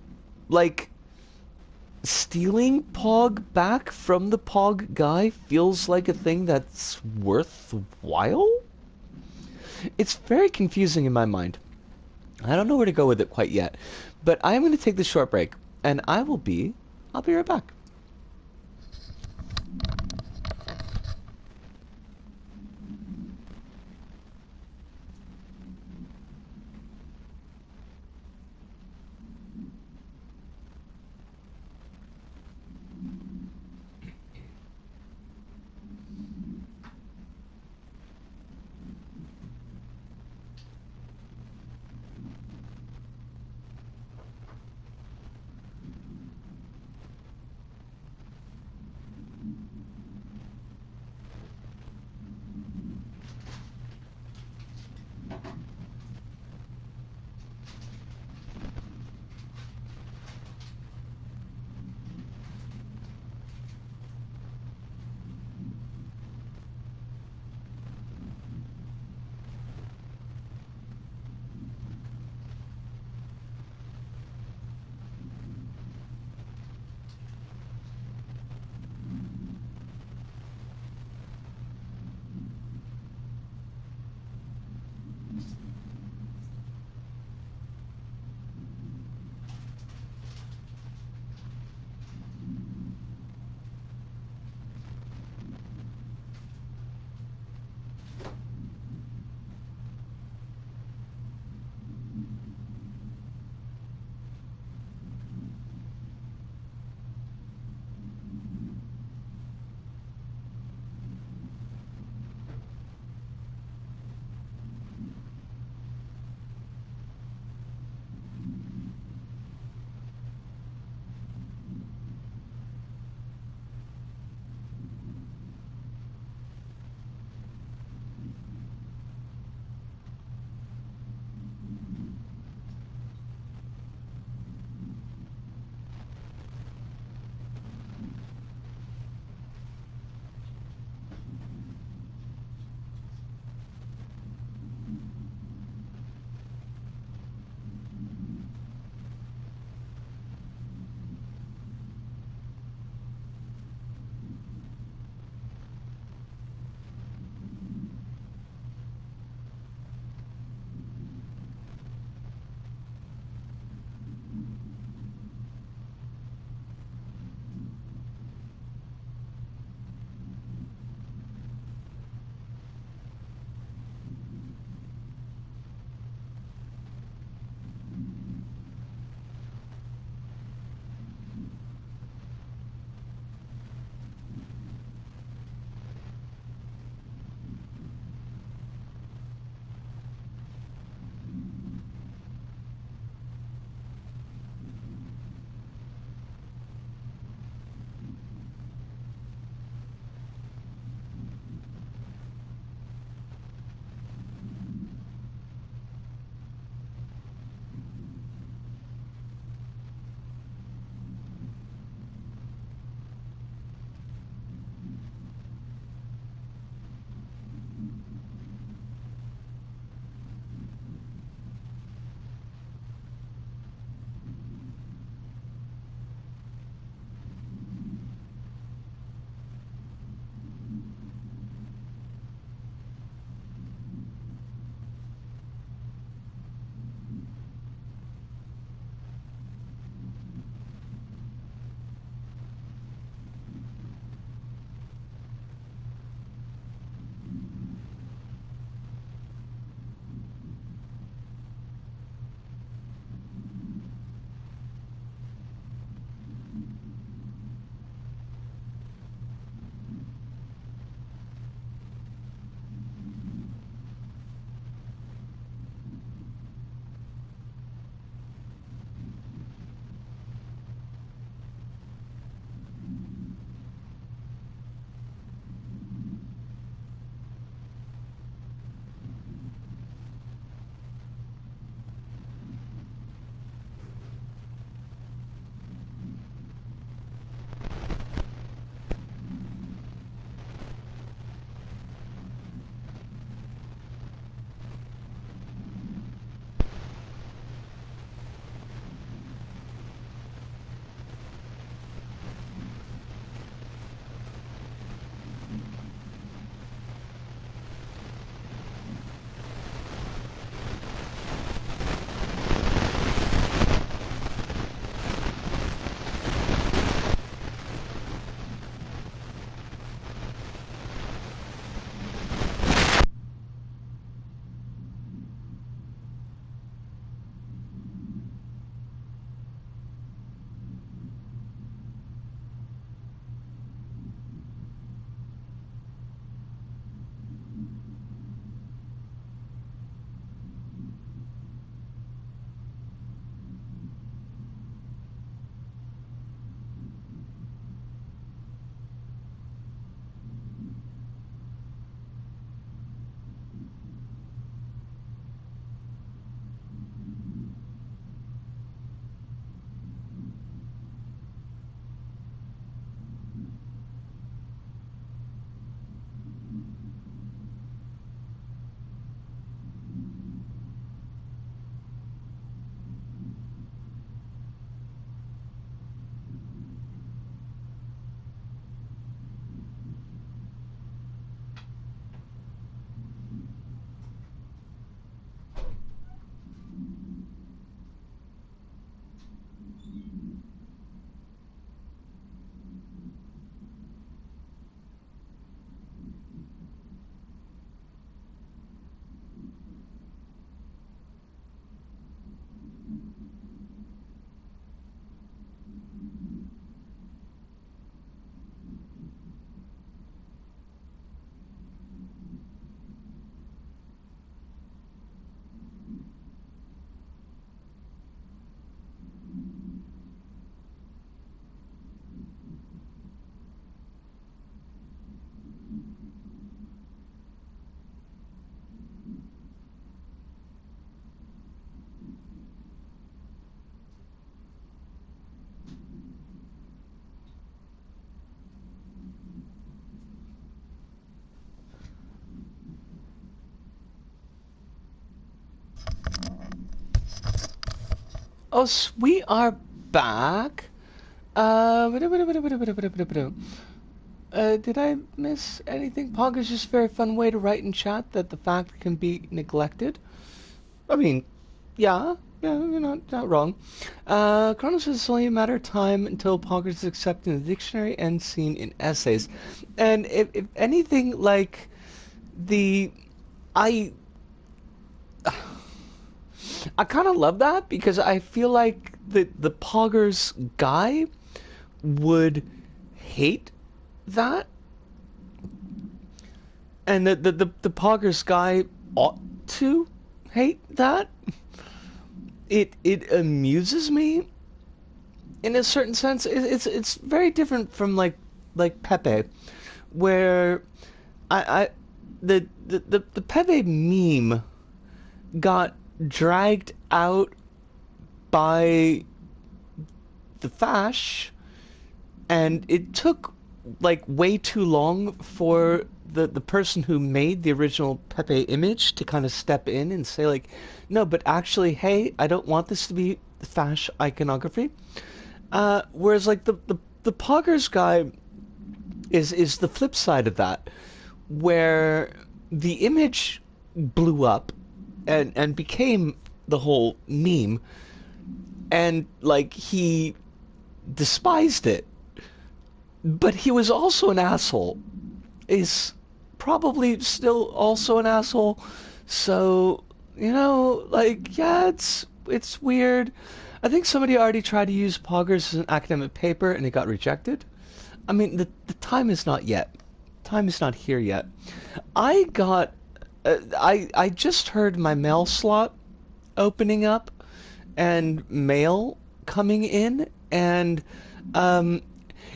like, stealing Pog back from the Pog guy feels like a thing that's worthwhile? It's very confusing in my mind. I don't know where to go with it quite yet. But I'm going to take this short break, and I'll be right back. Oh, we are back. Did I miss anything? Pog is just a very fun way to write in chat that the fact can be neglected. I mean, yeah, you're not wrong. Chronos says it's only a matter of time until Pog is accepted in the dictionary and seen in essays. And if anything, like, I kind of love that because I feel like the Poggers guy would hate that, and the Poggers guy ought to hate that. It amuses me in a certain sense. It's very different from like Pepe, where the Pepe meme got dragged out by the Fash, and it took like way too long for the person who made the original Pepe image to kind of step in and say like, no, but actually, hey, I don't want this to be Fash iconography. Whereas like the Poggers guy is the flip side of that, where the image blew up and became the whole meme, and like he despised it, but he was also an asshole. Is probably still also an asshole. So, you know, like, yeah, it's weird. I think somebody already tried to use Poggers as an academic paper and it got rejected. I mean, the time is not yet. Time is not here yet. I got I just heard my mail slot opening up and mail coming in, and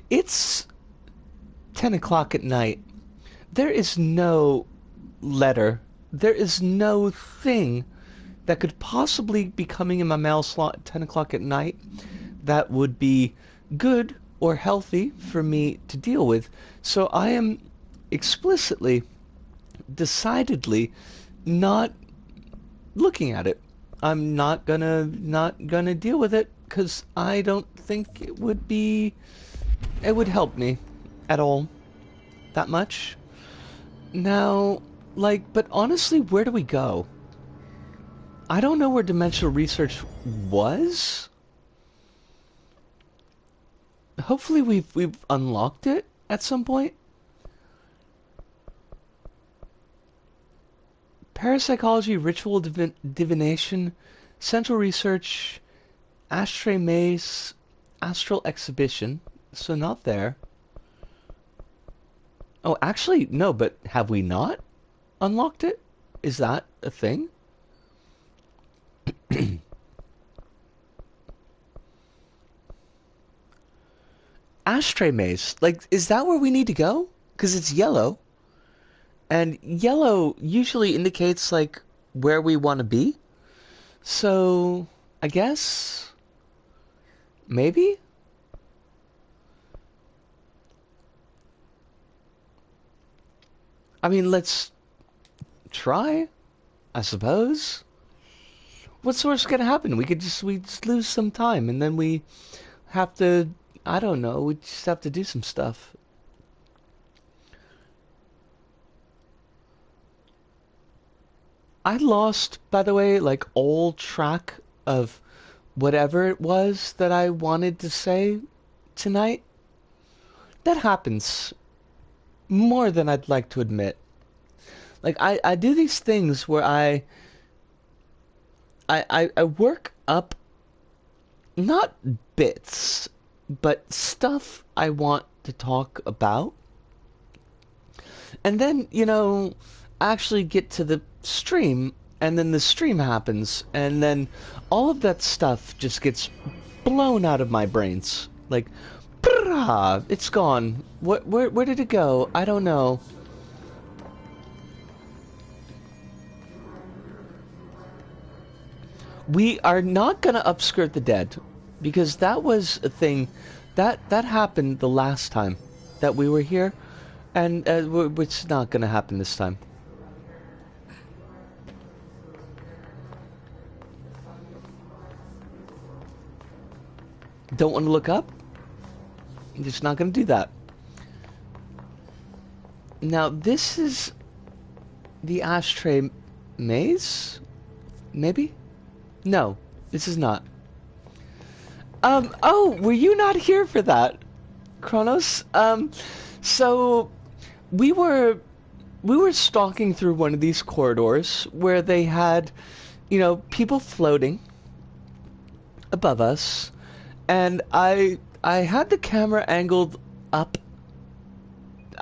it's 10 o'clock at night. There is no letter, there is no thing that could possibly be coming in my mail slot at 10 o'clock at night that would be good or healthy for me to deal with. So I am explicitly, decidedly not looking at it. I'm not gonna deal with it because I don't think it would help me at all that much. Now, like, but honestly, where do we go? I don't know where dimensional research was. Hopefully we've unlocked it at some point. Parapsychology, ritual divination, central research, ashtray maze, astral exhibition. So not there. Oh, actually, no, but have we not unlocked it? Is that a thing? Ashtray maze. Like, is that where we need to go? Because it's yellow. And yellow usually indicates, like, where we want to be. So, I guess... maybe? I mean, let's try, I suppose. What's worse gonna happen? We just lose some time, and then we have to, I don't know, we just have to do some stuff. I lost, by the way, like, all track of whatever it was that I wanted to say tonight. That happens more than I'd like to admit. Like, I do these things where I work up, not bits, but stuff I want to talk about. And then, you know, I actually get to the stream, and then the stream happens, and then all of that stuff just gets blown out of my brains. Like, it's gone. Where did it go? I don't know. We are not gonna upskirt the dead, because that was a thing that happened the last time that we were here, and it's not gonna happen this time. Don't want to look up? I'm just not going to do that. Now, this is the ashtray maze? Maybe? No, this is not. Oh, were you not here for that, Kronos? So we were stalking through one of these corridors where they had, you know, people floating above us, and I had the camera angled up.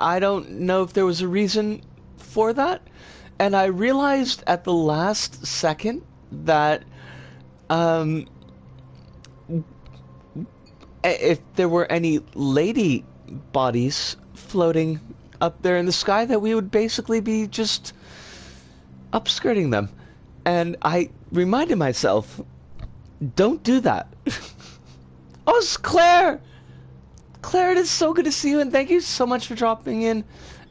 I don't know if there was a reason for that, and I realized at the last second that if there were any lady bodies floating up there in the sky, that we would basically be just upskirting them. And I reminded myself, don't do that. Oh, it's Claire! Claire, it is so good to see you, and thank you so much for dropping in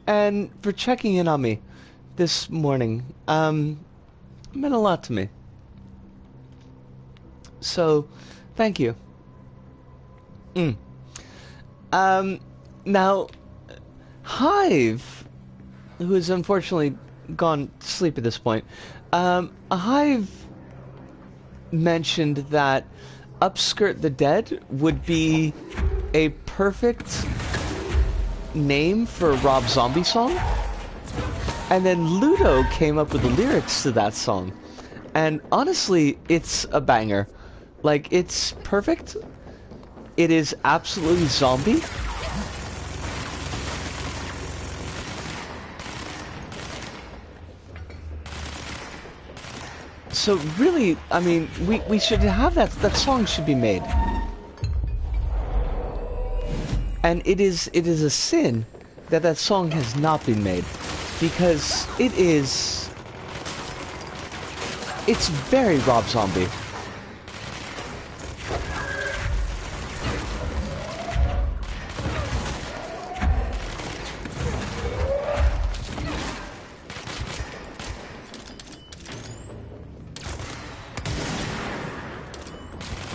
and for checking in on me this morning. It meant a lot to me. So, thank you. Now, Hive, who has unfortunately gone to sleep at this point, Hive mentioned that Upskirt the Dead would be a perfect name for a Rob Zombie song. And then Ludo came up with the lyrics to that song. And honestly, it's a banger. Like, it's perfect. It is absolutely zombie. So really, I mean, we should have that song should be made. And it is a sin that song has not been made, because it's very Rob Zombie.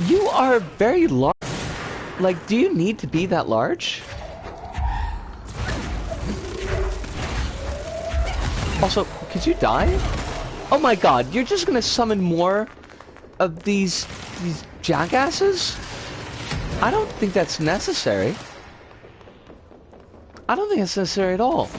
You are very large. Like, do you need to be that large? Also, could you die? Oh my god, you're just gonna summon more of these jackasses? I don't think that's necessary. I don't think it's necessary at all.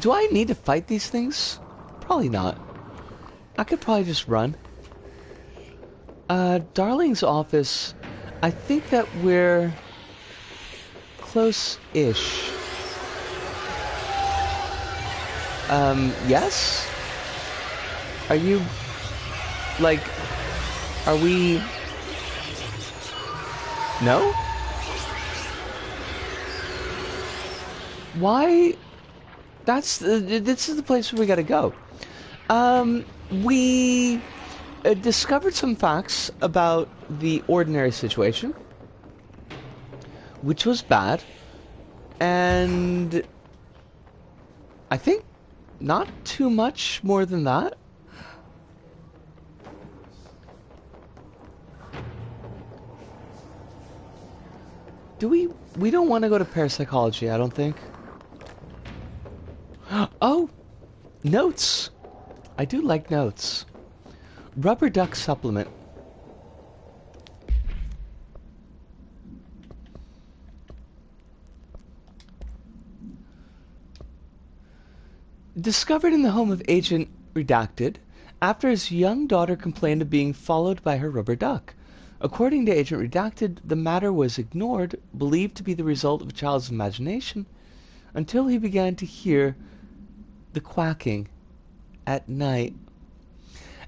Do I need to fight these things? Probably not. I could probably just run. Darling's office. I think that we're close-ish. Yes? Are you... like... are we... no? Why... this is the place where we gotta go. We discovered some facts about the ordinary situation, which was bad, and I think not too much more than that. We don't want to go to parapsychology, I don't think. Oh, notes. I do like notes. Rubber duck supplement. Discovered in the home of Agent Redacted after his young daughter complained of being followed by her rubber duck. According to Agent Redacted, the matter was ignored, believed to be the result of a child's imagination, until he began to hear the quacking at night.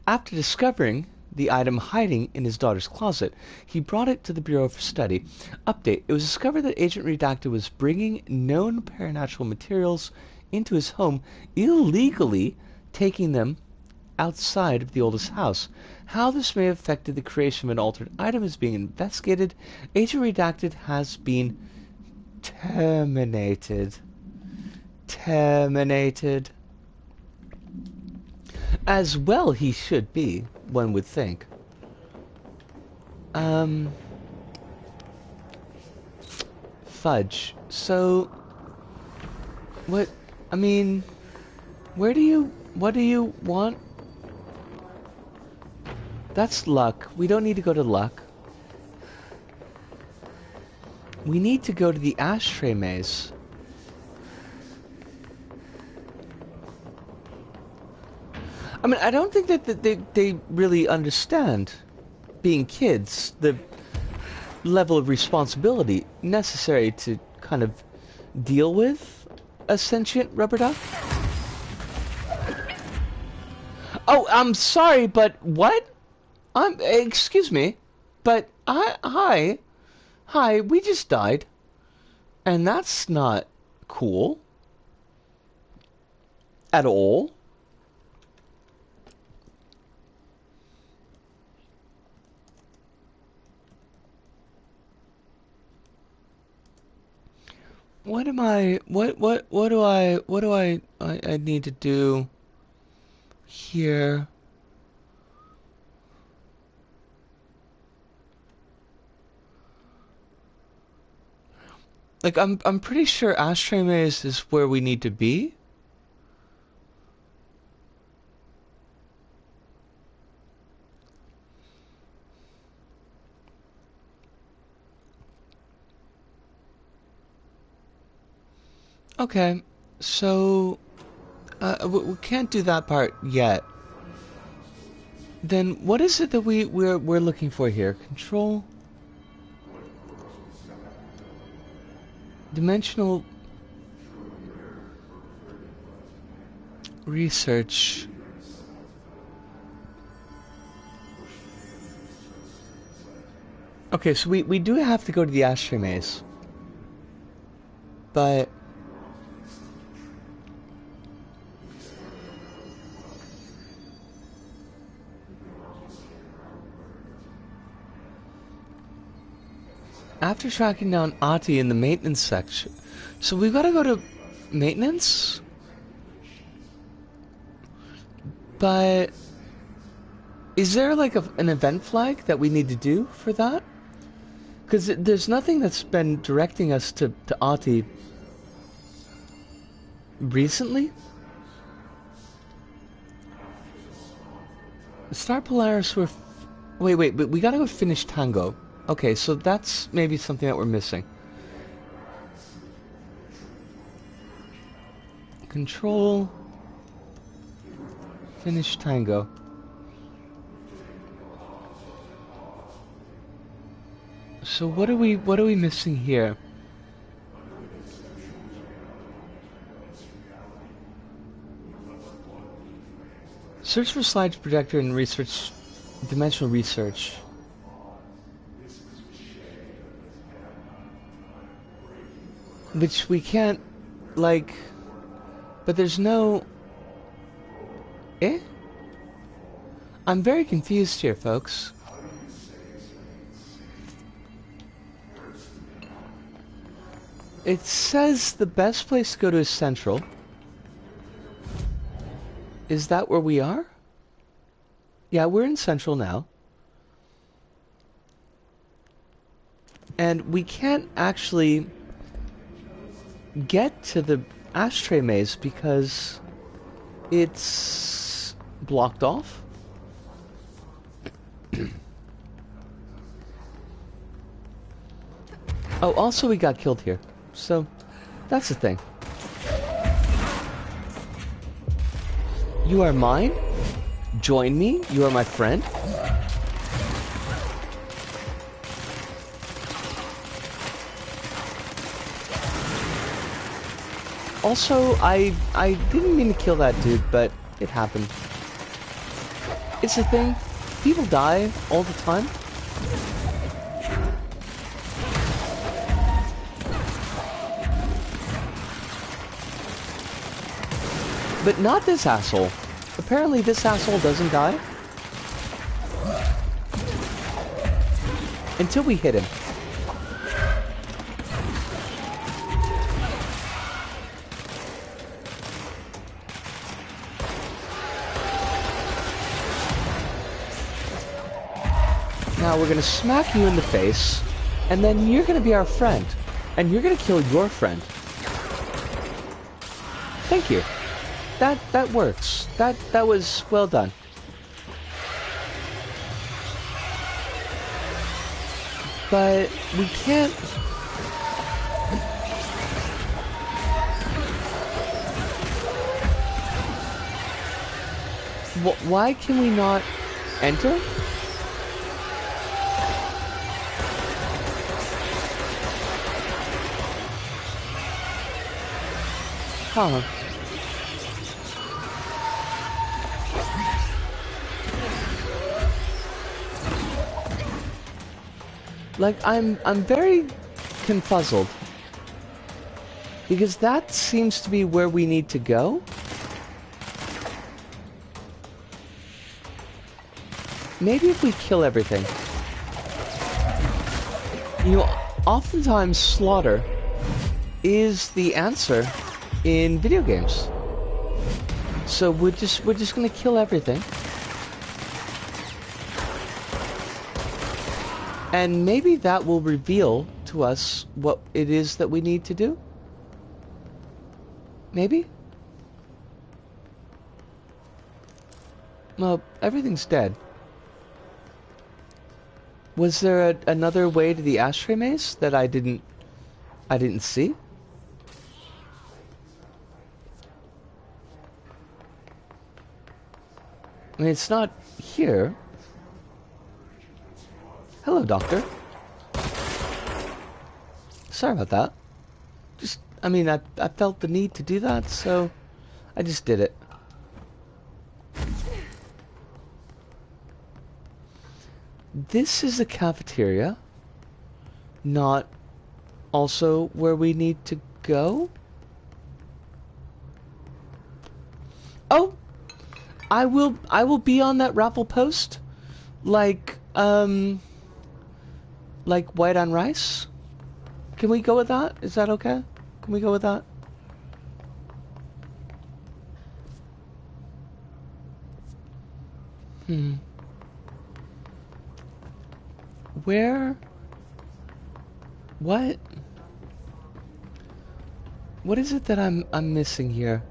After discovering the item hiding in his daughter's closet, he brought it to the Bureau for study. Update: it was discovered that Agent Redacted was bringing known paranormal materials into his home illegally, taking them outside of the oldest house. How this may have affected the creation of an altered item is being investigated. Agent Redacted has been terminated. contaminated. As well he should be, one would think. Fudge. So, what, I mean, what do you want? That's luck. We don't need to go to luck. We need to go to the ashtray maze. I mean, I don't think that they really understand, being kids, the level of responsibility necessary to kind of deal with a sentient rubber duck. Oh, I'm sorry, but what? Excuse me, but hi, we just died, and that's not cool at all. What am I, what do I need to do here? Like, I'm pretty sure ashtray maze is where we need to be. Okay, so we can't do that part yet. Then what is it that we're looking for here? Control, dimensional research. Okay, so we do have to go to the ashtray maze, but after tracking down Ati in the maintenance section, so we've got to go to maintenance? But is there like an event flag that we need to do for that? Because there's nothing that's been directing us to Ati recently. Star Polaris were... Wait, but we gotta go finish Tango. Okay, so that's maybe something that we're missing. Control. Finish Tango. So what are we missing here? Search for slides projector and research dimensional research. Which we can't, like, but there's no... Eh? I'm very confused here, folks. It says the best place to go to is Central. Is that where we are? Yeah, we're in Central now. And we can't actually get to the ashtray maze because it's blocked off. Oh, also we got killed here. So, that's the thing. You are mine? Join me? You are my friend? Also, I didn't mean to kill that dude, but it happened. It's a thing. People die all the time. But not this asshole. Apparently this asshole doesn't die. Until we hit him. Now we're gonna smack you in the face, and then you're gonna be our friend. And you're gonna kill your friend. Thank you. That works. That was well done. But we can't... Why can we not enter? Huh. Like, I'm very confuzzled. Because that seems to be where we need to go. Maybe if we kill everything. You know, oftentimes slaughter is the answer in video games. So we're just gonna kill everything. And maybe that will reveal to us what it is that we need to do. Maybe? Well, everything's dead. Was there another way to the ashtray maze that I didn't see? I mean, it's not here. Hello, Doctor. Sorry about that. Just, I mean, I felt the need to do that, so I just did it. This is the cafeteria, not also where we need to go. Oh, I will be on that raffle post, like white on rice. Can we go with that? Is that okay? Can we go with that? Where? What? What is it that I'm missing here?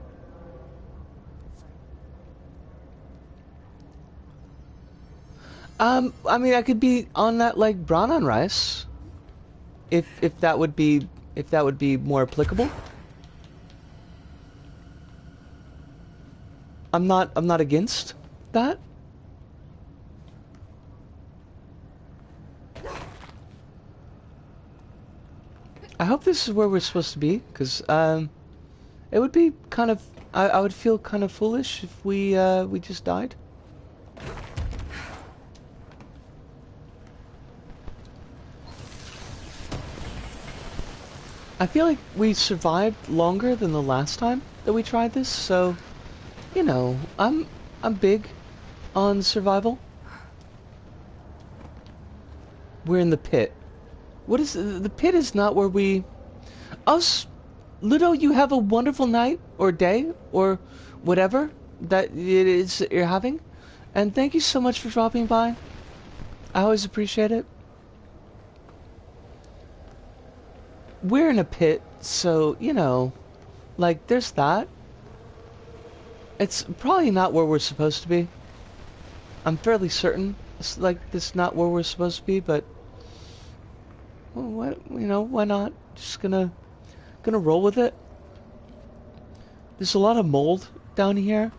I mean, I could be on that like brown on rice, if that would be more applicable. I'm not against that. I hope this is where we're supposed to be, because it would be kind of I would feel kind of foolish if we just died. I feel like we survived longer than the last time that we tried this, so you know, I'm big on survival. We're in the pit. What is the pit? Is not where we... Us, Ludo, you have a wonderful night or day or whatever that it is that you're having, and thank you so much for dropping by. I always appreciate it. We're in a pit, so you know, like there's that. It's probably not where we're supposed to be. I'm fairly certain it's like this not where we're supposed to be, but well, what, you know, why not? Just gonna roll with it. There's a lot of mold down here,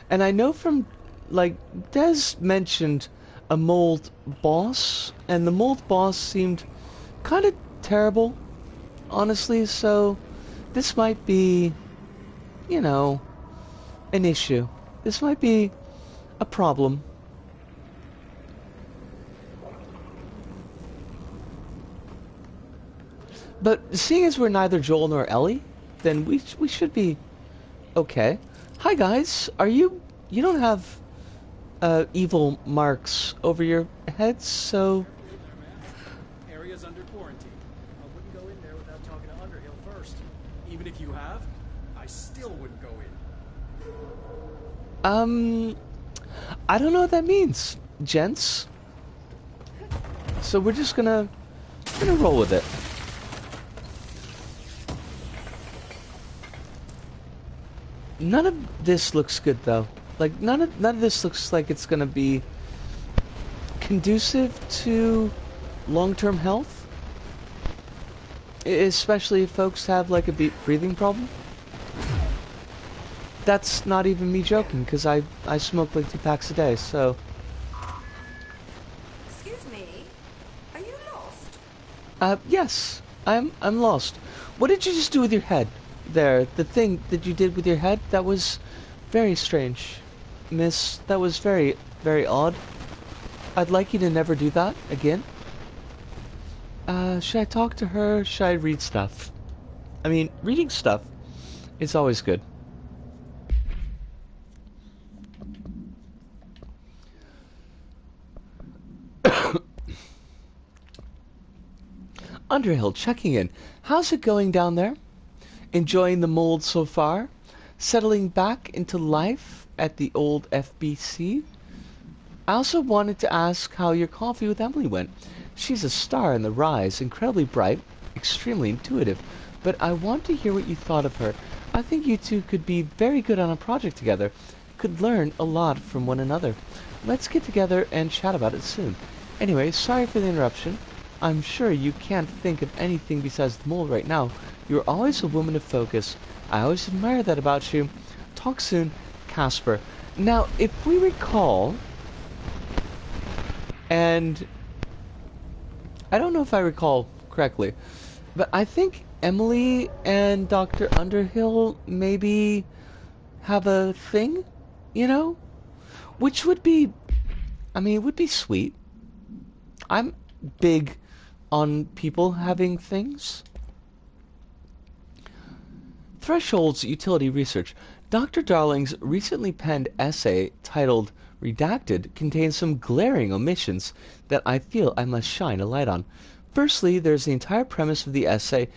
and I know from like Des mentioned a mold boss, and the mold boss seemed kind of terrible, honestly. So this might be, you know, an issue. This might be a problem. But seeing as we're neither Joel nor Ellie, then we should be okay. Hi guys, are you don't have evil marks over your heads, so Area's under quarantine. I wouldn't go in there without talking to Underhill first. Even if you have, I still wouldn't go in. I don't know what that means, gents. So we're just gonna roll with it. None of this looks good though. Like none of this looks like it's gonna be conducive to long-term health, especially if folks have like a breathing problem. That's not even me joking, because I smoke like 2 packs a day, so. Excuse me, are you lost? Yes, I'm lost. What did you just do with your head there? The thing that you did with your head, that was very strange, miss. That was very, very odd. I'd like you to never do that again. Should I talk to her? Should I read stuff? I mean, reading stuff is always good. Underhill checking in. How's it going down there? Enjoying the mold so far? Settling back into life at the old FBC? I also wanted to ask how your coffee with Emily went. She's a star in the rise, incredibly bright, extremely intuitive, but I want to hear what you thought of her. I think you two could be very good on a project together, could learn a lot from one another. Let's get together and chat about it soon. Anyway, sorry for the interruption. I'm sure you can't think of anything besides the mold right now. You're always a woman of focus. I always admire that about you. Talk soon, Casper. Now, if we recall, and I don't know if I recall correctly, but I think Emily and Dr. Underhill maybe have a thing, you know? Which would be, I mean, it would be sweet. I'm big on people having things. Thresholds Utility Research. Dr. Darling's recently penned essay titled Redacted contains some glaring omissions that I feel I must shine a light on. Firstly, there's the entire premise of the essay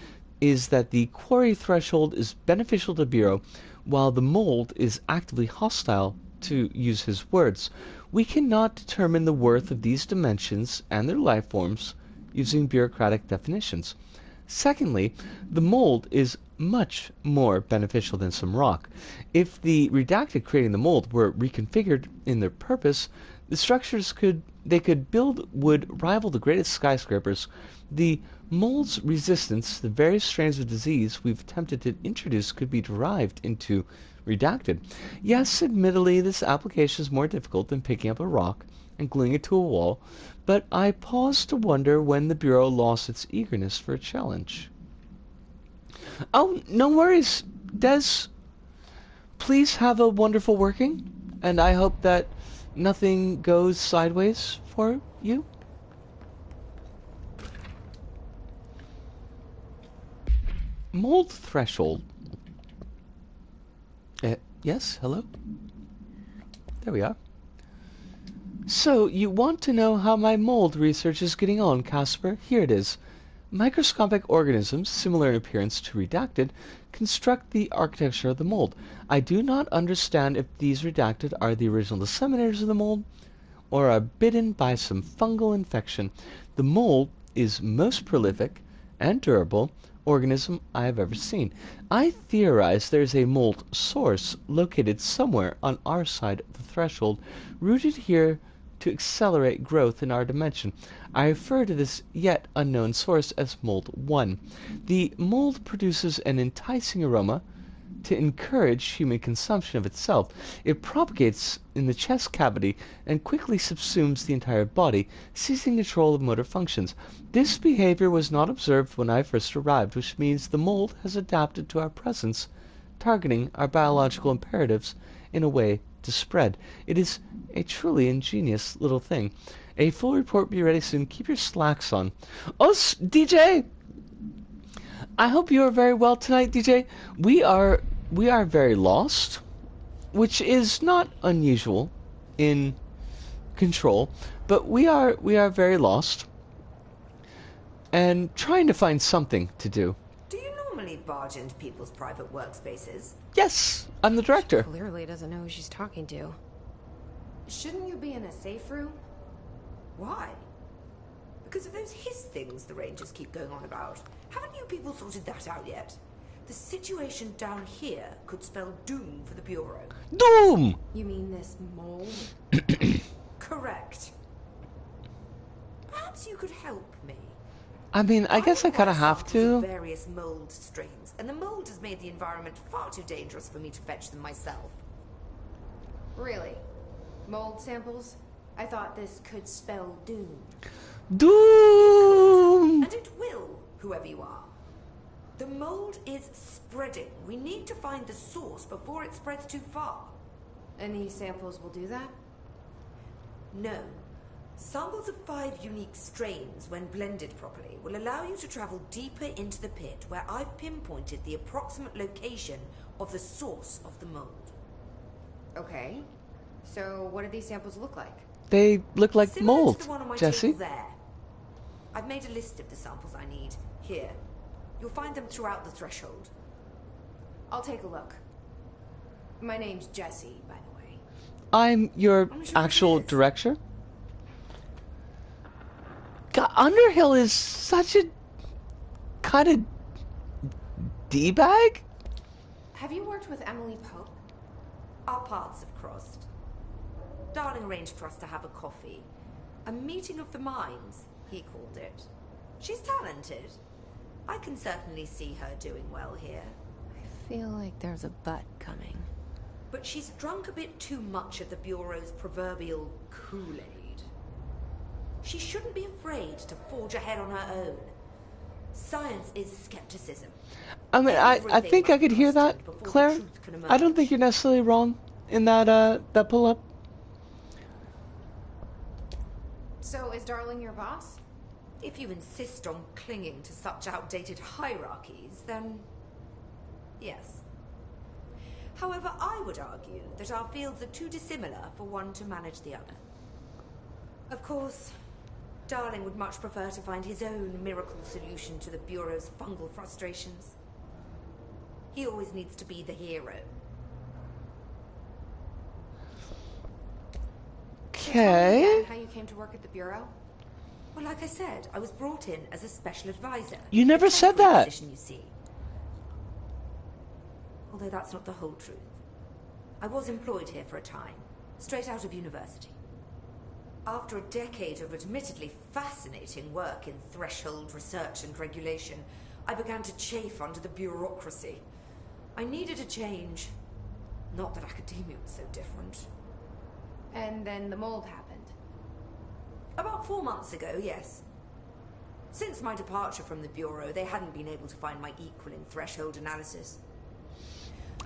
is that the quarry threshold is beneficial to Bureau, while the mold is actively hostile, to use his words. We cannot determine the worth of these dimensions and their life forms using bureaucratic definitions. Secondly, the mold is much more beneficial than some rock. If the redacted creating the mold were reconfigured in their purpose, the structures could build would rival the greatest skyscrapers. The mold's resistance to the various strains of disease we've attempted to introduce could be derived into redacted. Yes, admittedly, this application is more difficult than picking up a rock and gluing it to a wall, but I pause to wonder when the Bureau lost its eagerness for a challenge. Oh, no worries, Des. Please have a wonderful working, and I hope that nothing goes sideways for you. Mold threshold. Yes, hello? There we are. So, you want to know how my mold research is getting on, Casper? Here it is. Microscopic organisms, similar in appearance to redacted, construct the architecture of the mold. I do not understand if these redacted are the original disseminators of the mold, or are bitten by some fungal infection. The mold is most prolific and durable organism I have ever seen. I theorize there's a mold source located somewhere on our side of the threshold, rooted here to accelerate growth in our dimension. I refer to this yet unknown source as Mold 1. The mold produces an enticing aroma to encourage human consumption of itself. It propagates in the chest cavity and quickly subsumes the entire body, seizing control of motor functions. This behavior was not observed when I first arrived, which means the mold has adapted to our presence, targeting our biological imperatives in a way to spread. It is a truly ingenious little thing. A full report will be ready soon. Keep your slacks on. Oh, DJ! I hope you are very well tonight, DJ. We are very lost, which is not unusual in Control, but we are very lost and trying to find something to do. Do you normally barge into people's private workspaces? Yes, I'm the director. She clearly doesn't know who she's talking to. Shouldn't you be in a safe room? Why? Because of those hiss things the Rangers keep going on about. Haven't you people sorted that out yet? The situation down here could spell doom for the Bureau. Doom! You mean this mold? Correct. Perhaps you could help me. I mean, I guess I kind of have samples of to. various mold strains, and the mold has made the environment far too dangerous for me to fetch them myself. Really? Mold samples? I thought this could spell doom. Doom! And it will, whoever you are. The mold is spreading. We need to find the source before it spreads too far. And these samples will do that? No. Samples of 5 unique strains, when blended properly, will allow you to travel deeper into the pit, where I've pinpointed the approximate location of the source of the mold. Okay. So what do these samples look like? They look like Similar mold, to the one on my Jesse. table there. I've made a list of the samples I need. Here. You'll find them throughout the threshold. I'll take a look. My name's Jessie, by the way. I'm your I'm sure actual it is. director. God, Underhill is such a kind of D-bag? Have you worked with Emily Pope? Our paths have crossed. Darling arranged for us to have a coffee. A meeting of the minds, he called it. She's talented. I can certainly see her doing well here. I feel like there's a but coming. But she's drunk a bit too much of the Bureau's proverbial Kool-Aid. She shouldn't be afraid to forge ahead on her own. Science is skepticism. I mean, I think I could hear that, Claire. I don't think you're necessarily wrong in that that pull-up. So is Darling your boss? If you insist on clinging to such outdated hierarchies, then yes. However, I would argue that our fields are too dissimilar for one to manage the other. Of course, Darling would much prefer to find his own miracle solution to the Bureau's fungal frustrations. He always needs to be the hero. So tell me Okay. again how you came to work at the Bureau? Well, like I said, I was brought in as a special advisor. You never A said temporary that. Position, you see. Although that's not the whole truth. I was employed here for a time, straight out of university. After a decade of admittedly fascinating work in threshold research and regulation, I began to chafe under the bureaucracy. I needed a change. Not that academia was so different. And then the mold happened. About 4 months ago, yes. Since my departure from the Bureau, they hadn't been able to find my equal in threshold analysis.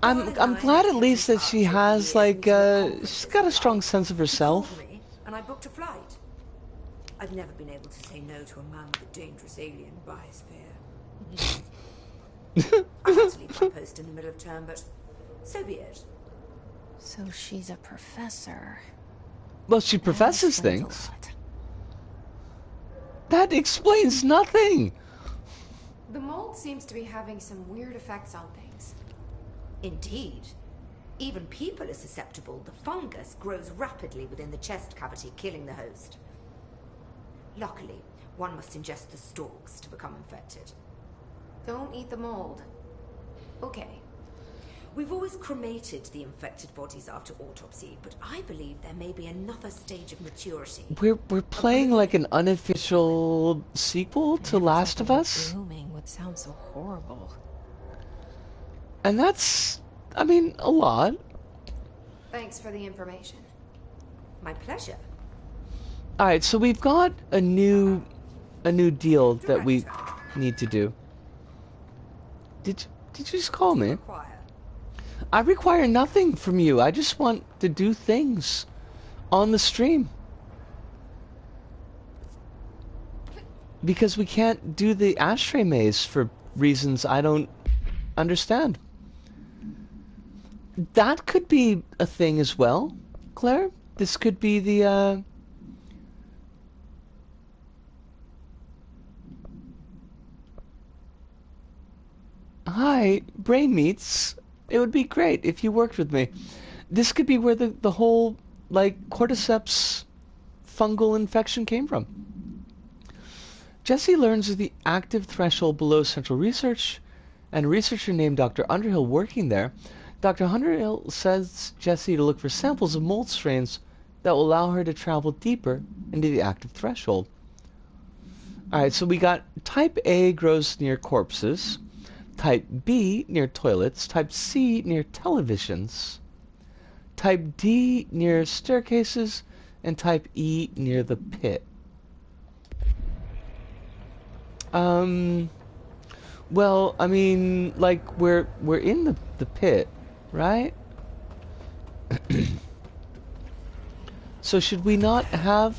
I'm glad at least that she has like she's got a strong sense of herself. Called me, and I booked a flight. I've never been able to say no to a man with a dangerous alien biosphere. I had to leave my post in the middle of term, but so be it. So she's a professor. Well, she professes That explains a things. lot. That explains nothing. The mold seems to be having some weird effects on things. Indeed. Even people are susceptible. The fungus grows rapidly within the chest cavity, killing the host. Luckily, one must ingest the stalks to become infected. Don't eat the mold. Okay. We've always cremated the infected bodies after autopsy, but I believe there may be another stage of maturity. We're playing like an unofficial sequel to Last of Us, Blooming would sound so horrible. and that's, I mean, a lot. Thanks for the information. My pleasure. All right, so we've got a new deal that we Director. need to do. Did you just call me? Require. I require nothing from you. I just want to do things on the stream. Because we can't do the ashtray maze for reasons I don't understand. That could be a thing as well, Claire. This could be the, Hi, Brain Meats. It would be great if you worked with me. This could be where the whole, like, cordyceps fungal infection came from. Jesse learns of the active threshold below Central Research, and a researcher named Dr. Underhill working there. Dr. Underhill says Jesse to look for samples of mold strains that will allow her to travel deeper into the active threshold. Alright, so we got Type A grows near corpses, Type B near toilets, Type C near televisions, Type D near staircases, and Type E near the pit. Well, I mean, like, we're in the pit, right? So should we not have...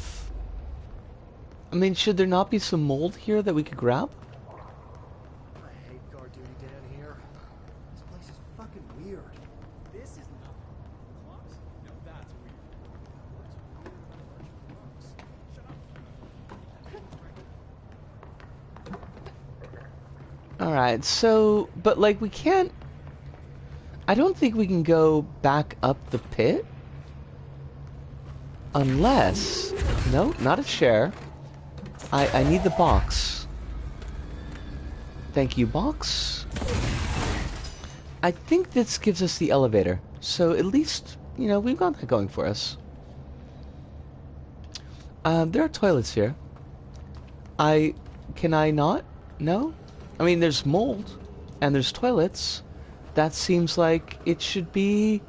I mean, should there not be some mold here that we could grab? I hate guard duty Dan here. This place is fucking weird. This is nothing. Clocks? No, that's weird. What's weird about a bunch of clocks? Shut up. Alright, so... But, like, we can't... I don't think we can go back up the pit. Unless... No, not a chair. I need the box. Thank you, box. I think this gives us the elevator. So at least, you know, we've got that going for us. There are toilets here. Can I not? No? I mean, there's mold. And there's toilets. That seems like it should be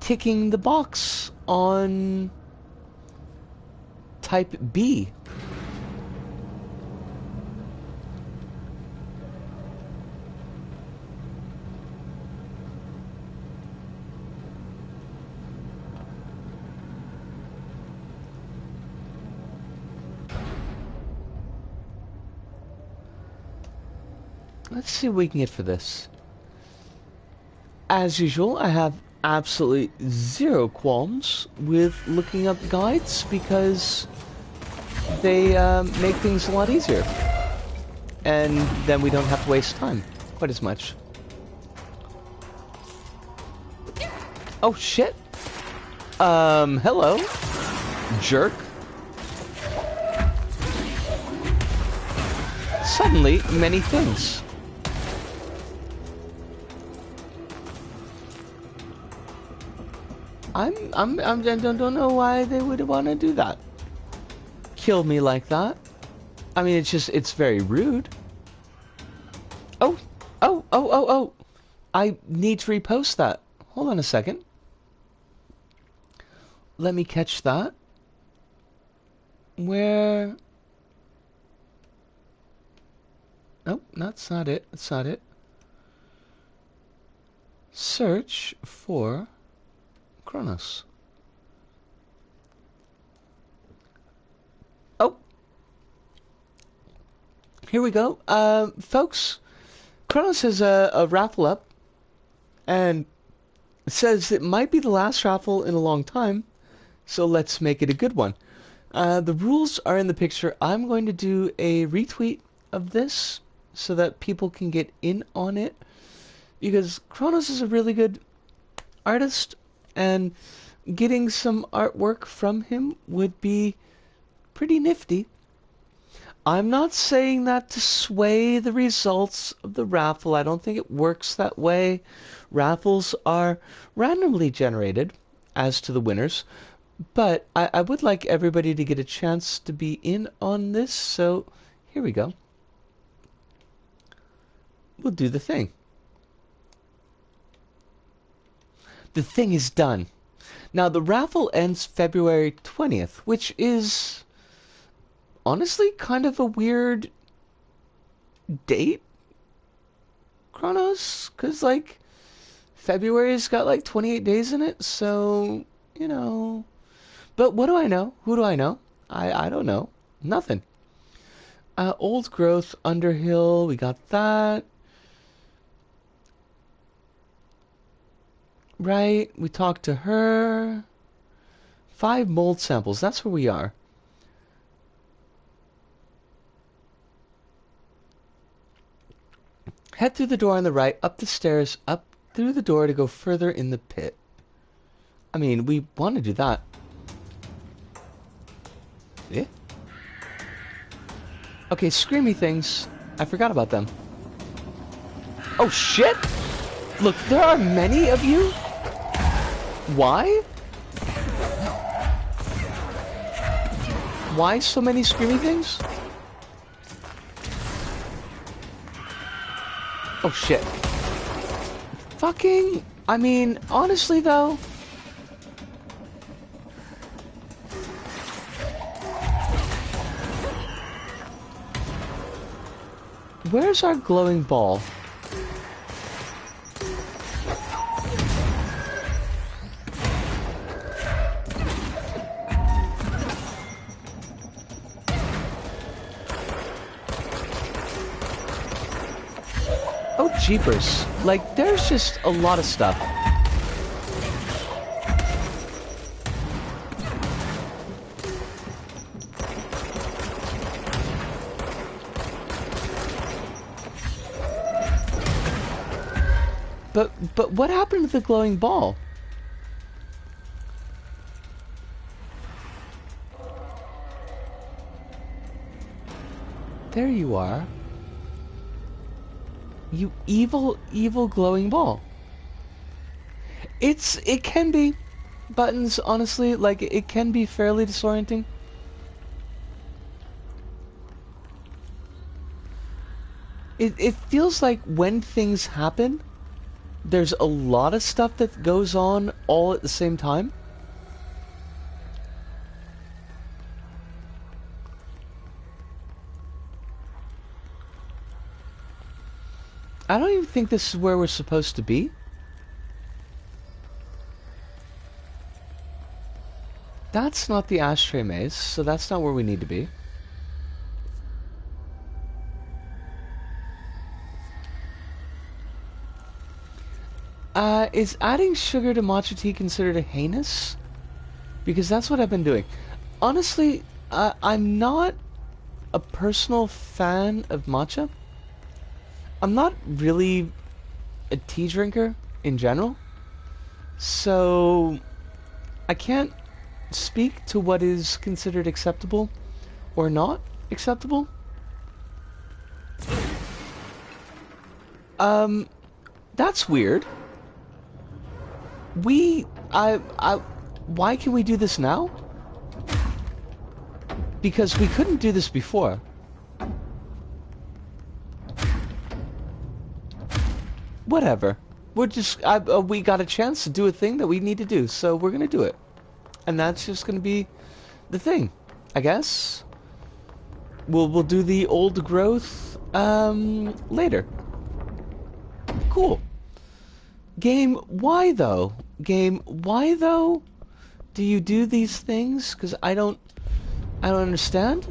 ticking the box on Type B. Let's see what we can get for this. As usual, I have absolutely zero qualms with looking up guides because they make things a lot easier. And then we don't have to waste time quite as much. Oh shit! Hello? Jerk. Suddenly, many things. I don't know why they would want to do that. Kill me like that. I mean, it's very rude. Oh. I need to repost that. Hold on a second. Let me catch that. Where? Nope, that's not it. That's not it. Search for Kronos. Oh. Here we go. Folks, Kronos has a raffle up, and it says it might be the last raffle in a long time, so let's make it a good one. The rules are in the picture. I'm going to do a retweet of this so that people can get in on it, because Kronos is a really good artist, and getting some artwork from him would be pretty nifty. I'm not saying that to sway the results of the raffle. I don't think it works that way. Raffles are randomly generated as to the winners, but I would like everybody to get a chance to be in on this, so here we go. We'll do the thing. The thing is done. Now, the raffle ends February 20th, which is honestly kind of a weird date, Kronos, because, like, February's got, like, 28 days in it, so, you know. But what do I know? Who do I know? I don't know. Nothing. Old Growth, Underhill, we got that. Right, we talked to her. 5 mold samples, that's where we are. Head through the door on the right, up the stairs, up through the door to go further in the pit. I mean, we want to do that. Yeah. Okay, screamy things. I forgot about them. Oh shit! Look, there are many of you? Why? Why so many screamy things? Oh shit. Fucking... I mean, honestly though... Where's our glowing ball? Oh, jeepers. Like, there's just a lot of stuff. But what happened to the glowing ball? There you are. You evil, evil glowing ball. It can be buttons, honestly, like it can be fairly disorienting. It feels like when things happen, there's a lot of stuff that goes on all at the same time. I don't even think this is where we're supposed to be. That's not the ashtray maze, so that's not where we need to be. Is adding sugar to matcha tea considered a heinous? Because that's what I've been doing. Honestly, I'm not a personal fan of matcha. I'm not really a tea drinker in general. So, I can't speak to what is considered acceptable or not acceptable. That's weird. Why can we do this now? Because we couldn't do this before. Whatever. We're just, we got a chance to do a thing that we need to do, so we're gonna do it. And that's just gonna be the thing, I guess. We'll do the old growth, later. Cool. Game, why though? Game, why though do you do these things? Because I don't understand.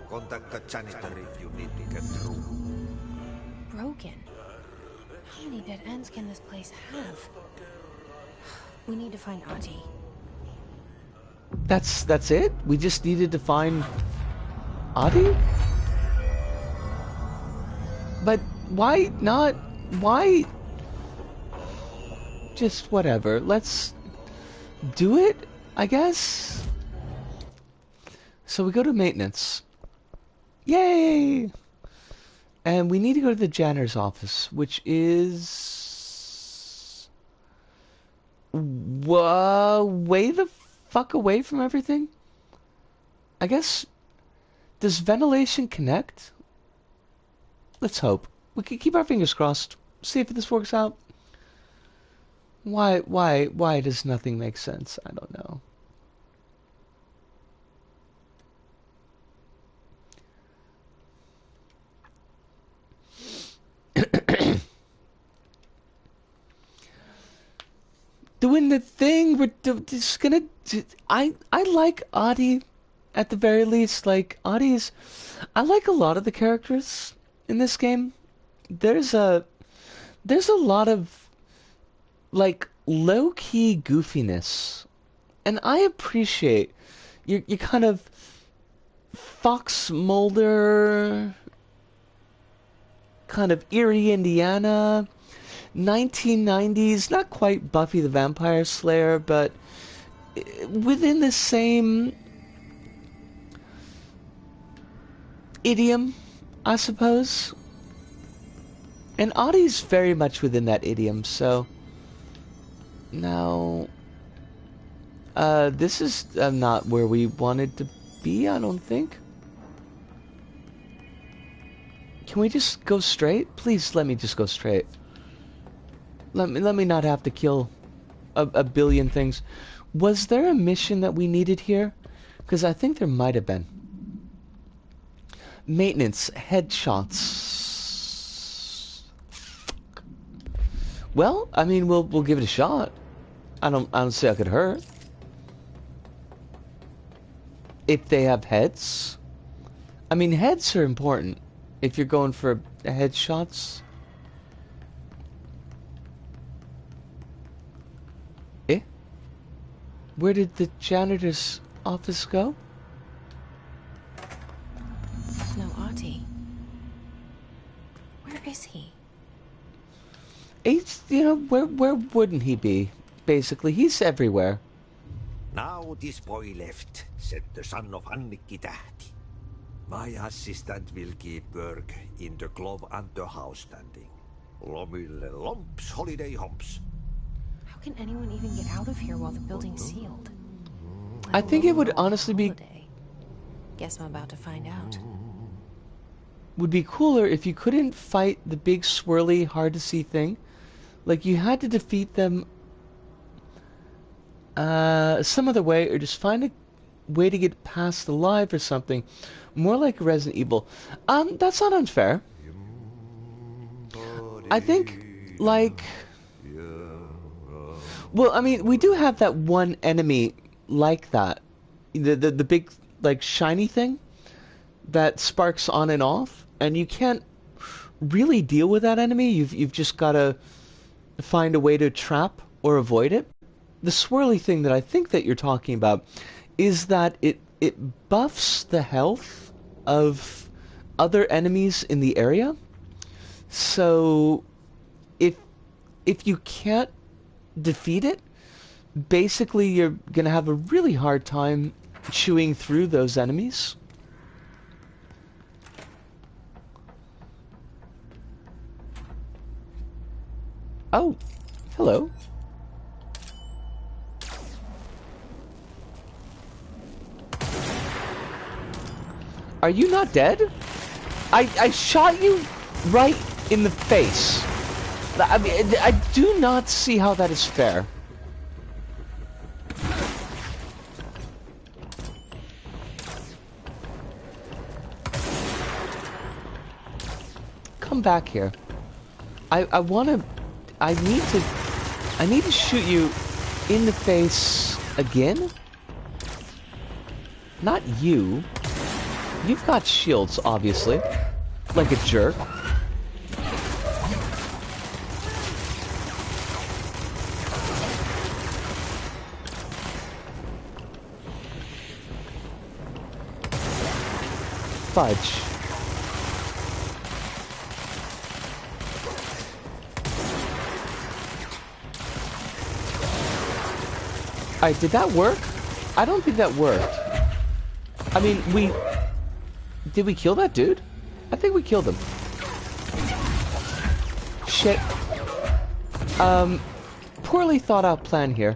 Contact the janitor if you need to get through. Broken. How many dead ends can this place have? We need to find Auntie. That's it? We just needed to find Adi? But why not? Why? Just whatever. Let's do it, I guess. So we go to maintenance. Yay! And we need to go to the janitor's office, which is way the fuck away from everything. I guess, does ventilation connect? Let's hope. We can keep our fingers crossed. See if this works out. Why does nothing make sense? I don't know. Doing the thing, we're just gonna... I like Adi, at the very least. Like, Adi's... I like a lot of the characters in this game. There's a lot of, like, low-key goofiness. And I appreciate your kind of Fox Mulder, kind of Erie, Indiana, 1990s, not quite Buffy the Vampire Slayer, but within the same idiom, I suppose. And Audie's very much within that idiom, so... Now... this is not where we wanted to be, I don't think. Can we just go straight? Please let me just go straight. Let me not have to kill a billion things. Was there a mission that we needed here? Because I think there might have been. Maintenance, headshots. Well, I mean, we'll give it a shot. I don't see how it could hurt. If they have heads. I mean, heads are important. If you're going for headshots. Eh? Where did the janitor's office go? No Audie. Where is he? He's, you know, where wouldn't he be? Basically, he's everywhere. Now this boy left, said the son of Annikki Tähti. My assistant will keep work in the glove and the house standing. Lomille lomps, holiday humps. How can anyone even get out of here while the building's sealed? I think it would honestly be... Guess I'm about to find out. Would be cooler if you couldn't fight the big swirly, hard to see thing. Like you had to defeat them some other way, or just find a way to get past alive or something. More like Resident Evil. That's not unfair. I think, like... Well, I mean, we do have that one enemy like that. The big, like, shiny thing that sparks on and off. And you can't really deal with that enemy. You've just got to find a way to trap or avoid it. The swirly thing that I think that you're talking about is that it buffs the health of other enemies in the area. So if you can't defeat it, basically you're gonna have a really hard time chewing through those enemies. Oh, hello. Are you not dead? I shot you right in the face. I mean, I do not see how that is fair. Come back here. I need to shoot you in the face again? Not you. You've got shields, obviously. Like a jerk. Fudge. Alright, did that work? I don't think that worked. I mean, did we kill that dude? I think we killed him. Shit. Poorly thought out plan here.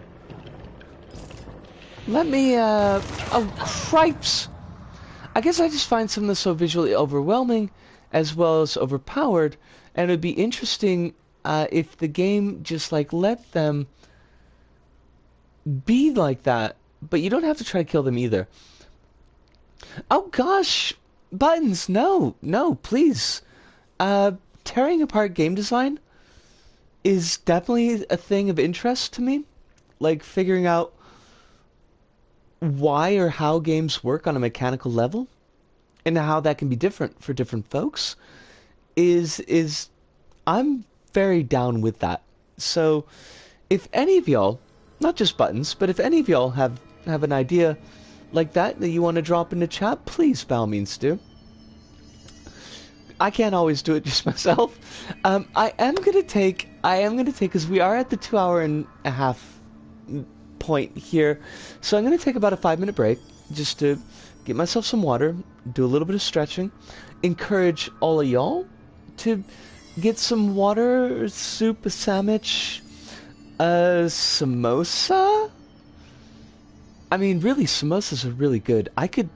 Let me, oh, cripes! I guess I just find some of this so visually overwhelming, as well as overpowered, and it'd be interesting, if the game just, like, let them be like that, but you don't have to try to kill them either. Oh gosh! Buttons, no, please. Tearing apart game design is definitely a thing of interest to me. Like, figuring out why or how games work on a mechanical level, and how that can be different for different folks, is I'm very down with that. So, if any of y'all, not just Buttons, but if any of y'all have an idea like that you want to drop in the chat, please, by all means, do. I can't always do it just myself. I am gonna take, because we are at the 2.5 hour point here, so I'm gonna take about a 5-minute break just to get myself some water, do a little bit of stretching, encourage all of y'all to get some water, soup, a sandwich, a samosa. I mean, really, samosas are really good. I could,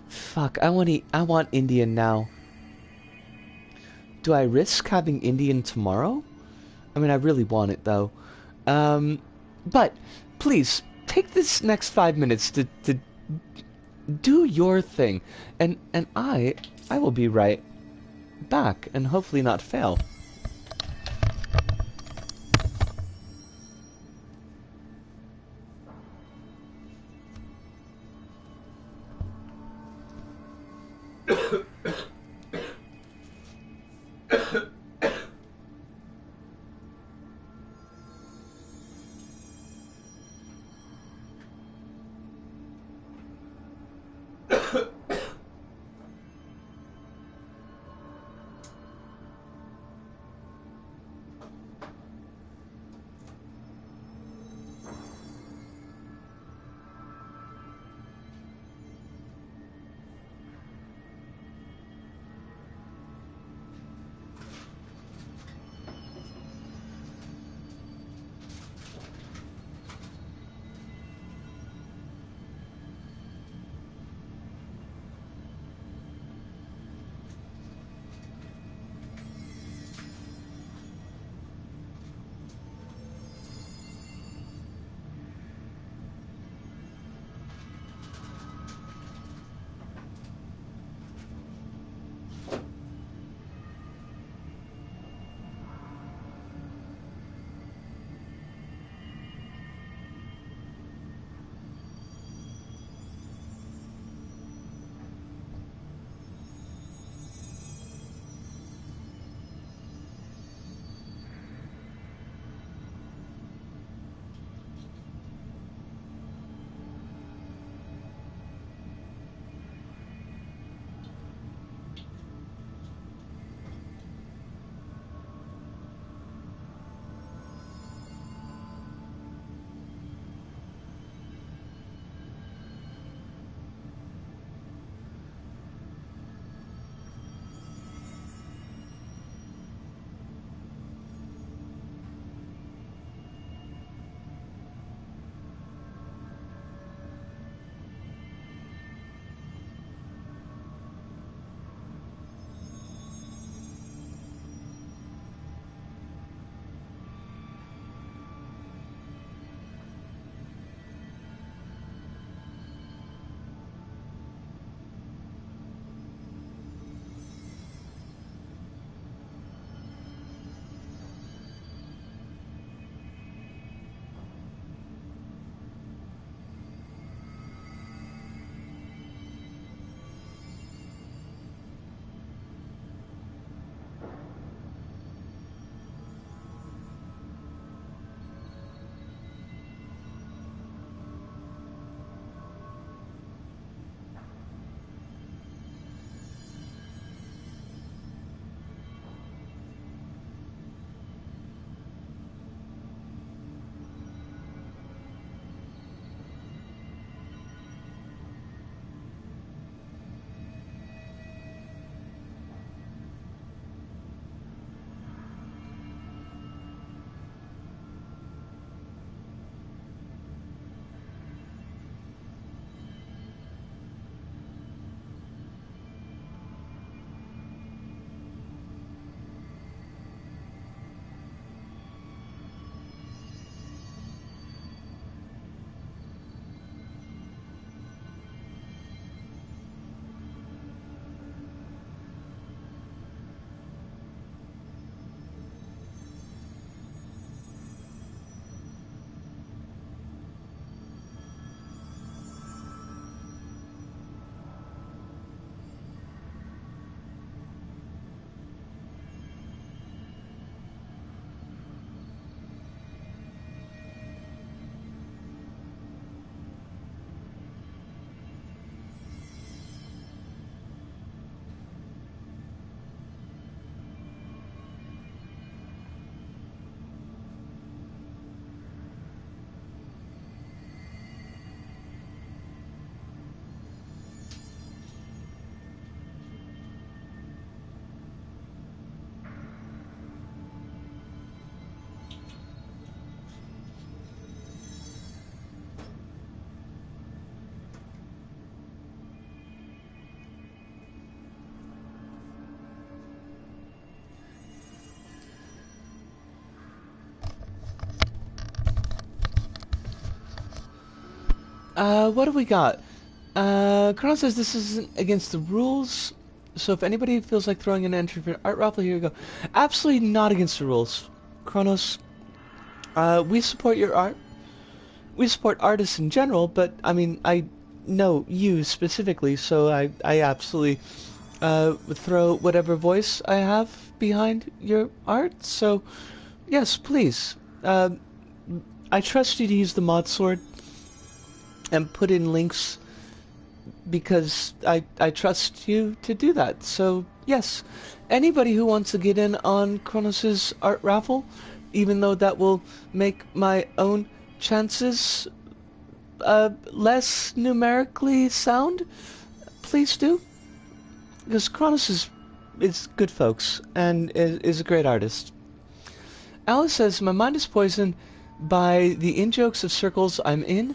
fuck, I want Indian now. Do I risk having Indian tomorrow? I mean, I really want it though. But please take this next 5 minutes to do your thing, and I will be right back, and hopefully not fail. What do we got? Chrono says this isn't against the rules, so if anybody feels like throwing an entry for an art raffle, here you go. Absolutely not against the rules. Kronos, we support your art. We support artists in general, but, I mean, I know you specifically, so I absolutely, would throw whatever voice I have behind your art, so, yes, please. I trust you to use the mod sword and put in links because I trust you to do that. So, yes, anybody who wants to get in on Kronos' art raffle, even though that will make my own chances less numerically sound, please do. Because Kronos is good folks and is a great artist. Alice says, my mind is poisoned by the in-jokes of circles I'm in,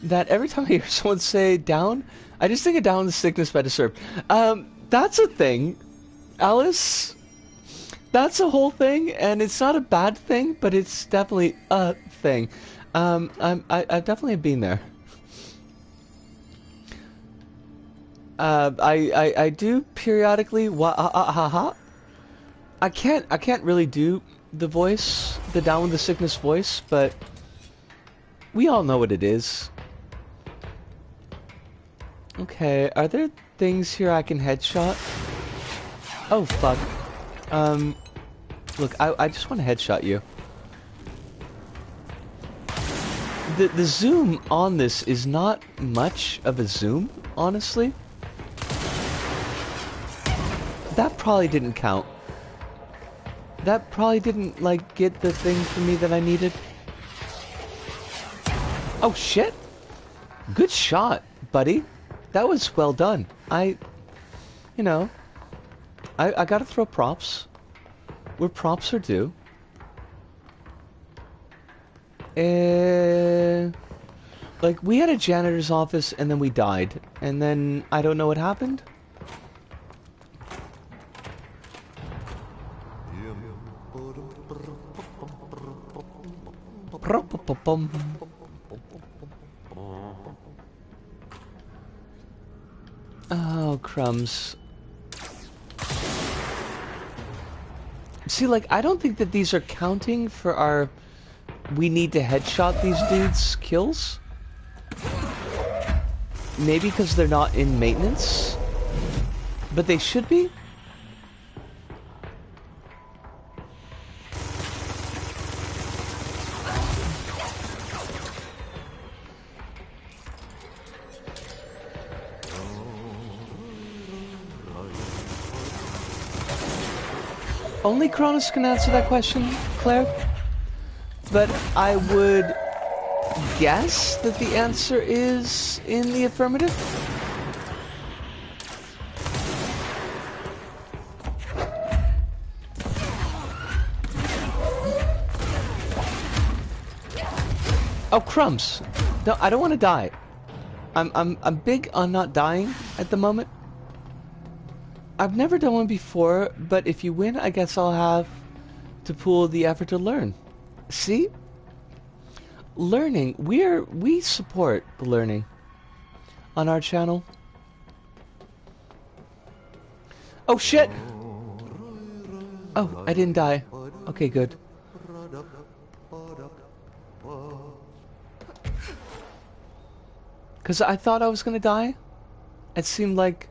that every time I hear someone say down, I just think of Down the Sickness by Disturbed. That's a thing, Alice. That's a whole thing, and it's not a bad thing, but it's definitely a thing. I've definitely been there. I do periodically. I can't really do the voice, the Down with the Sickness voice, but we all know what it is. Okay, are there things here I can headshot? Oh, fuck. Look, I just want to headshot you. The zoom on this is not much of a zoom, honestly. That probably didn't count. That probably didn't, like, get the thing for me that I needed. Oh, shit! Good shot, buddy. That was well done. I gotta throw props where props are due. Like, we had a janitor's office and then we died. And then, I don't know what happened. Oh, crumbs. See, like, I don't think that these are counting for our... We need to headshot these dudes' kills. Maybe because they're not in maintenance. But they should be. Only Kronos can answer that question, Claire. But I would guess that the answer is in the affirmative. Oh, crumbs. No, I don't want to die. I'm big on not dying at the moment. I've never done one before, but if you win, I guess I'll have to pool the effort to learn. See? Learning. We support the learning on our channel. Oh shit! Oh, I didn't die. Okay, good. Because I thought I was gonna die. It seemed like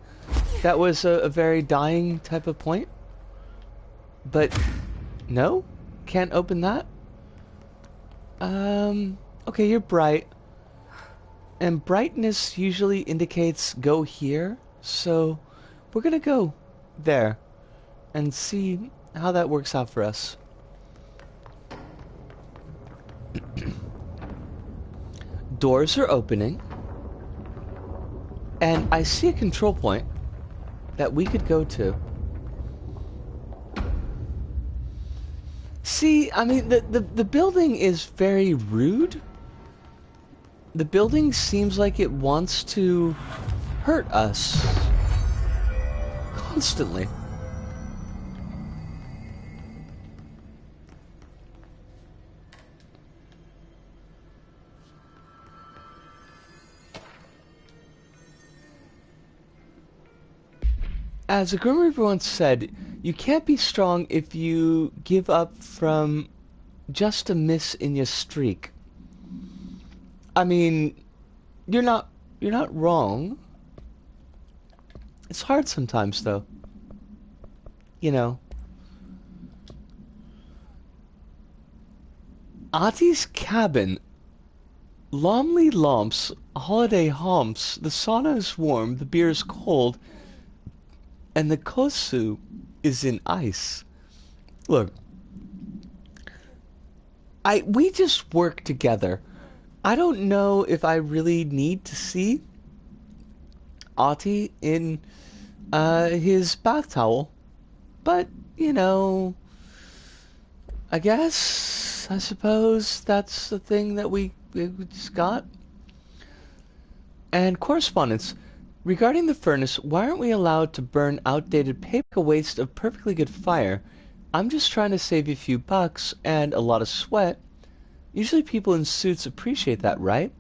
that was a very dying type of point. But no? Can't open that? Okay, you're bright. And brightness usually indicates go here. So we're gonna go there and see how that works out for us. Doors are opening. And I see a control point that we could go to. See, I mean, the building is very rude. The building seems like it wants to hurt us. Constantly. As a Grim Reaper once said, you can't be strong if you give up from just a miss in your streak. I mean, you're not wrong. It's hard sometimes, though. You know. Ati's cabin. Lomley lomps, holiday humps, the sauna is warm, the beer is cold, and the kosu is in ice. Look, we just work together. I don't know if I really need to see Ati in his bath towel, but you know, I suppose that's the thing that we just got. And correspondence. Regarding the furnace, why aren't we allowed to burn outdated paper, a waste of perfectly good fire? I'm just trying to save you a few bucks and a lot of sweat. Usually people in suits appreciate that, right?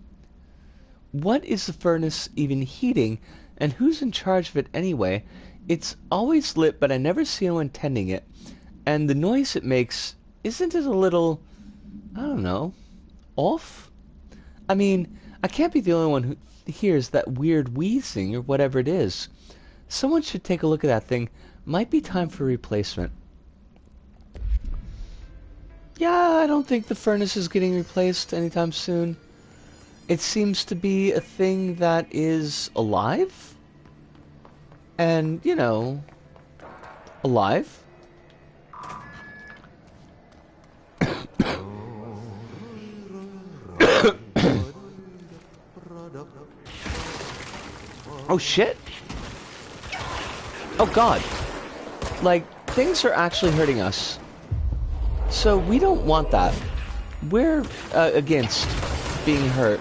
What is the furnace even heating, and who's in charge of it anyway? It's always lit, but I never see anyone tending it. And the noise it makes, isn't it a little, I don't know, off? I mean, I can't be the only one who hears that weird wheezing or whatever it is. Someone should take a look at that thing. Might be time for a replacement. Yeah, I don't think the furnace is getting replaced anytime soon. It seems to be a thing that is alive. And, you know, alive. Oh shit! Oh god! Like, things are actually hurting us. So we don't want that. We're against being hurt.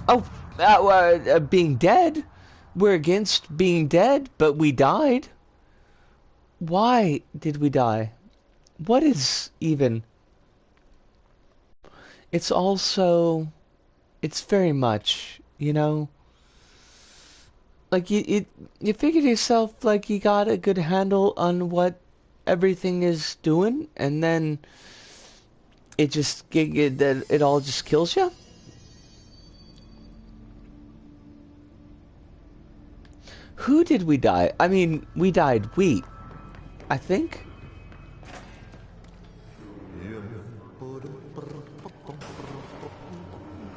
Oh, being dead? We're against being dead, but we died. Why did we die? What is even... It's also... It's very much, you know... Like, you figure to yourself, like, you got a good handle on what everything is doing, and then it all just kills you? Who did we die? I mean, we died wheat, I think.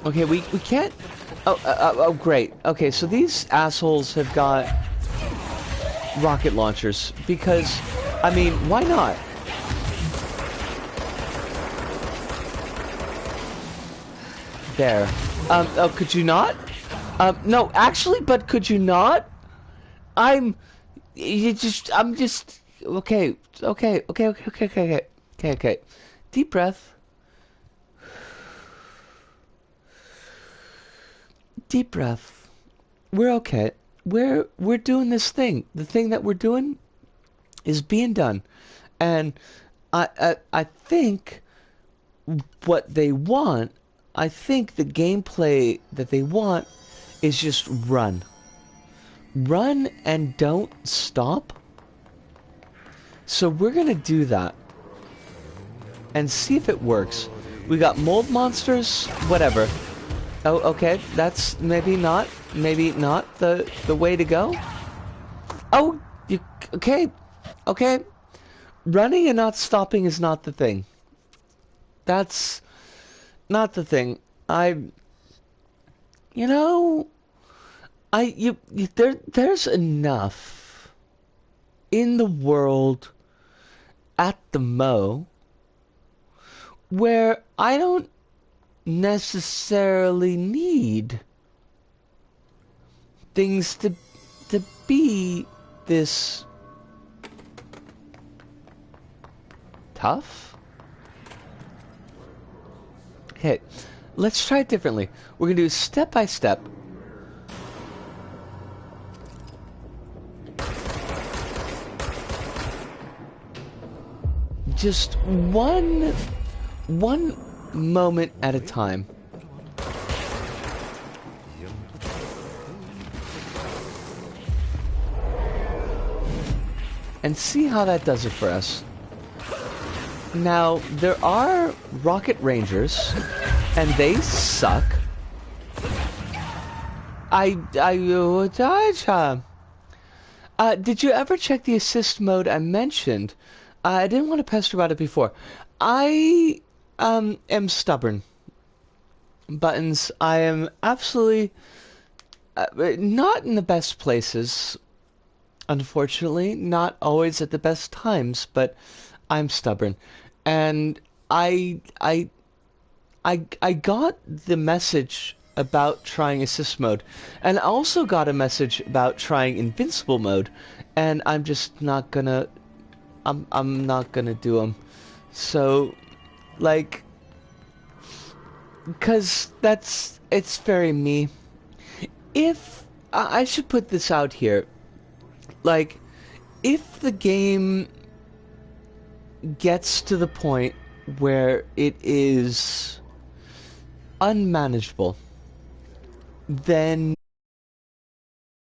Okay, we can't... Oh, great. Okay, so these assholes have got rocket launchers, because, I mean, why not? There. Oh, could you not? No, actually, but could you not? I'm just... Okay. Deep breath. Deep breath. We're okay. We're doing this thing. The thing that we're doing is being done. And I think what they want, I think the gameplay that they want is just run. Run and don't stop. So we're gonna do that. And see if it works. We got mold monsters, whatever. Oh, okay, that's maybe not the way to go. Oh, okay. Running and not stopping is not the thing. That's not the thing. There's enough in the world at the Mo where I don't necessarily need things to be this tough. Okay, let's try it differently. We're gonna do step by step. Just one moment at a time. and see how that does it for us. Now, there are Rocket Rangers, and they suck. Did you ever check the assist mode I mentioned? I didn't want to pester about it before. I am stubborn. Buttons, I am absolutely not in the best places, unfortunately. Not always at the best times, but I'm stubborn. And I got the message about trying assist mode, and I also got a message about trying invincible mode, and I'm just not gonna I'm not gonna do them. So, like, because it's very me. If I should put this out here, like, if the game gets to the point where it is unmanageable, then